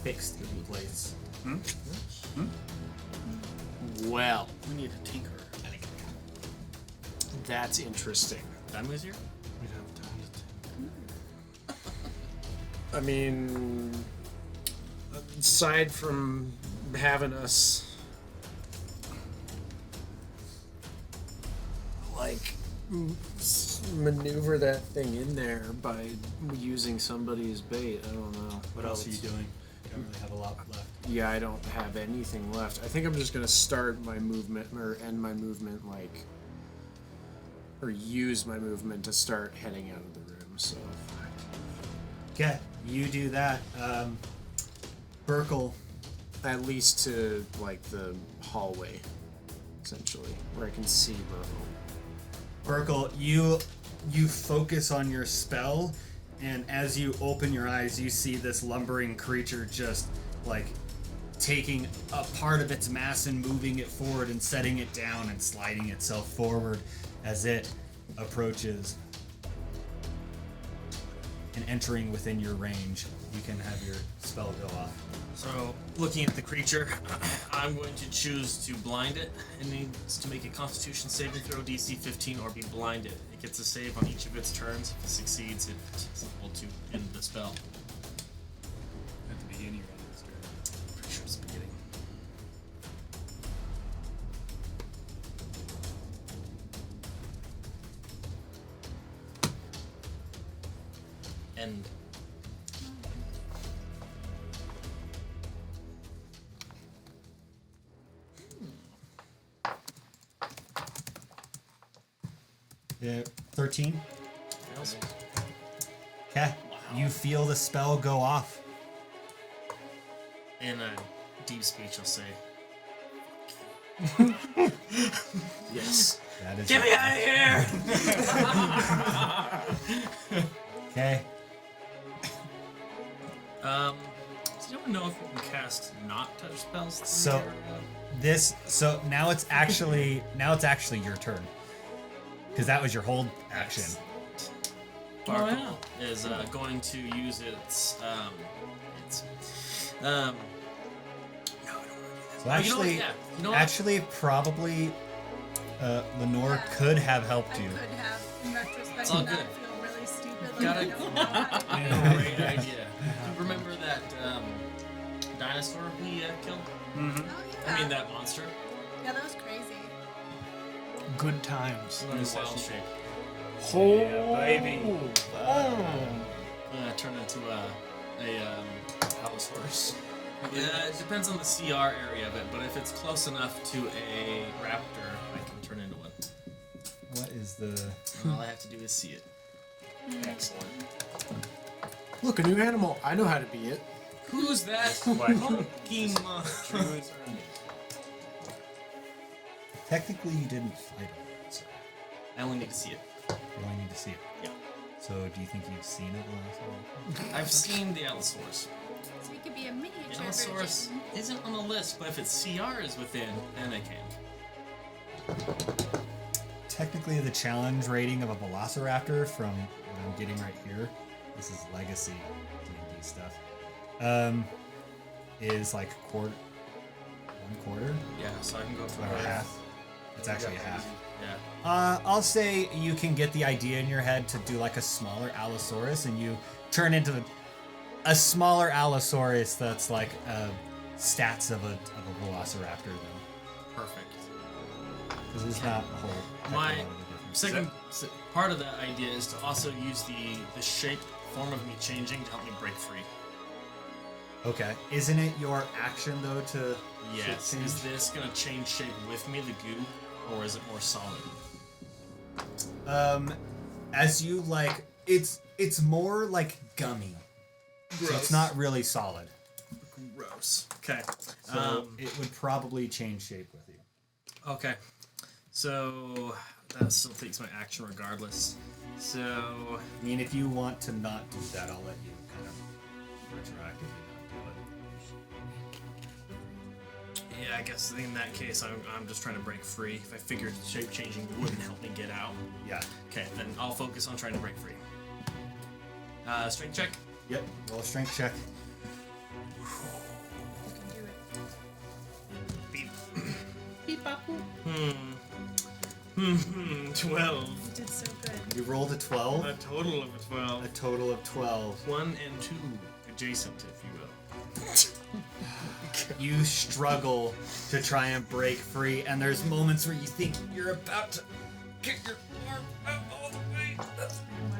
fixed in place. Well, We need a tinker. that's interesting. Done with here? We'd have time to I mean, aside from having us like maneuver that thing in there by using somebody as bait, I don't know. What else are you doing? You don't really have a lot left. Yeah, I don't have anything left. I think I'm just gonna start my movement or end my movement, like, or use my movement to start heading out of the room. So Okay, you do that. Barkuell, at least to like the hallway, essentially, where I can see Burkle. Barkuell, you focus on your spell, and as you open your eyes, you see this lumbering creature just like taking a part of its mass and moving it forward and setting it down and sliding itself forward as it approaches and entering within your range. You can have your spell go off. So, looking at the creature, I'm going to choose to blind it. It needs to make a Constitution saving throw, DC 15, or be blinded. It gets a save on each of its turns. If it succeeds, it's able to end the spell. At the beginning of this turn. Pretty sure it's the beginning. End. Yeah, 13. Fails. Okay. You feel the spell go off. In a deep speech, I'll say, Yes. That is "Get me out of here!" Okay. Does anyone know if you can cast not touch spells? through So- your, So now it's actually your turn. Because that was your hold action. Barkuell is going to use its no, I don't want to do this. So Oh, actually, you know what? actually, probably Leonore could have helped I you. could have, in retrospect, It's all not good. feel really stupid. Like Gotta- I don't know how to do it. Great idea. You remember that dinosaur we killed? Oh, yeah. I mean that monster. Yeah, that was crazy. Good times. In wild shape. Oh, baby. Turn into a Allosaurus. Yeah, it depends on the CR area of it, but if it's close enough to a raptor, I can turn into one. What is the? All I have to do is see it. Excellent. Look, a new animal. I know how to be it. Who's that? Fucking monster. Technically, you didn't fight it, so I only need to see it. you only need to see it. Yeah. So, do you think you've seen it last? I've seen the Allosaurus. So we could be a miniature The Allosaurus version. isn't on the list, but if its CR is within, then I can. Technically, the challenge rating of a Velociraptor from what I'm getting right here, this is Legacy D&D stuff, is like one quarter Yeah, so I can go for or a half. It's actually a half. Yeah. I'll say you can get the idea in your head to do like a smaller Allosaurus, and you turn into a smaller Allosaurus that's like stats of a Velociraptor, though. Perfect. Because it's not a whole heck of a My lot of a difference. second part of that idea is to also use the shape form of me changing to help me break free. Okay. Isn't it your action though to Yes. change? Is this gonna change shape with me, the goo, or is it more solid? As you like, it's more like gummy. So it's not really solid. Gross. Okay. So it would probably change shape with you. Okay. So that still takes my action regardless. So I mean, if you want to not do that, I'll let you kind of retroactively not do it. yeah, I guess in that case, I'm just trying to break free. If I figured shape changing wouldn't help me get out. Yeah. Okay, then I'll focus on trying to break free. Strength check. Yep. Roll a strength check. You can do it. Beep. Beep bop boop. 12. You did so good. You rolled a 12. A total of a 12. A total of 12. 1 and 2 adjacent, if you will. You struggle to try and break free, and there's moments where you think you're about to get your arm out all the way,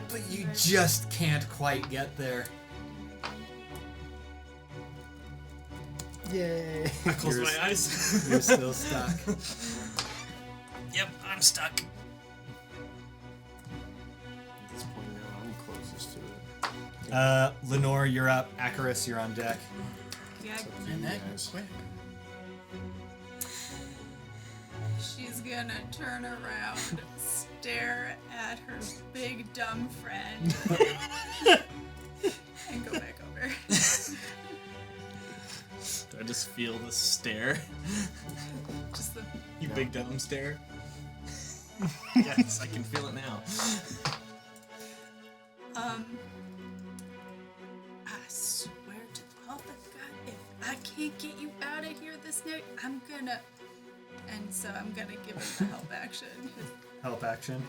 but you just can't quite get there. Yay. I close You're- my eyes. You're still stuck. Yep, I'm stuck. At this point now, I'm closest to it. Lenore, you're up. Akrius, you're on deck. Yeah. Yeah. And that quick. She's gonna turn around, stare at her big dumb friend, and go back over. Do I just feel the stare? Just the You big dumb stare? Yes, I can feel it now. I swear to all the God, if I can't get you out of here this night, I'm gonna. And so I'm gonna give him the help action. Help action.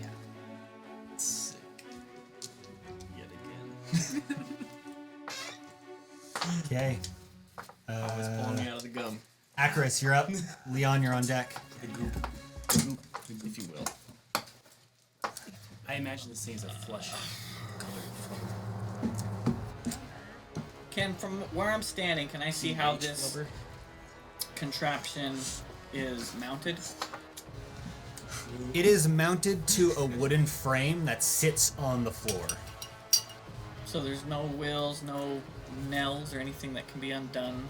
Yeah. Sick. Yet again. Okay. Always pulling me out of the gum. Akrius, you're up. Leon, you're on deck. The goop, If you will. I imagine this thing is a flesh colored. From where I'm standing, can I see how this contraption is mounted? It is mounted to a wooden frame that sits on the floor. So there's no wheels, no nails, or anything that can be undone.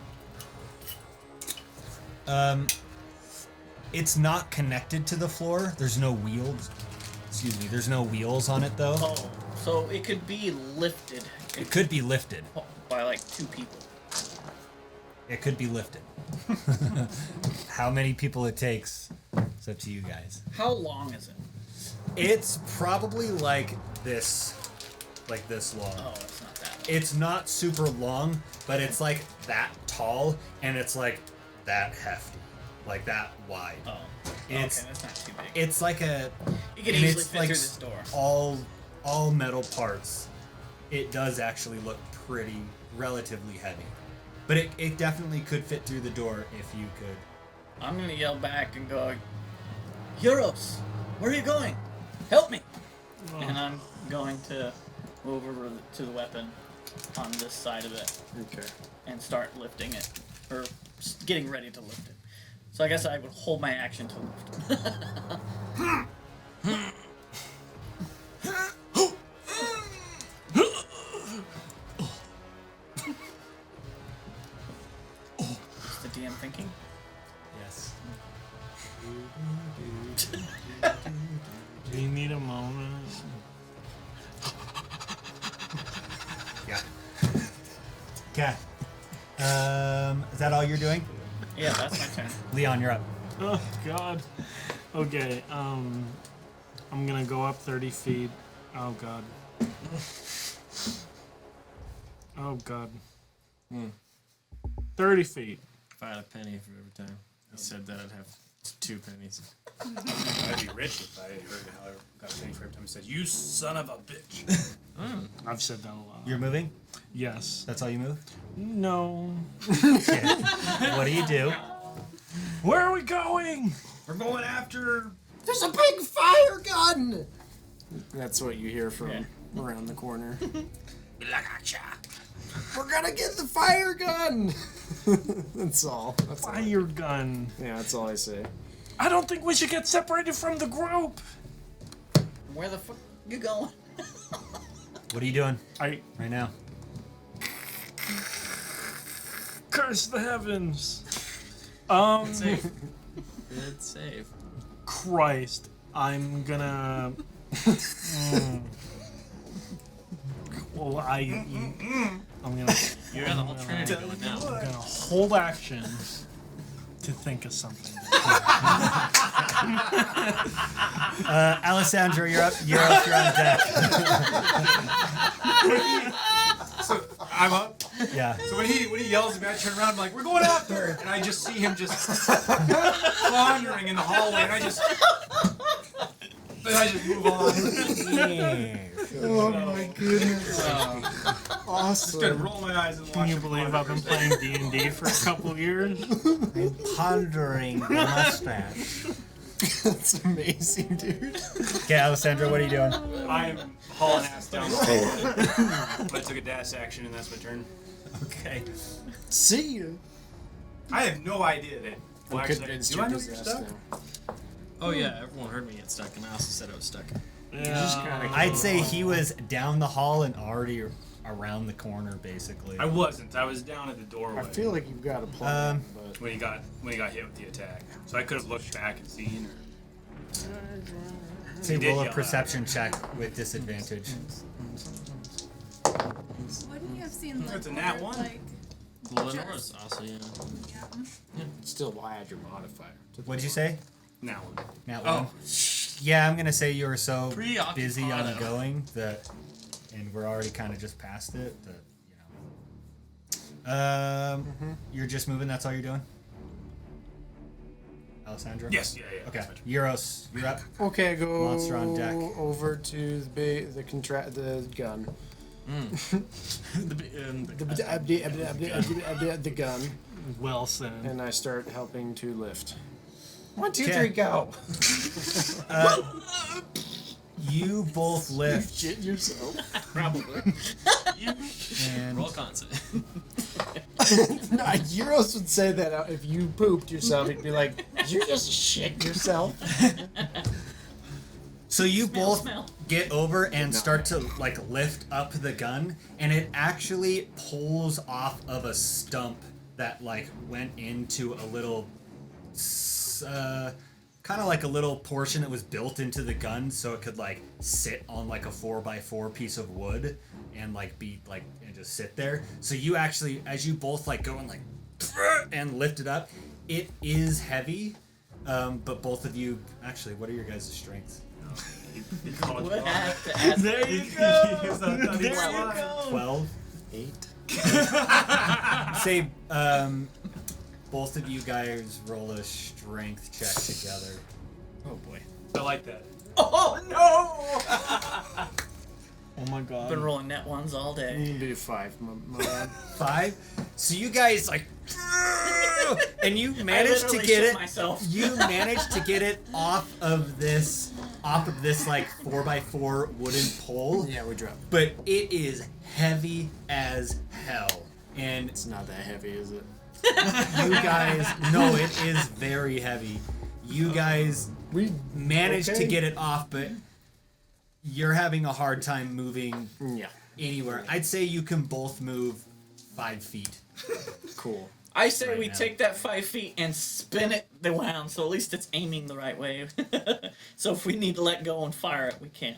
It's not connected to the floor. There's no wheels. Excuse me. There's no wheels on it though. Oh, so it could be lifted It could be lifted. by like 2 people. It could be lifted. How many people it takes, it's up to you guys. How long is it? It's probably like this long. Oh, it's not that long. It's not super long, but it's like that tall, and it's like that hefty, like that wide. Oh, It's okay, that's not too big. it's like a You can and easily it's fit like through this door. all metal parts. It does actually look pretty relatively heavy, but it definitely could fit through the door if you could. I'm gonna yell back and go, Yeros, where are you going? Help me! And I'm going to move over to the weapon on this side of it Okay. and start lifting it, or getting ready to lift it. So I guess I would hold my action to lift. Is the DM thinking? Yes. Do you need a moment? Yeah. Okay. Is that all you're doing? Yeah, that's my turn. Leon, you're up. Oh God. Okay. I'm gonna go up 30 feet. Oh God. Oh God. 30 feet. If I had a penny for every time he said that, I'd have 2 pennies. I'd be rich if I heard how I got a penny for every time he said, "You son of a bitch." I've said that a lot. You're moving? Yes. That's all you move? No. Okay. What do you do? Where are we going? We're going after. There's a big fire gun! That's what you hear from around the corner. We're gonna get the fire gun! That's all. That's all. Fire gun. Yeah, that's all I say. I don't think we should get separated from the group. Where the fuck you going? What are you doing I right now? curse the heavens. Safe. Good save. Christ. I'm gonna. Well, I'm gonna. You got the whole Trinity going now. I'm gonna hold action to think of something. Alessandro, you're up. You're up. You're on deck. So I'm up. Yeah. So when he yells at me, I turn around. I'm like, "We're going after!" And I just see him just floundering in the hallway, and I just move on. Oh my goodness. Just gonna Awesome. roll my eyes and watch. Can you him believe wander. I've been playing D&D for a couple of years? I'm pondering the mustache. That's amazing, dude. Okay, Alessandro, what are you doing? I'm hauling ass down the hall. But I took a dash action, and that's my turn. Okay. See you. I have no idea that. Well, actually, It's do your I know you're disaster stuck? now. Oh yeah, everyone heard me get stuck, and I also said I was stuck. Yeah. I'd say he was down the hall and already around the corner, basically. I wasn't. I was down at the doorway. I feel like you've got a plan, but when he got hit with the attack, so I could have looked back and seen. Say did roll a yell perception check with disadvantage. Wouldn't you have seen That's a Leonore, nat one. like, Lenore's also, yeah. still, why add your modifier? What'd you say? Now one. Nat Oh, one? Yeah, I'm gonna say you were so Preoccupied. busy on going that, and we're already kind of just past it. That you're just moving. That's all you're doing, Alessandro. Yes. Yeah. Okay, That's right. Yeros, you're up. Okay, go Monster on deck. over to the gun. The gun, Well said. and I start helping to lift. 1, 2, Okay. 3, go. You both lift, Shit yourself. Probably. and Roll constant. Yeros would say that if you pooped yourself, he'd be like, "Did you just shit yourself?" so you both Smell. get over and start to like lift up the gun, and it actually pulls off of a stump that like went into a little kind of like a little portion that was built into the gun so it could like sit on like a 4x4 piece of wood and like be like and just sit there. So you actually, as you both like go and like and lift it up, it is heavy, but both of you actually, what are your guys' strengths? Would have to ask. There you go. There you go. 12. 8. Say both of you guys roll a strength check together. Oh boy. I like that. Oh no! Oh my god. Been rolling net ones all You day. can do 5, my bad. 5. So you guys like and you managed to literally get shit it myself. you managed to get it off of this like 4x4 wooden pole, Yeah, we dropped. but it is heavy as hell. And It's not that heavy, is it? you guys, no, it is very heavy. You guys We managed to okay. get it off, but you're having a hard time moving Yeah, anywhere. I'd say you can both move 5 feet. cool. I say Right we now. take that 5 feet and spin it around, so at least it's aiming the right way. So if we need to let go and fire it, we can.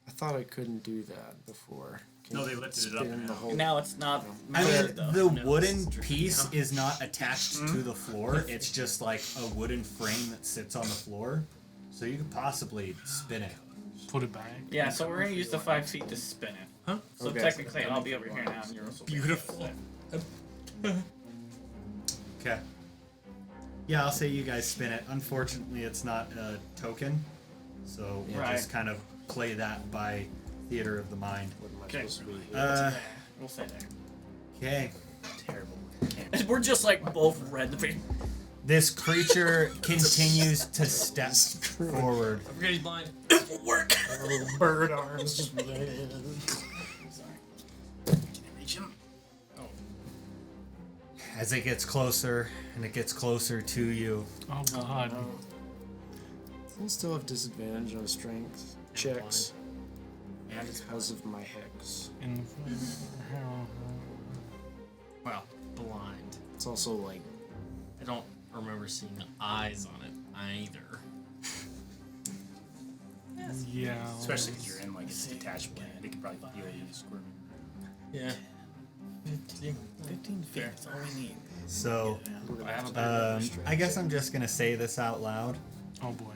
I thought I couldn't do that before. Can No, you they lifted it up spin now. the whole- Now it's not. I mean, measured, though. the wooden piece is not attached to the floor. It's just like a wooden frame that sits on the floor. So you could possibly spin it. Put it back. Yeah, so we're gonna use the 5 feet to spin it. Huh? So Okay. technically, I'll be over here now, and you're also Beautiful. Okay. Yeah, I'll say you guys spin it. Unfortunately, it's not a token. So we'll Right. just kind of play that by theater of the mind. What am I Okay. supposed to be? We'll say there. Okay. Terrible. We're just like both red. This creature continues to step forward. I forget he's blind. It will work. Bird arms just. Sorry. Can I reach him? As it gets closer and it gets closer to you, Oh god. I still have disadvantage on strength checks because of my hex. And Well, blind. It's also like I don't remember seeing eyes on it either. yeah. Especially because you're in like a detached land. It could probably feel you squirming. Yeah. 15 feet. That's all we need. so we're gonna have to do another strength I guess check. I'm just gonna say this out loud. Oh boy.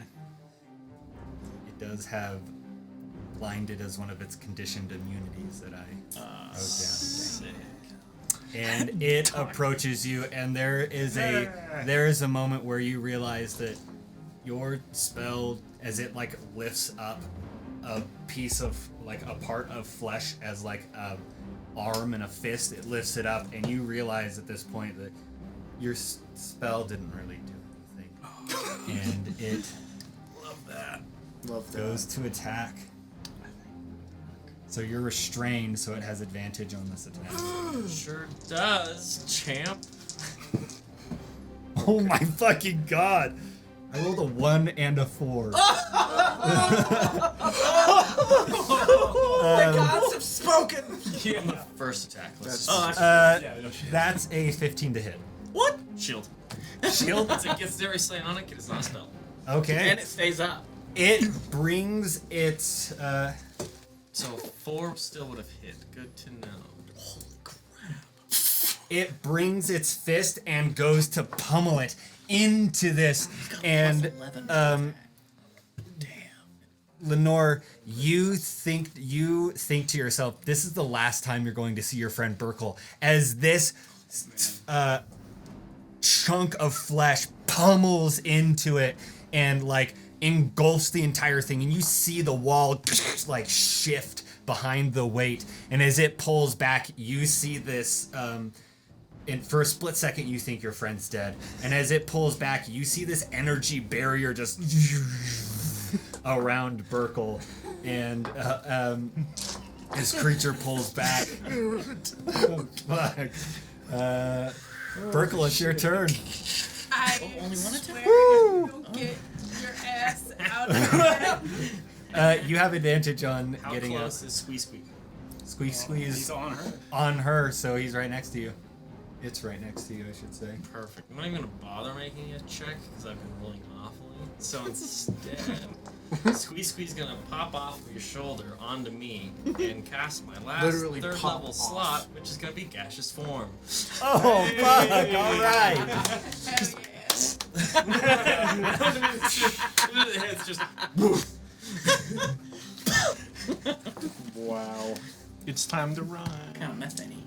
It does have blinded as one of its conditioned immunities that I wrote down. And it approaches you, and there is a moment where you realize that your spell, as it like lifts up a piece of like a part of flesh as like a arm and a fist, it lifts it up, and you realize at this point that your spell didn't really do anything, and it Love that. goes to attack. So you're restrained, so it has advantage on this attack. Sure does, champ. Oh my fucking god! I rolled a 1 and a 4. The gods have spoken. Yeah. first attack. Let's That's a 15 to hit. what? Shield. Shield. It's very psionic. It is not a spell. Okay. And it stays up. It brings its. So 4 still would have hit. Good to know. Holy crap. It brings its fist and goes to pummel it into this. And Leonore, you think to yourself, this is the last time you're going to see your friend Barkuell, as this chunk of flesh pummels into it and like engulfs the entire thing, and you see the wall like shift behind the weight, and as it pulls back, you see this and for a split second you think your friend's dead, and as it pulls back you see this energy barrier just around Barkuell, and this creature pulls back. Oh, fuck. Barkuell, it's your turn. I only one swear attack? you don't get your ass out of here. You have advantage on How getting close a is Squeeze? squeeze He's on her. on her, so he's right next to you. It's right next to you, I should say. Perfect. I'm not even gonna bother making a check because I've been rolling awfully. So instead, Squeeze gonna pop off of your shoulder onto me and cast my last Literally third pop level off. slot, which is gonna be gaseous form. Oh, fuck! All right. Hell yeah. It's just Wow. It's time to run. Kind of methane.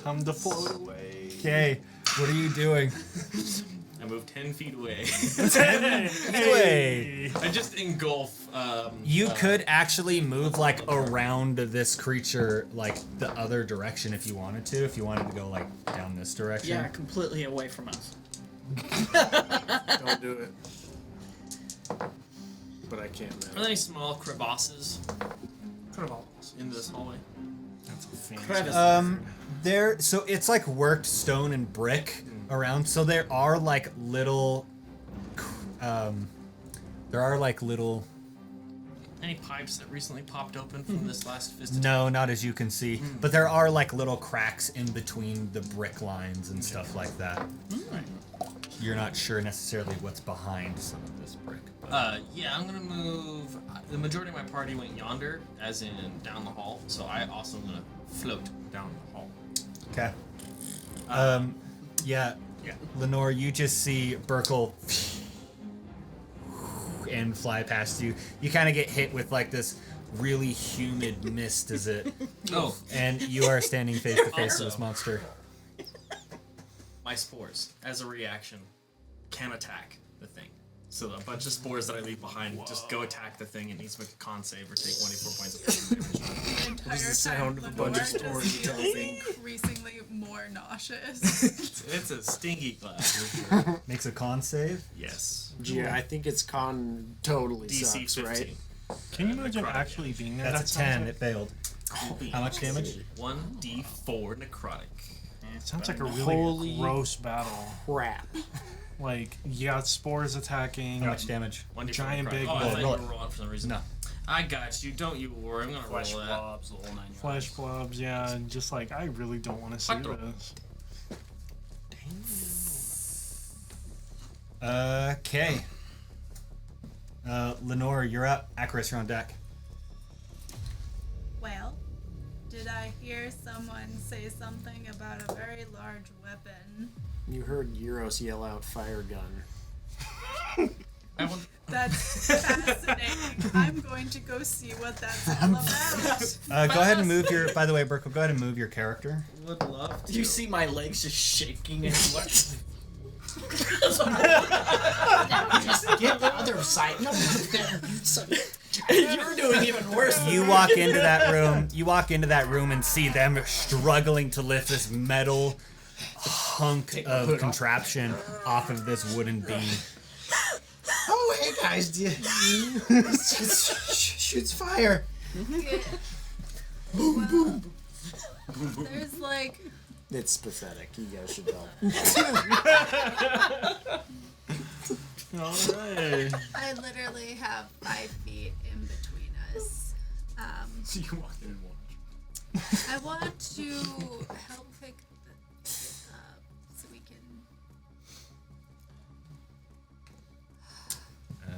Time to float away. Okay, what are you doing? I moved 10 feet away. Anyway, I just engulf. you could actually move like around this creature, like the other direction if you wanted to. If you wanted to go like down this direction. Yeah, completely away from us. Don't do it. But I can't Are now. there any small crevasses in this hallway? That's a fancy. Crevice. There, so it's like worked stone and brick around. So there are like little, Any pipes that recently popped open from this last fist? No, not as you can see, but there are like little cracks in between the brick lines and stuff like that. You're not sure necessarily what's behind some of this brick. But Yeah, I'm gonna move. The majority of my party went yonder, as in down the hall. So I also am gonna float down the hall. okay. Yeah. Yeah. Leonore, you just see Barkuell and fly past you. You kind of get hit with like this really humid mist as it, Oh, and you are standing face to face with this Also- monster. my spores, as a reaction, can attack the thing. So a bunch of spores that I leave behind just go attack the thing. It needs to make a con save or take 24 points of damage. The entire the sound of a Lenore bunch of just stories feels increasingly more nauseous. It's a stinky glass for sure. Makes a con save. Yes. Yeah, I think it's con totally DC sucks, 15. right? Can you imagine necrotic actually being there? That's a That 10. sounds It failed. How much damage? 1d4 necrotic. sounds like a really Holy gross battle. Crap. Like, you got spores attacking. How much damage? 1d4 Giant necrotic. big Oh, I roll. thought you Roll were it. rolling for some reason. No. I got you. Don't you worry. I'm gonna Flesh roll that. blobs, the whole 9 yards. Flesh blobs, yeah, and just like, I really don't want to see Quattro. this. Okay. Leonore, you're up. Akrius, you're on deck. Well, did I hear someone say something about a very large weapon? You heard Yeros yell out fire gun. I want. That's fascinating. I'm going to go see what that's all about. Go ahead and move your. By the way, Barkuell, go ahead and move your character. Would love to. Do you see my legs just shaking and what? Just get the other side. No, You're doing even worse. You walk into that room. You walk into that room and see them struggling to lift this metal hunk of contraption off of this wooden beam. Oh, hey guys, do you... shoots fire. Boom, boom. There's like It's pathetic. You guys should help. Alright. I literally have 5 feet in between us. So you walk in and watch. I want to help pick it up so we can.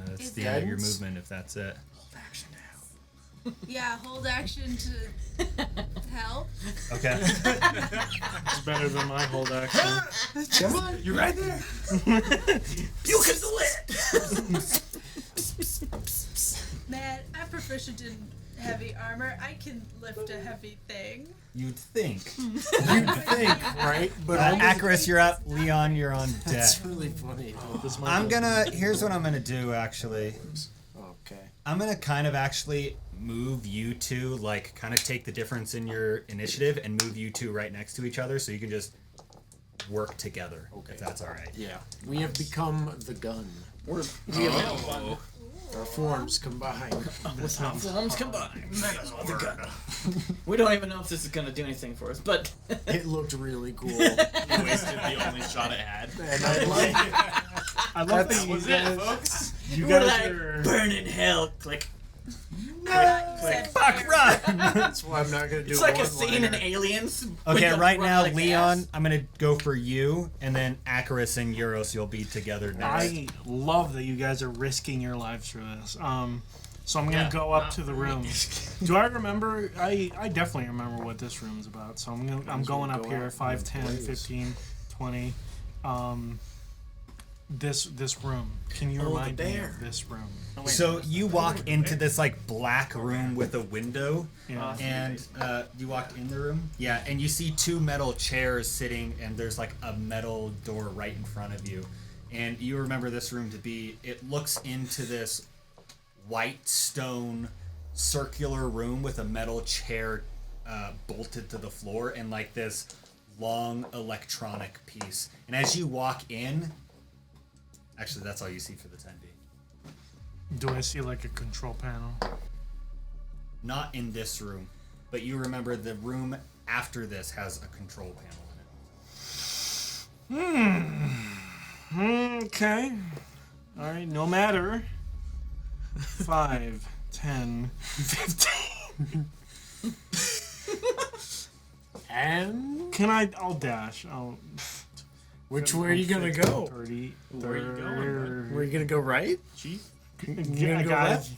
That's Is the end of your guidance? movement if that's it. Yeah, hold action to help. Okay. It's better than my hold action. Come on, you're right there. Puke is the lit! Man, I'm proficient in heavy armor. I can lift a heavy thing. You'd think. Right? But Akrius, you're up. Leon, you're on deck. that's really funny. This might Here's what I'm gonna do actually. Okay. I'm gonna kind of actually move you two, like kind of take the difference in your initiative and move you two right next to each other so you can just work together. Okay. If that's alright. Yeah. We have become the gun. We have one. Our forms combine. Forms combined. The gun. We don't even know if this is gonna do anything for us, but It looked really cool. You wasted the only shot it had. And I love I love that Was it, folks? you we're guys like are. burn in hell. Click. Fuck, run! That's why I'm not gonna do It's like a one scene in liner. Aliens. when Okay, you right run now, like Leon, ass. I'm gonna go for you, and then Akrius and Yeros, you'll be together next. I love that you guys are risking your lives for this. So I'm gonna go up to the room. Do I remember? I definitely remember what this room's about. So I'm going up go here. out 5, and 10, blaze. 15, 20. This room. Can you Oh, the remind me bear. of this room? So you walk into this like black room with a window, Yeah. and you walked in the room. Yeah, and you see two metal chairs sitting, and there's like a metal door right in front of you. And you remember this room to be. It looks into this white stone circular room with a metal chair bolted to the floor and like this long electronic piece. And as you walk in, actually that's all you see for the time being. Do I see like a control panel? Not in this room, but you remember the room after this has a control panel in it. Okay. All right. No matter. 5, 10, 15. And Can I? I'll dash. which way are you gonna go? 30. Where you going, Were you gonna go right? Chief? gonna Yeah, go guys, left? you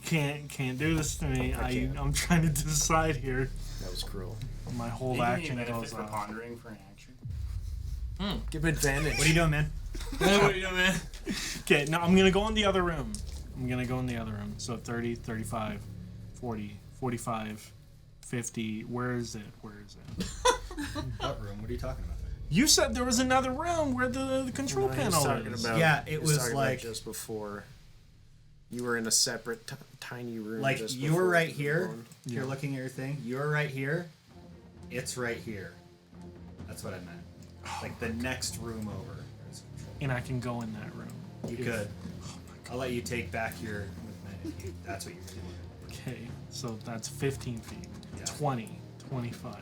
can't do this to me. can't. I'm trying to decide here. That was cruel. My whole Maybe action benefit goes for off. pondering for an action. Give advantage. What are you doing, man? What are you doing, man? Okay, now I'm gonna go in the other room. So 30, 35, 40, 45, 50. Where is it? What room? What are you talking about? You said there was another room where the control No, he was panel talking is. about- Yeah, he it was talking about like- just before. You were in a separate tiny room. Like just you were before right you here. going. You're looking at your thing. You're right here. It's right here. That's what I meant. Like the next room over. There's control. And I can go in that room. You could. I'll let you take back your movement if that's what you're doing. Okay, so that's 15 feet. Yeah. 20, 25.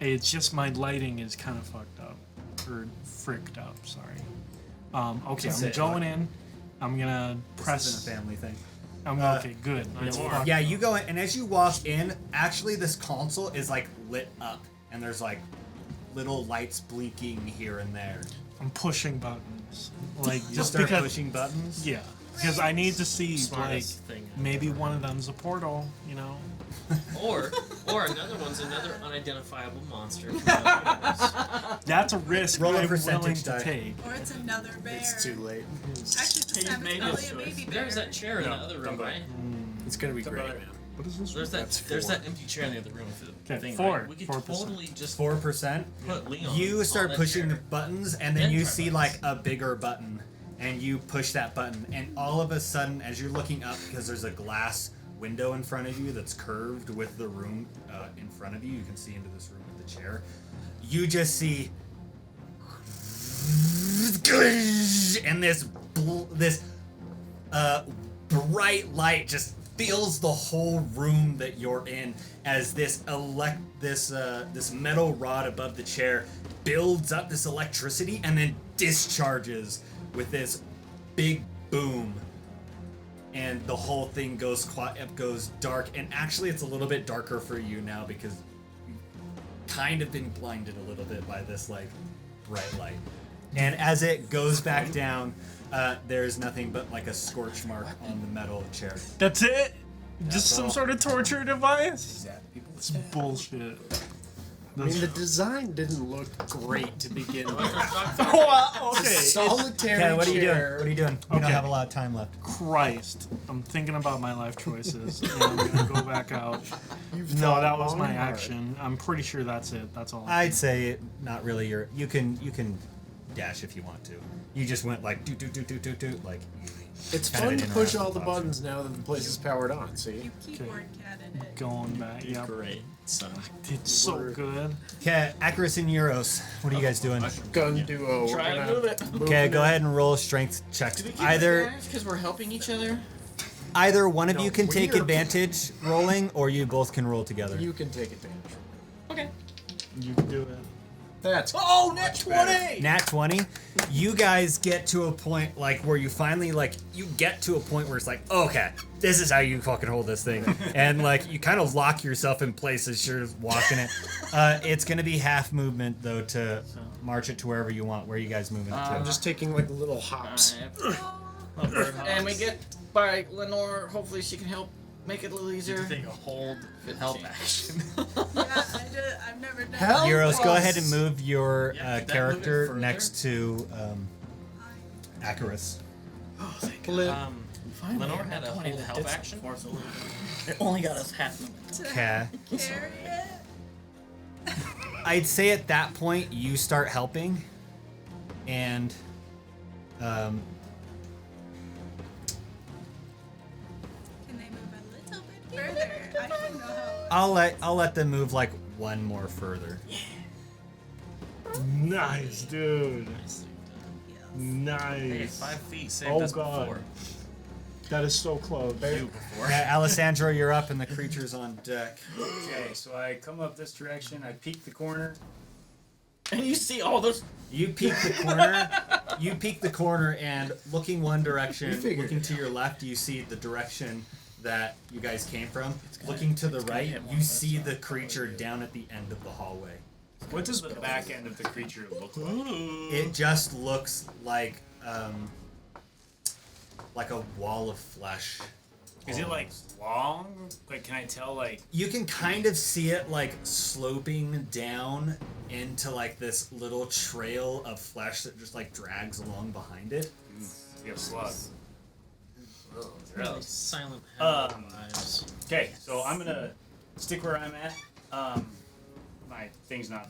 It's just my lighting is kind of fucked up. Or fricked up, sorry. Okay, I'm going in. I'm gonna This press. isn't a family thing. Okay, good. It's fucked Yeah, up. you go in, and as you walk in, actually this console is like lit up, and there's like little lights blinking here and there. I'm pushing buttons. Like, You just start because. pushing buttons. Yeah, because I need to see, like, Smartest thing I've maybe ever one of them's a portal, you know? Or another one's another unidentifiable monster. from the universe. That's a risk Roll a I'm percentage willing to die. take. Or it's another bear. It's too late. Actually, this time it's probably a baby bear. There's that chair in the other room, don't go. right? It's gonna be great, man. What is this? There's that empty chair in the other room with the Okay, thing. 4, Right? We could 4%. totally just 4%. put Leon. You on start that pushing the chair. buttons, and then Then you try see buttons. like a bigger button, and you push that button, and all of a sudden, as you're looking up, because there's a glass window in front of you that's curved with the room in front of you, you can see into this room with the chair. You just see, and this bright light just fills the whole room that you're in as this metal rod above the chair builds up this electricity and then discharges with this big boom, and the whole thing goes dark. And actually it's a little bit darker for you now because kind of been blinded a little bit by this like bright light. And as it goes back down, there's nothing but like a scorch mark on the metal chair. That's it? Just some sort of torture device? It's bullshit. I mean, the design didn't look great to begin with. Okay. Solitary Okay, what are you doing? chair. What are you doing? We don't Okay. have a lot of time left. Christ. I'm thinking about my life choices. And I'm gonna go back out. You've No, thought that was long my and hard. action. I'm pretty sure that's it. That's all. I'd say not really your. You can dash if you want to. You just went like do like. It's kind of fun an to push interactive all the option. buttons now that the place is powered on, see? You keyboard cat in it. Going back. Yep. Great. So It's so good. Okay, Akrius and Yeros, what are you guys doing? Gun duo. Try we're and gonna move it. move Okay, it. go ahead and roll strength checks. Because we're helping each other. Either one of you can No, take we're- advantage rolling, or you both can roll together. You can take advantage. Okay. You can do it. That's Oh, net much better. 20! Nat 20, you guys get to a point like where you finally you get to a point where it's like, okay, this is how you fucking hold this thing. And like you kind of lock yourself in place as you're walking it. It's gonna be half movement though to march it to wherever you want. Where are you guys moving it to? I'm just taking like little hops. And we get by Leonore. Hopefully she can help make it a little easier. take a hold help action. I've never done Hell Euros, go yes. ahead and move your Yeah, could that move it character further? next to Akrius. Oh, thank Flip. Lenore had a hold help action. It only got us half movement. Okay. carry it. I'd say at that point you start helping, and Can they move a little bit further? I don't know how. I'll let them move like one more further. Nice, dude. Hey, Nice. 5 feet saved Oh, us God. before. That is so close. You before. Alessandro, you're up, and the creature's on deck. Okay, so I come up this direction. I peek the corner. And you see all those. You peek the corner. You peek the corner, and looking one direction, We figured looking it to your left, you see the direction that you guys came from. Looking to the right, hit one you of see the creature down at the end of the hallway. What does the back end of the creature look like? It just looks like a wall of flesh. Is it like long? Like, can I tell? Like, You can kind of see it like sloping down into like this little trail of flesh that just like drags along behind it. like a slug. Really silent Um, vibes. Okay, so I'm gonna stick where I'm at. My thing's not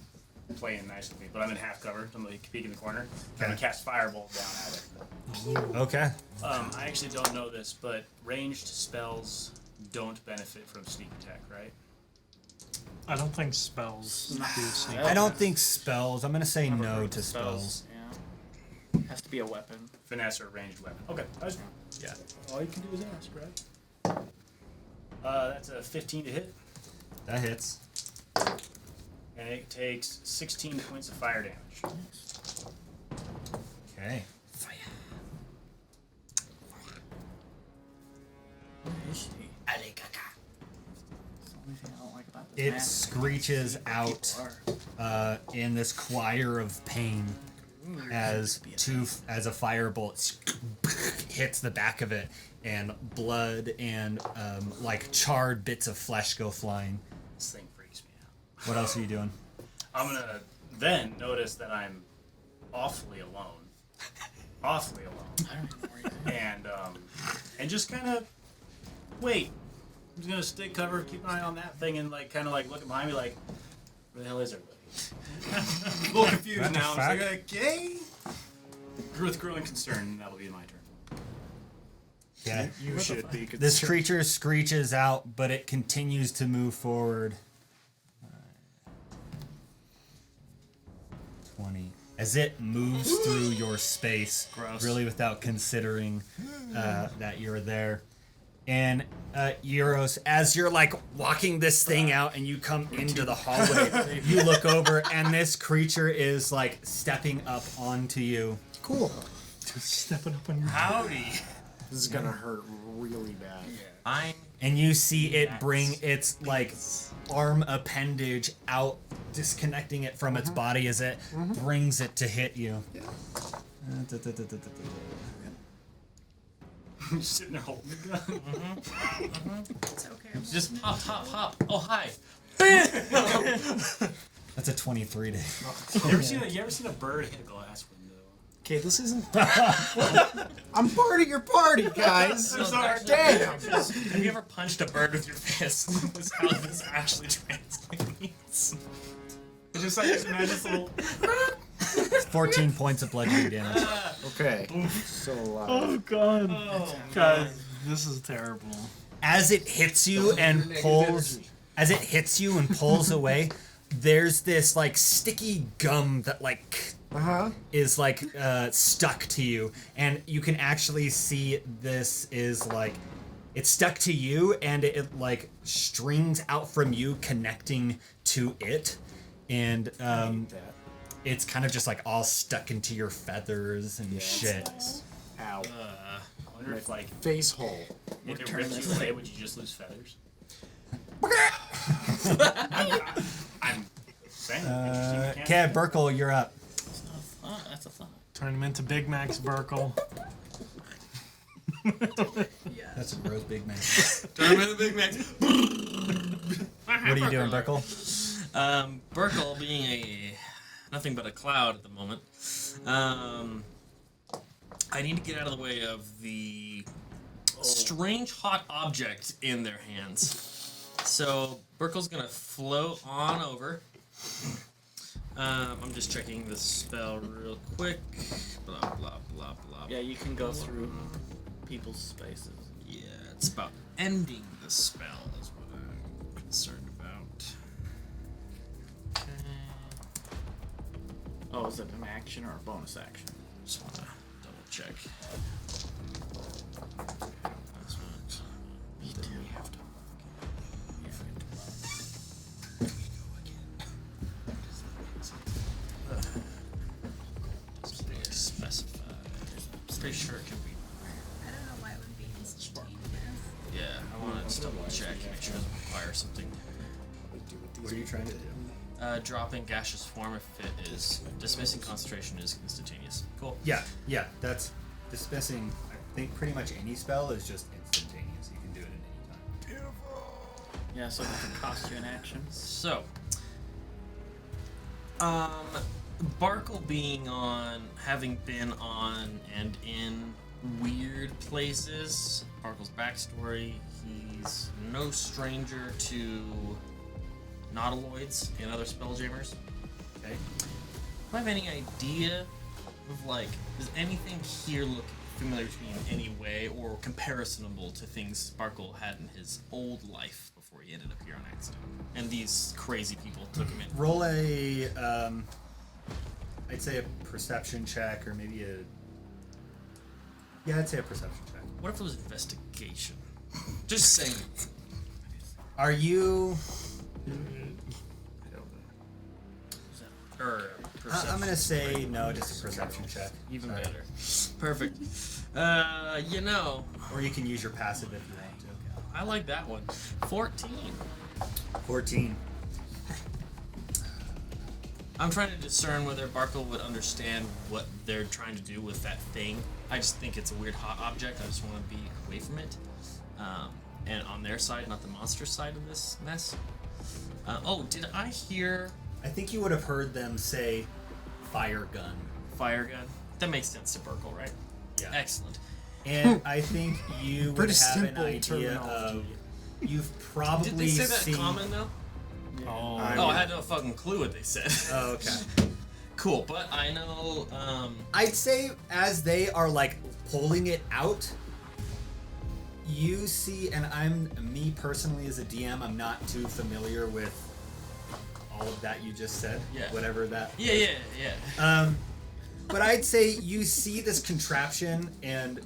playing nice with me, but I'm in half cover. I'm like peek in the corner. I'm gonna Okay. cast Firebolt down at it. Okay. I actually don't know this, but ranged spells don't benefit from sneak attack, right? I don't think spells do sneak. I don't think spells. I'm gonna say no to spells. Yeah. Has to be a weapon. Finesse or ranged weapon. Okay, Yeah. all you can do is ask, right? That's a 15 to hit, That hits. and it takes 16 points of fire damage. Okay. What is she? That's the only thing I don't like about this It map. screeches out in this choir of pain as a firebolt hits the back of it, and blood and like charred bits of flesh go flying. This thing freaks me out. What else are you doing? I'm gonna then notice that I'm awfully alone. Awfully alone. I don't know where you're And just kind of wait. I'm just gonna stick cover, keep an eye on that thing, and like kind of like looking behind me, like, where the hell is everybody? A little confused What the now. I'm fuck? like, okay. With growing concern, that'll be my turn. Yeah. You should be. This creature screeches out, but it continues to move forward. 20. As it moves through your space, Gross. really without considering that you're there. And Yeros, as you're like walking this thing out and you come into the hallway, you look over and this creature is like stepping up onto you. Cool. Just stepping up on your. Howdy. This is gonna hurt really bad. And you see it bring its like arm appendage out, disconnecting it from its body as it brings it to hit you. Just sitting there holding the gun. It's okay. Just hop, hop, hop. Oh, hi. That's a 23 to. You ever seen a bird hit a glass window? Okay, this isn't. I'm part of your party, guys. I'm sorry. Damn. Have you ever punched a bird with your fist? That's how this actually translates. It's just like just imagine this little. 14 points of bludgeoning damage. Okay. Still alive. Oh god. God, this is terrible. As it hits you and pulls, away, there's this like sticky gum that like is like stuck to you, and you can actually see this is like it's stuck to you, and it like strings out from you connecting to it, and it's kind of just like all stuck into your feathers and shit. Ow. I wonder if like Face hole. if it rips you away, would you just lose feathers? I'm saying. Okay, Barkuell, you're up. That's a thought. Turn him into Big Max Barkuell. That's a gross big man. Turn him into Big Max. What are you doing, Barkuell? Barkuell being nothing but a cloud at the moment. I need to get out of the way of the strange hot object in their hands. So Barkuell's gonna float on over. I'm just checking the spell real quick. Blah blah blah blah. Yeah, you can go through people's spaces. Yeah, it's about ending the spell is what I'm concerned about. Okay. Oh, is it an action or a bonus action? Just wanna double check. That's what Me too. doesn't really specify. I'm pretty sure it can be. I don't know why it would be instantaneous. Yeah, I want to just double check, make sure it doesn't require something. What are you trying to do? Dropping gaseous form if it is dismissing concentration is instantaneous. Cool. Yeah, that's dismissing. I think pretty much any spell is just instantaneous. You can do it at any time. Yeah, so it can cost you an action. So, Barkuell having been on and in weird places. Barkuell's backstory: he's no stranger to nautiloids and other spelljammers. Okay. Do I have any idea of like, does anything here look familiar to me in any way or comparisonable to things Barkuell had in his old life before he ended up here on accident? And these crazy people took him in. Roll a, I'd say a perception check, or maybe I'd say a perception check. What if it was investigation? Just saying. Are you? Or I'm gonna say no, just a perception check. even Sorry. better. Perfect. Or you can use your passive if you want to. I like that one. 14. 14. I'm trying to discern whether Barkuell would understand what they're trying to do with that thing. I just think it's a weird hot object. I just want to be away from it. And on their side, not the monster side of this mess. Did I hear I think you would have heard them say fire gun. fire gun? That makes sense to Barkuell, right? Yeah. Excellent. And I think you would Pretty have an simple idea of. terminology. You've probably Did they say that seen. common though? Oh, I had no fucking clue what they said. Oh, okay. Cool, but I know. I'd say as they are like pulling it out, you see, and me personally as a DM, I'm not too familiar with all of that you just said. Yeah. Whatever that. Yeah. But I'd say you see this contraption, and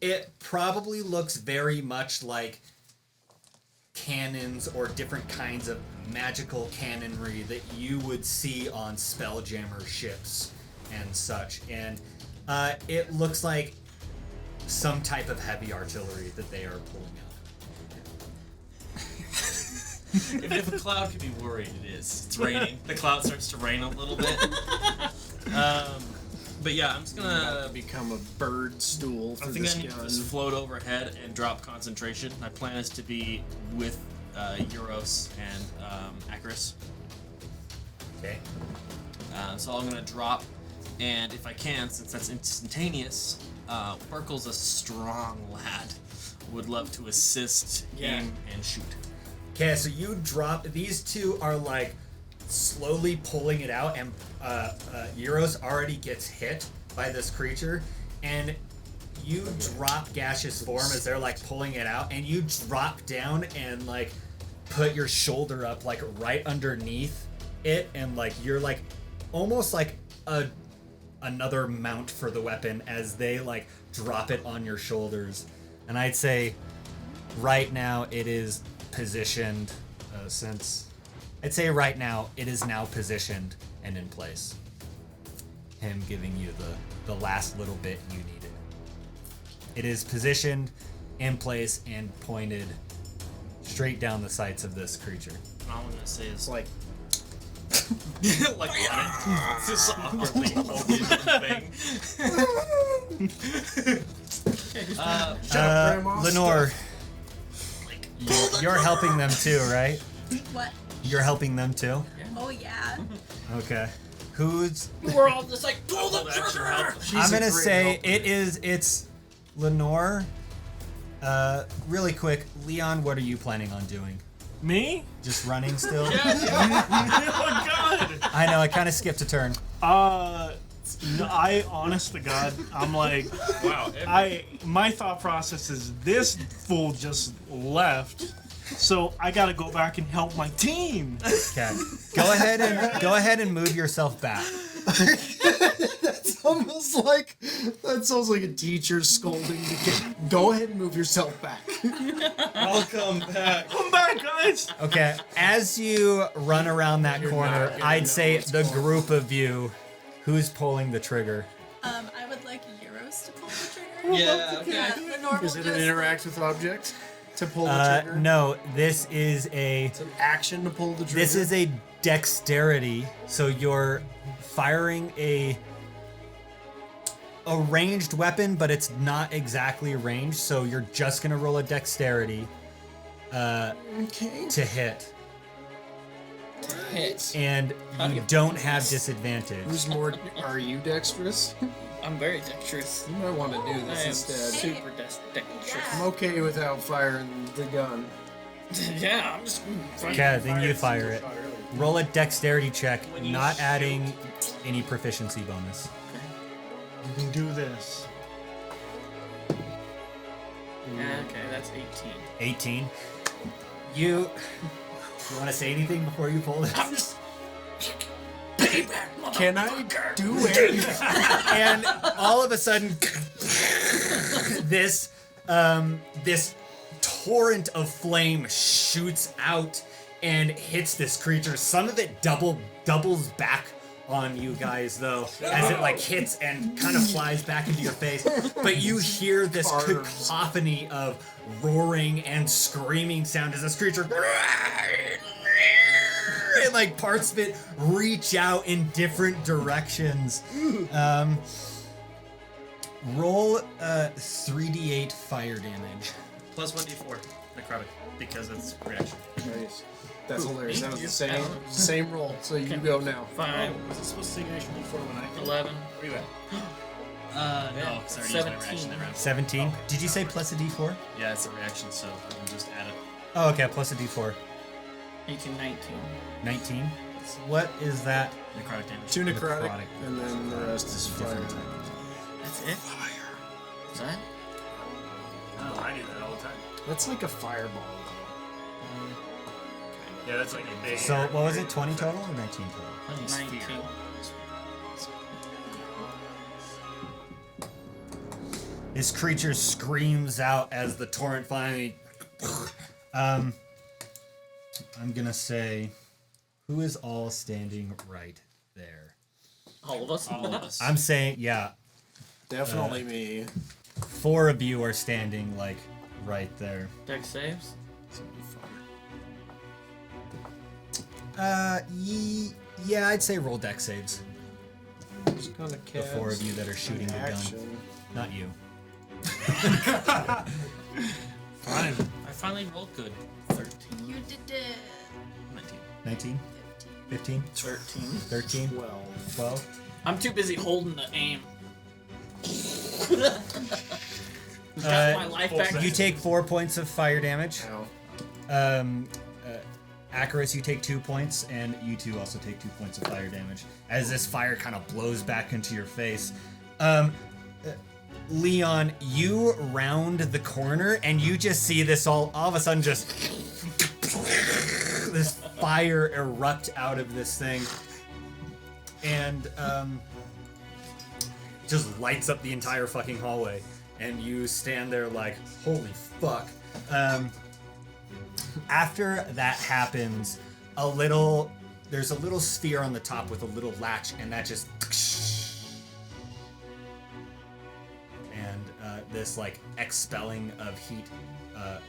it probably looks very much like cannons or different kinds of magical cannonry that you would see on Spelljammer ships and such. And it looks like some type of heavy artillery that they are pulling out. If a cloud could be worried, it is. It's raining. The cloud starts to rain a little bit. But yeah, I'm just gonna become a bird stool for I think this I need to gun. just float overhead and drop concentration. My plan is to be with Yeros and Akrius. Okay. So I'm gonna drop, and if I can, since that's instantaneous, Barkuell's a strong lad. Would love to assist, aim, and shoot. Okay, so you drop. These two are like slowly pulling it out, and Yeros already gets hit by this creature, and you drop gaseous form as they're like pulling it out, and you drop down and like put your shoulder up like right underneath it, and like you're like almost like another mount for the weapon as they like drop it on your shoulders. And I'd say right now it is positioned I'd say right now it is now positioned and in place. Him giving you the last little bit you needed. It is positioned, in place, and pointed straight down the sights of this creature. All I'm gonna say is Like, like run it. This awkwardly holding the thing. Lenore, you're helping them too, right? What? You're helping them too? Oh yeah. Okay. Who's... We're all just like, pull the Extra trigger! help. I'm gonna great say helper. it's Lenore. Really quick, Leon, what are you planning on doing? Me? Just running still? Oh God. I know, I kind of skipped a turn. No, I honest to God, I'm like, Wow. my thought process is this fool just left, so I gotta go back and help my team. Okay. Go ahead and move yourself back. That's almost like that sounds like a teacher scolding the kid. Go ahead and move yourself back. I'll come back. Come back, guys. Okay. As you run around that corner, not gonna I'd know say what's the going on. group of you, who's pulling the trigger? I would like Yeros to pull the trigger. Yeah. Okay. Lenore Is will it an just, interact with object to pull the trigger? No, this is a... It's an action to pull the trigger. This is a dexterity, so you're firing a ranged weapon, but it's not exactly ranged, so you're just gonna roll a dexterity okay. to hit, Hit. and you don't have disadvantage. Who's more? Are you dexterous? I'm very dexterous. You might want to do I this am instead. super dexterous. I'm okay without firing the gun. Yeah, I'm just. Okay, then you fire it. Roll a dexterity check, When you not shoot. adding any proficiency bonus. You can do this. Okay, that's 18. 18. You want to say anything before you pull this? I'm just. Can I do it? And all of a sudden, this torrent of flame shoots out and hits this creature. Some of it doubles back on you guys, though, as it like hits and kind of flies back into your face. But you hear this cacophony of roaring and screaming sound as this creature and like parts of it reach out in different directions. Roll 3d8 fire damage. Plus 1d4 necrotic because it's reaction. Nice. That's hilarious. That was the I same don't know. same roll. So you go now. 5, Was it supposed to take action before when I did? 11. Where you at? No, because I already used my 17. reaction that round. 17. Did you say plus a d4? Yeah, it's a reaction, so I can just add it. Oh, okay, plus a d4. 18, 19. 19. What is that? Necrotic damage. 2 necrotic, Necrotic. and then the rest is fire. Different type. That's it? Is that? Oh, I do that all the time. That's like a fireball. Yeah, that's like a big. So, what was it? 20 total or 19 total? 19. This creature screams out as the torrent finally. I'm gonna say, who is all standing right there? All of us? All of us. I'm saying, yeah. Definitely me. 4 of you are standing like right there. Deck saves. Yeah, I'd say roll deck saves. Just gonna The cast 4 of you that are shooting the gun. action. Not you. Fine. I finally rolled good. 13. You did it. 19. 19? 15? 13. 13? 12. 12? I'm too busy holding the aim. Got my life back. You take 4 points of fire damage. Ow. Akrius, you take 2 points, and you two also take 2 points of fire damage as this fire kind of blows back into your face. Leon, you round the corner, and you just see this all of a sudden just this fire erupt out of this thing, and just lights up the entire fucking hallway, and you stand there like, holy fuck. After that happens, there's a little sphere on the top with a little latch, and that just, and this like expelling of heat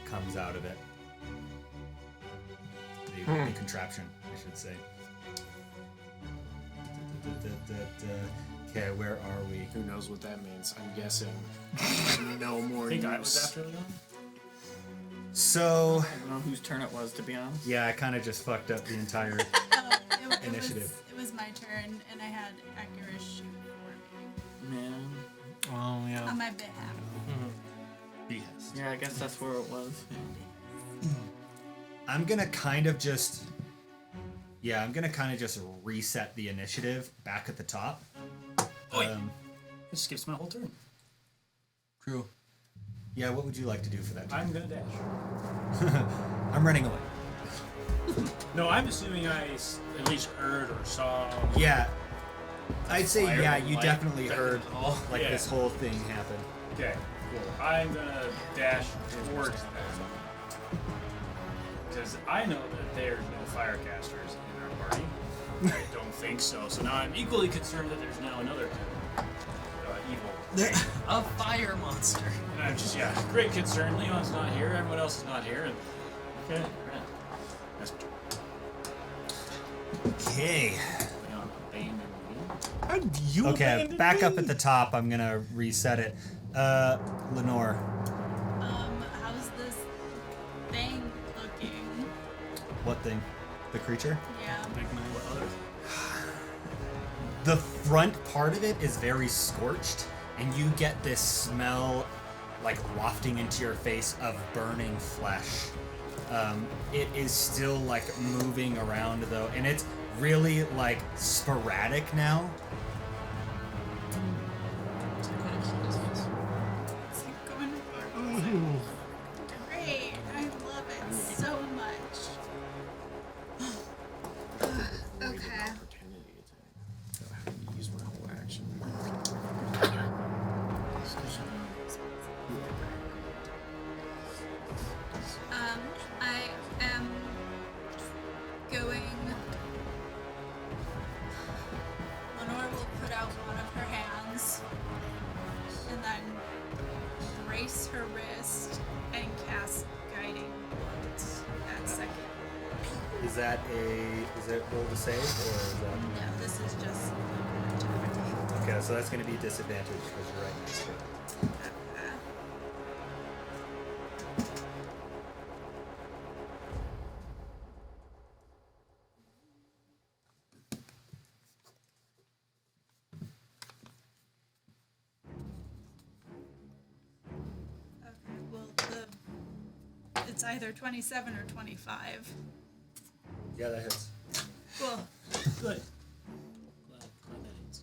comes out of it. The contraption, I should say. Okay, where are we? Who knows what that means? I'm guessing no more I think I use. was after Leon. So, I don't know whose turn it was, to be honest. yeah, I kind of just fucked up the entire initiative. It was my turn, and I had Akrius shoot for me Man. Oh, yeah. on my behalf. Yes. Yeah, I guess that's where it was. I'm gonna kind of just reset the initiative back at the top. Oh, This skips my whole turn. True. Yeah, what would you like to do for that? I'm gonna dash. I'm running away. No, I'm assuming I at least heard or saw. Yeah. I'd say, Fire yeah, and you light definitely that heard was all. like Yeah. this whole thing happen. Okay, cool. I'm gonna dash towards that. Because I know that there's no firecasters in our party. I don't think so. So now I'm equally concerned that there's now another evil. A fire monster. And I'm just, great concern. Leon's not here. Everyone else is not here. And okay, right. That's Okay. Leon abandoned me. How do you Okay, abandon back up me? at the top. I'm gonna reset it. Leonore. How's this thing looking? What thing? The creature? Yeah. The front part of it is very scorched, and you get this smell like wafting into your face of burning flesh. It is still like moving around though, and it's really like sporadic now. It's like going great. I love it so much. Okay. Opportunity attack. So I have to use my whole action. I am going. Leonore will put out one of her hands and then brace her wrist and cast Guiding Bolt that second. Is that roll to save, or is that? No, this is just an attack. Okay, so that's gonna be disadvantage because you're right next to it. Okay, well, it's either 27 or 25. Yeah, that hits. Cool. Good. Glad that hits.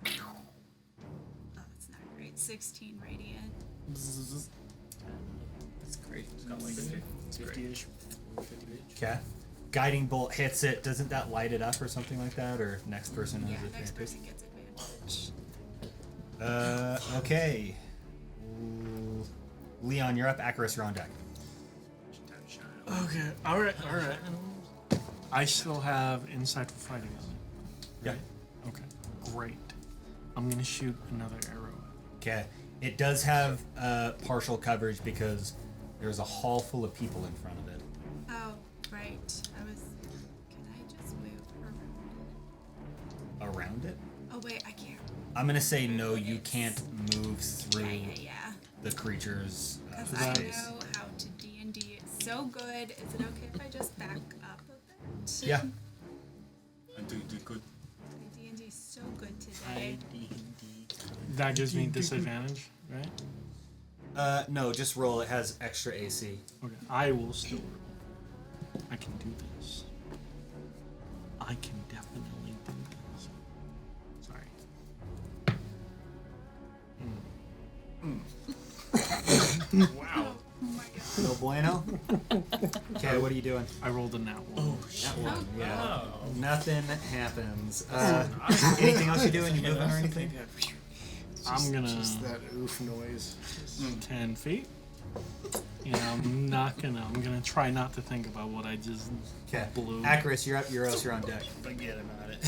Oh, that's not great. 16 radiant. That's great. It's got like 50-ish. 50-ish. Okay. Guiding bolt hits it. Doesn't that light it up or something like that? Or next person has Yeah, advantage? next person gets advantage. Okay. Ooh. Leon, you're up. Akrius, you're on deck. Okay, alright. I still have Insight for Fighting on it. Yeah. Okay, great. I'm gonna shoot another arrow. Okay. It does have partial coverage because there's a hall full of people in front of it. Oh, right. Can I just move around? Around it? Oh wait, I can't. I'm gonna say no. You can't move through Yeah. the creature's Because I space. know how to D&D. It's so good. Is it okay if I just back up a bit? Yeah. I do good. My D&D is so good today. That gives me disadvantage, right? No, just roll. It has extra AC. Okay, I will still roll. I can do this. I can definitely do this. Sorry. Wow. Oh my god. No bueno. Okay, what are you doing? I rolled a nat one. Oh, Yeah. Nothing happens. Anything else you're doing? You moving or anything? I'm gonna Just that oof noise. 10 feet. Yeah, I'm gonna try not to think about what I just Okay. blew. Akrius, you're up. Euros, you're on deck. Forget about it.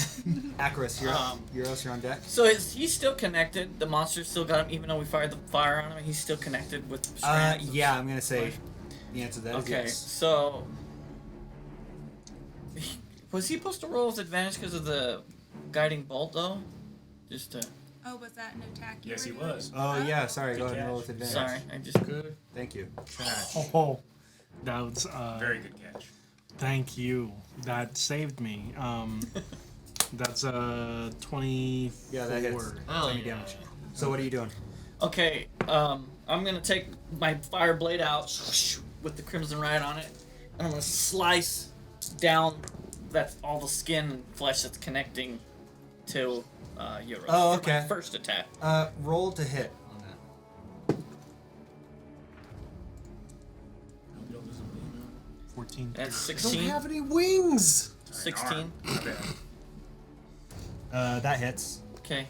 Akrius, you're up. Euros, you're on deck. So he's still connected. The monster still got him, even though we fired the fire on him. He's still connected with the strands. Yeah, I'm gonna say the answer to that is Okay, yes. so was he supposed to roll with advantage because of the guiding bolt, though? Just to. Oh, was that an attack? you Yes, were he doing? was. Oh yeah, sorry. Go Good ahead and roll catch. with advantage. Sorry, I just. Good Thank you. catch. Oh, that was Very good catch. Thank you. That saved me. That's 24. Yeah, that hits. Oh, Any yeah. damage. So what are you doing? Okay, I'm gonna take my fire blade out with the crimson rite on it, and I'm gonna slice down that's all the skin and flesh that's connecting to Yeros. Oh, for my okay. first attack. Roll to hit on that. 14. That's Don't 16. have any wings. 16. That hits. Okay.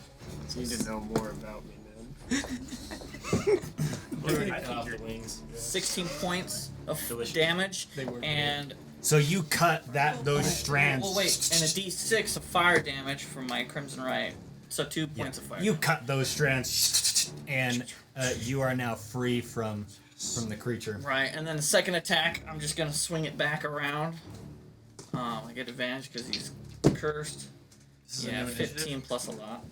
You need to know more about me, man. I Cut off think the wings. 16 points of Delicious. damage, They were and So you cut those strands. well, wait, and a D6 of fire damage from my crimson rite. So 2 points of fire. You damage. cut those strands, and you are now free from the creature. Right, and then the second attack, I'm just gonna swing it back around. I get advantage because he's cursed. is a Yeah, new initiative? 15 plus a lot.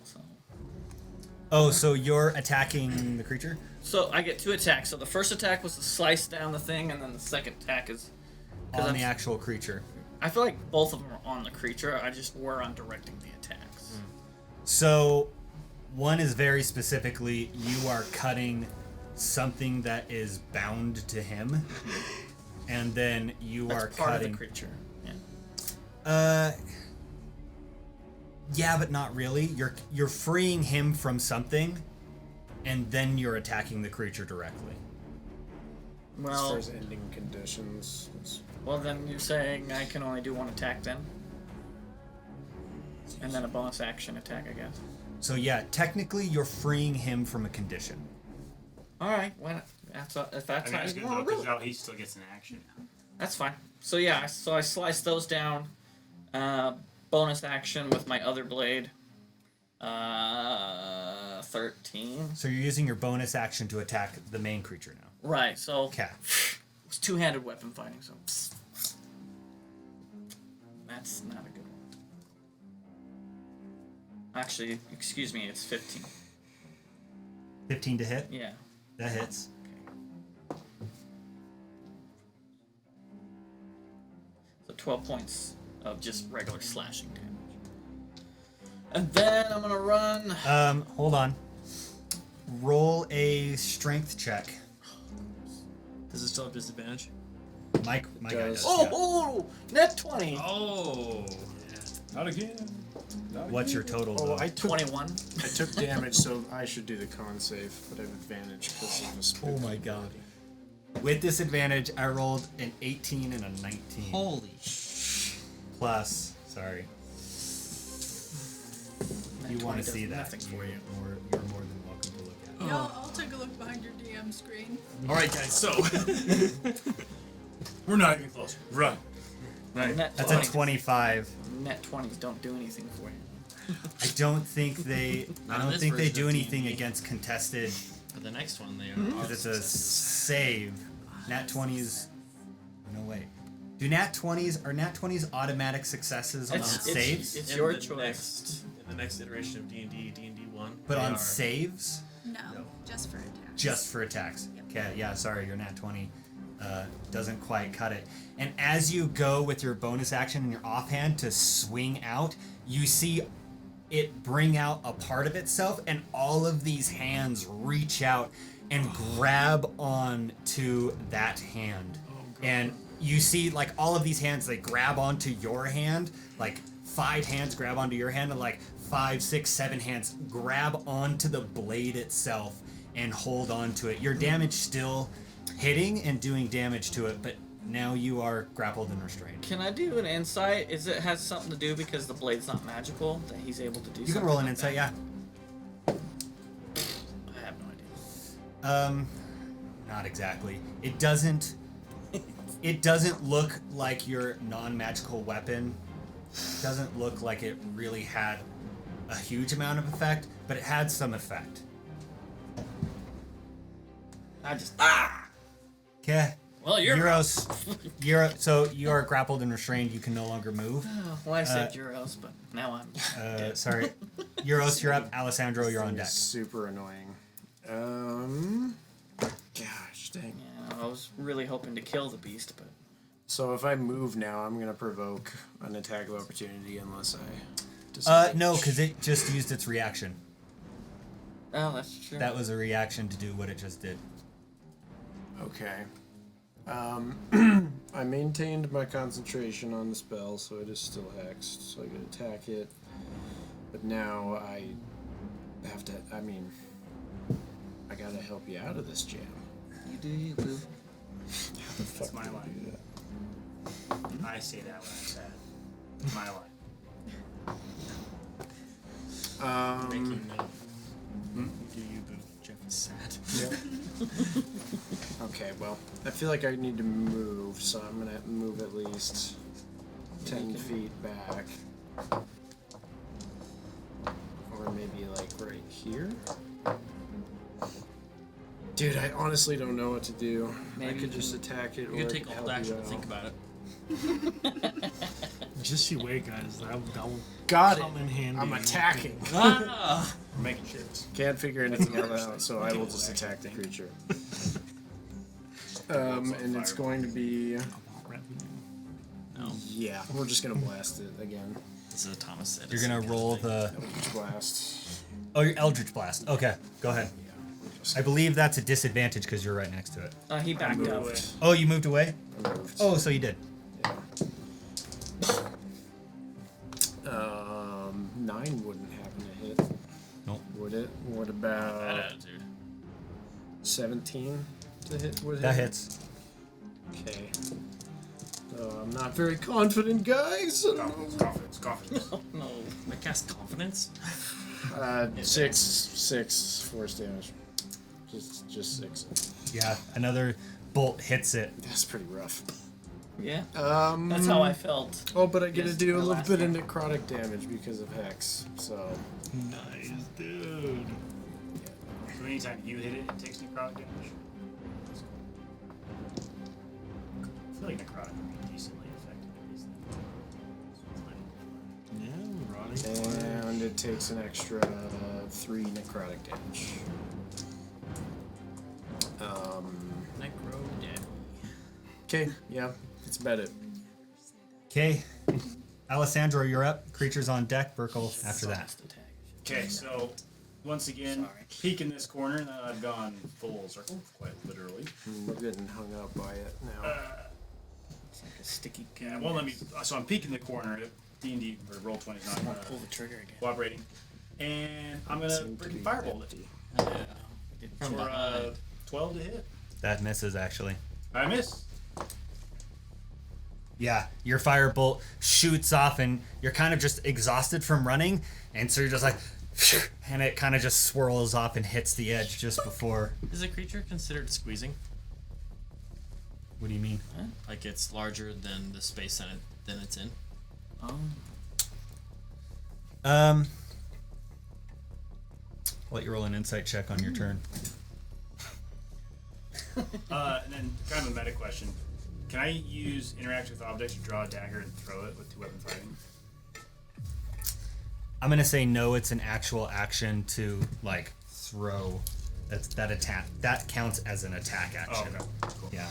Oh, so you're attacking the creature? So I get 2 attacks. So the first attack was to slice down the thing, and then the second attack is. 'cause On I'm- the actual creature. I feel like both of them are on the creature. I just were on directing the attacks. So one is very specifically you are cutting something that is bound to him, and then you That's are part cutting. of the creature. Yeah. Yeah, but not really. You're freeing him from something, and then you're attacking the creature directly. As Well, far as ending conditions, well, then you're saying I can only do 1 attack then, and then a bonus action attack, I guess. So yeah, technically you're freeing him from a condition. All right. Well, if that's how you want to because roll. now he still gets an action. That's fine. So yeah, so I slice those down. Bonus action with my other blade. 13. So you're using your bonus action to attack the main creature now. Right. So Okay. it's 2-handed weapon fighting. So that's not a good one. Actually, excuse me. It's 15. 15 to hit. Yeah. That hits. So 12 points of just regular slashing damage. And then I'm gonna run. Hold on. Roll a strength check. Does it still have disadvantage? My guy does. Oh, yeah. oh, net 20. Oh. Not again. What's your total though? I took 21. I took damage, so I should do the con save, but I have advantage because of the spook. Oh my god. With disadvantage, I rolled an 18 and a 19. Holy Plus, sorry. You want to does see that? nothing for you. You're more than welcome to look at it. Yo, I'll take a look behind your DM screen. Alright, guys, so. We're not even close. Run. Right. Net That's 20. a 25. Net 20s don't do anything for you. I don't think they. I Not in don't this think they version do of anything D&D. against contested For the next one, they are. Because it's a save. Nat 20s. No, wait. Do Nat 20s, are Nat 20s automatic successes on saves? It's In your the choice. In the next iteration of D&D 1. But they on are- saves? No, just for attacks. Just for attacks. Yep. Okay, yeah, sorry, your Nat 20 doesn't quite cut it. And as you go with your bonus action and your offhand to swing out, you see it bring out a part of itself, and all of these hands reach out and grab on to that hand. And you see, like, all of these hands, they grab onto your hand, like 5 hands grab onto your hand, and like 5, 6, 7 hands grab onto the blade itself and hold on to it. Your damage still hitting and doing damage to it, but now you are grappled and restrained. Can I do an insight? Is it has something to do because the blade's not magical that he's able to do? You can something roll an like insight, that? yeah. I have no idea. Not exactly. It doesn't look like your non-magical weapon. It doesn't look like it really had a huge amount of effect, but it had some effect. I just Okay. Well, you're Yeros, so you are grappled and restrained. You can no longer move. Well, I said Euros, but now I'm dead. Sorry. Yeros, you're up. Alessandro, you're on deck. Super annoying. Gosh, dang. Yeah, I was really hoping to kill the beast, but So if I move now, I'm gonna provoke an attack of opportunity unless I decide. No, because it just used its reaction. oh, that's true. That was a reaction to do what it just did. Okay. I maintained my concentration on the spell, so it is still hexed, so I can attack it. But now I have to, I mean, I gotta help you out of this jam. You do you, boo. How the fuck That's my do I line. do that? I say that when I'm sad. My line. Making note. Do you, boo? Jeff is sad. Okay, well, I feel like I need to move, so I'm gonna move at least 10 feet back. Or maybe like right here? Dude, I honestly don't know what to do. I Maybe could you just attack it You or can take help all action you to out. think about it. Just you wait, guys. That will Got come in it. handy. I'm attacking. Ah! We're making shifts. Can't figure anything out, so I will just attack the creature. And it's going to be... No, Yeah, we're just gonna blast it again. this is a Thomas said. You're gonna roll the. Eldritch blast. Oh, your Eldritch Blast. Okay, go ahead. I believe that's a disadvantage because you're right next to it. He backed up. Moved. Oh, you moved away? I moved. Oh, so you did. Yeah. 9 wouldn't happen to hit. Nope. Would it? What Bad about attitude. 17 to hit? Would That hit? hits. Okay. I'm not very confident, guys. Confidence. No. I cast confidence. 6 force damage. Just 6. Yeah, another bolt hits it. That's pretty rough. Yeah. Um. That's how I felt. Oh, but I get to Yes, do a my little last bit of one. necrotic damage because of Hex. So. Nice, dude. So anytime you hit it, it takes necrotic damage. I feel like necrotic would be decently effective. Yeah, Ronnie. And it takes an extra 3 necrotic damage. Necro daddy. Okay, yeah, that's about it. Okay. Alessandro, you're up. Creatures on deck. Barkuell after that. Okay, so once again, peeking this corner, and then I've gone full circle, quite literally. We're getting hung up by it now. It's like a sticky. Yeah, well, let me. So I'm peeking the corner. D&D or roll 20 is not Pull the trigger again. cooperating, and I'm gonna Seemed to freaking be firebolt it empty. From for behind. 12 to hit. That misses, actually. I miss. Yeah, your firebolt shoots off, and you're kind of just exhausted from running, and so you're just like, and it kind of just swirls off and hits the edge just before. Is a creature considered squeezing? What do you mean? Like it's larger than the space than it's in? Let you roll an insight check on your turn. And then kind of a meta question. Can I use interact with objects to draw a dagger and throw it with 2-weapon fighting? I'm gonna say no. It's an actual action to like throw. That attack. That counts as an attack action. Oh, okay. Cool. Yeah.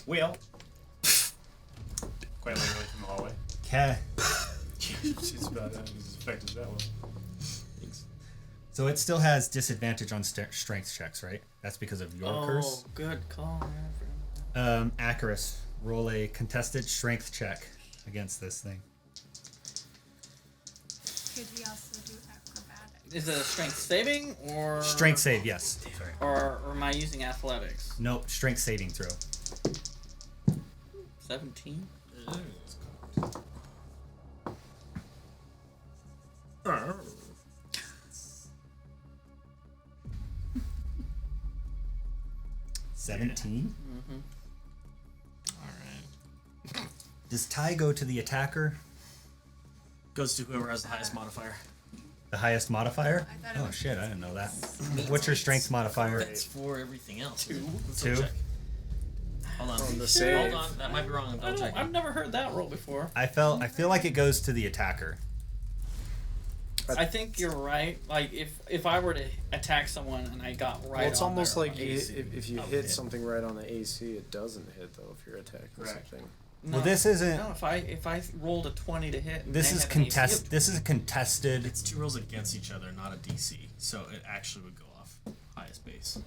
Well, quite literally from the hallway. Okay. She's about as effective as that one. So it still has disadvantage on strength checks, right? That's because of your curse. Oh, good call. Akrius, roll a contested strength check against this thing. Could we also do acrobatics? Is it a strength saving or Strength save, yes. Sorry. or am I using athletics? Nope, strength saving throw. 17. 17. Mm-hmm. Alright. Does tie go to the attacker? Goes to whoever has the highest modifier. The highest modifier? I thought it Oh was shit, I didn't know that. What's your strength modifier? That's for everything else. Two. Let's Two? check. Hold on. On the save. Hold on. That might be wrong. I'll check. I've never heard that roll before. I feel like it goes to the attacker. I think you're right. Like if I were to attack someone and I got right, Well, it's on almost their like AC, if you I would hit something right on the AC, it doesn't hit though if you're attacking Correct. something. No, Well, this isn't. no. If I rolled a 20 to hit, and This they is have an AC of contest. This is a contested. It's two rolls against each other, not a DC. So it actually would go off highest base.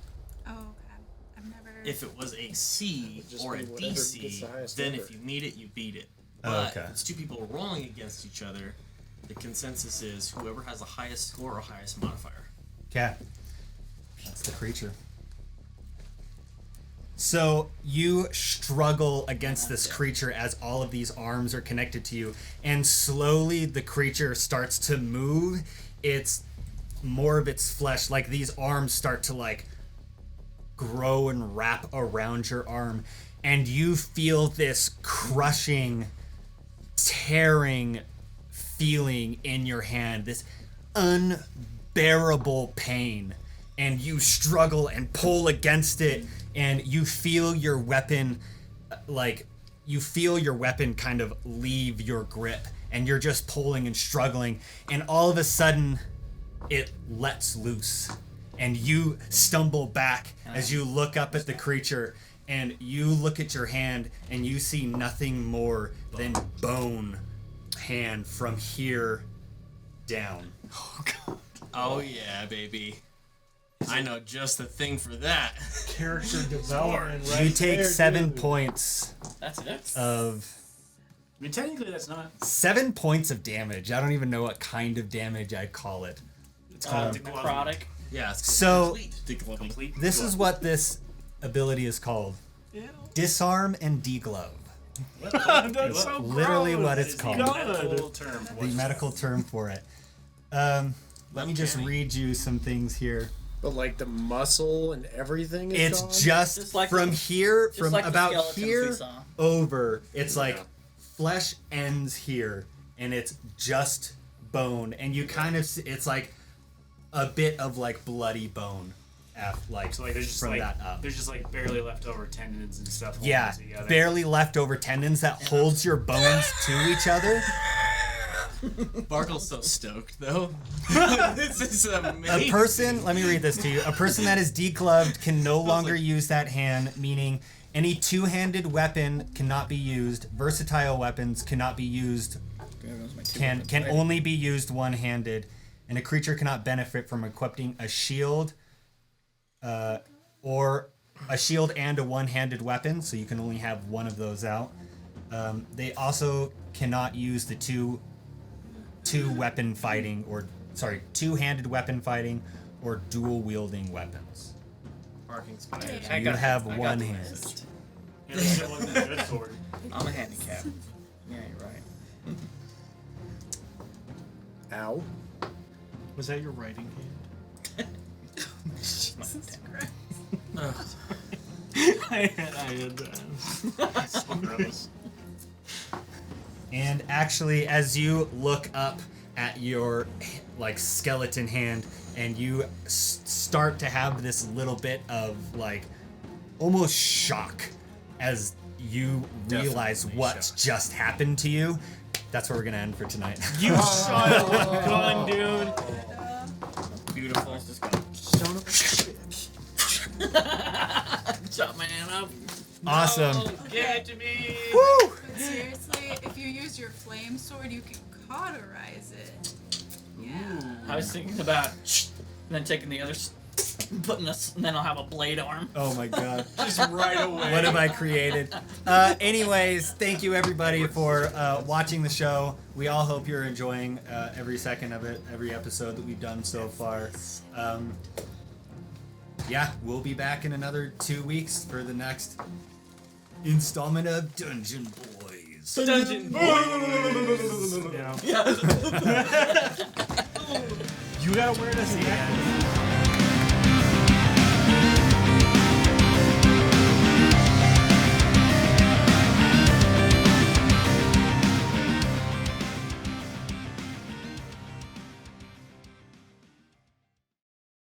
Oh, okay. I've never. If it was a C It'd just or a be whatever gets the DC, highest then number. if you meet it, you beat it. Oh, But okay. if it's two people rolling against each other, the consensus is whoever has the highest score or highest modifier. Okay. That's the creature. So you struggle against this creature as all of these arms are connected to you, and slowly the creature starts to move. It's more of its flesh, like these arms start to like grow and wrap around your arm, and you feel this crushing, tearing feeling in your hand, this unbearable pain, and you struggle and pull against it, and you feel your weapon kind of leave your grip, and you're just pulling and struggling, and all of a sudden it lets loose, and you stumble back as you look up at the creature, and you look at your hand and you see nothing more than bone hand from here down. Oh yeah, baby. I know just the thing for that. Character development, right? You take there, 7 dude. points That's it. of I mean, technically, that's not. 7 points of damage. I don't even know what kind of damage I'd call it. It's called Necrotic. Yeah, it's So- complete. Degloving. complete. This is what this ability is called. Disarm and deglove. That's so Literally gross. what it's the called. medical term for The what's medical term for it. Let me just read you some things here. But like the muscle and everything is It's gone? just like from the- here, just from like the about skeletons we here saw. over. It's like flesh ends here, and it's just bone. And you kind of, it's like a bit of like bloody bone, like So like there's just from like that up. there's just like barely leftover tendons and stuff. holding Yeah, it together. barely leftover tendons that holds your bones to each other. Barkuell's so stoked though. This is amazing. A person, let me read this to you. A person that is degloved can no longer use that hand, meaning any two-handed weapon cannot be used. Versatile weapons cannot be used. Can only be used one-handed, and a creature cannot benefit from equipping a shield, or a shield and a one-handed weapon. So you can only have one of those out. They also cannot use the two-handed weapon fighting or dual-wielding weapons. Barking spider. So you have one hand. Yeah, this shit wasn't a good sword. I'm a handicap. Yeah, you're right. Ow. Was that your writing hand? I had that. So gross. And actually, as you look up at your like skeleton hand, and you start to have this little bit of like almost shock as you realize what's just happened to you. That's where we're gonna end for tonight. You son of a gun, dude. Beautiful. Just gonna Son of a shit. chop my hand up. Awesome. Oh, give it to me. Woo! But seriously, if you use your flame sword, you can cauterize it. Yeah. I was thinking about and then taking the other, putting this, and then I'll have a blade arm. Oh my god. Just right away. What have I created? Anyways, thank you everybody for watching the show. We all hope you're enjoying every second of it, every episode that we've done so far. Yeah, we'll be back in another 2 weeks for the next installment of Dungeon Boys. Dungeon Boys. Yeah. You gotta wear this.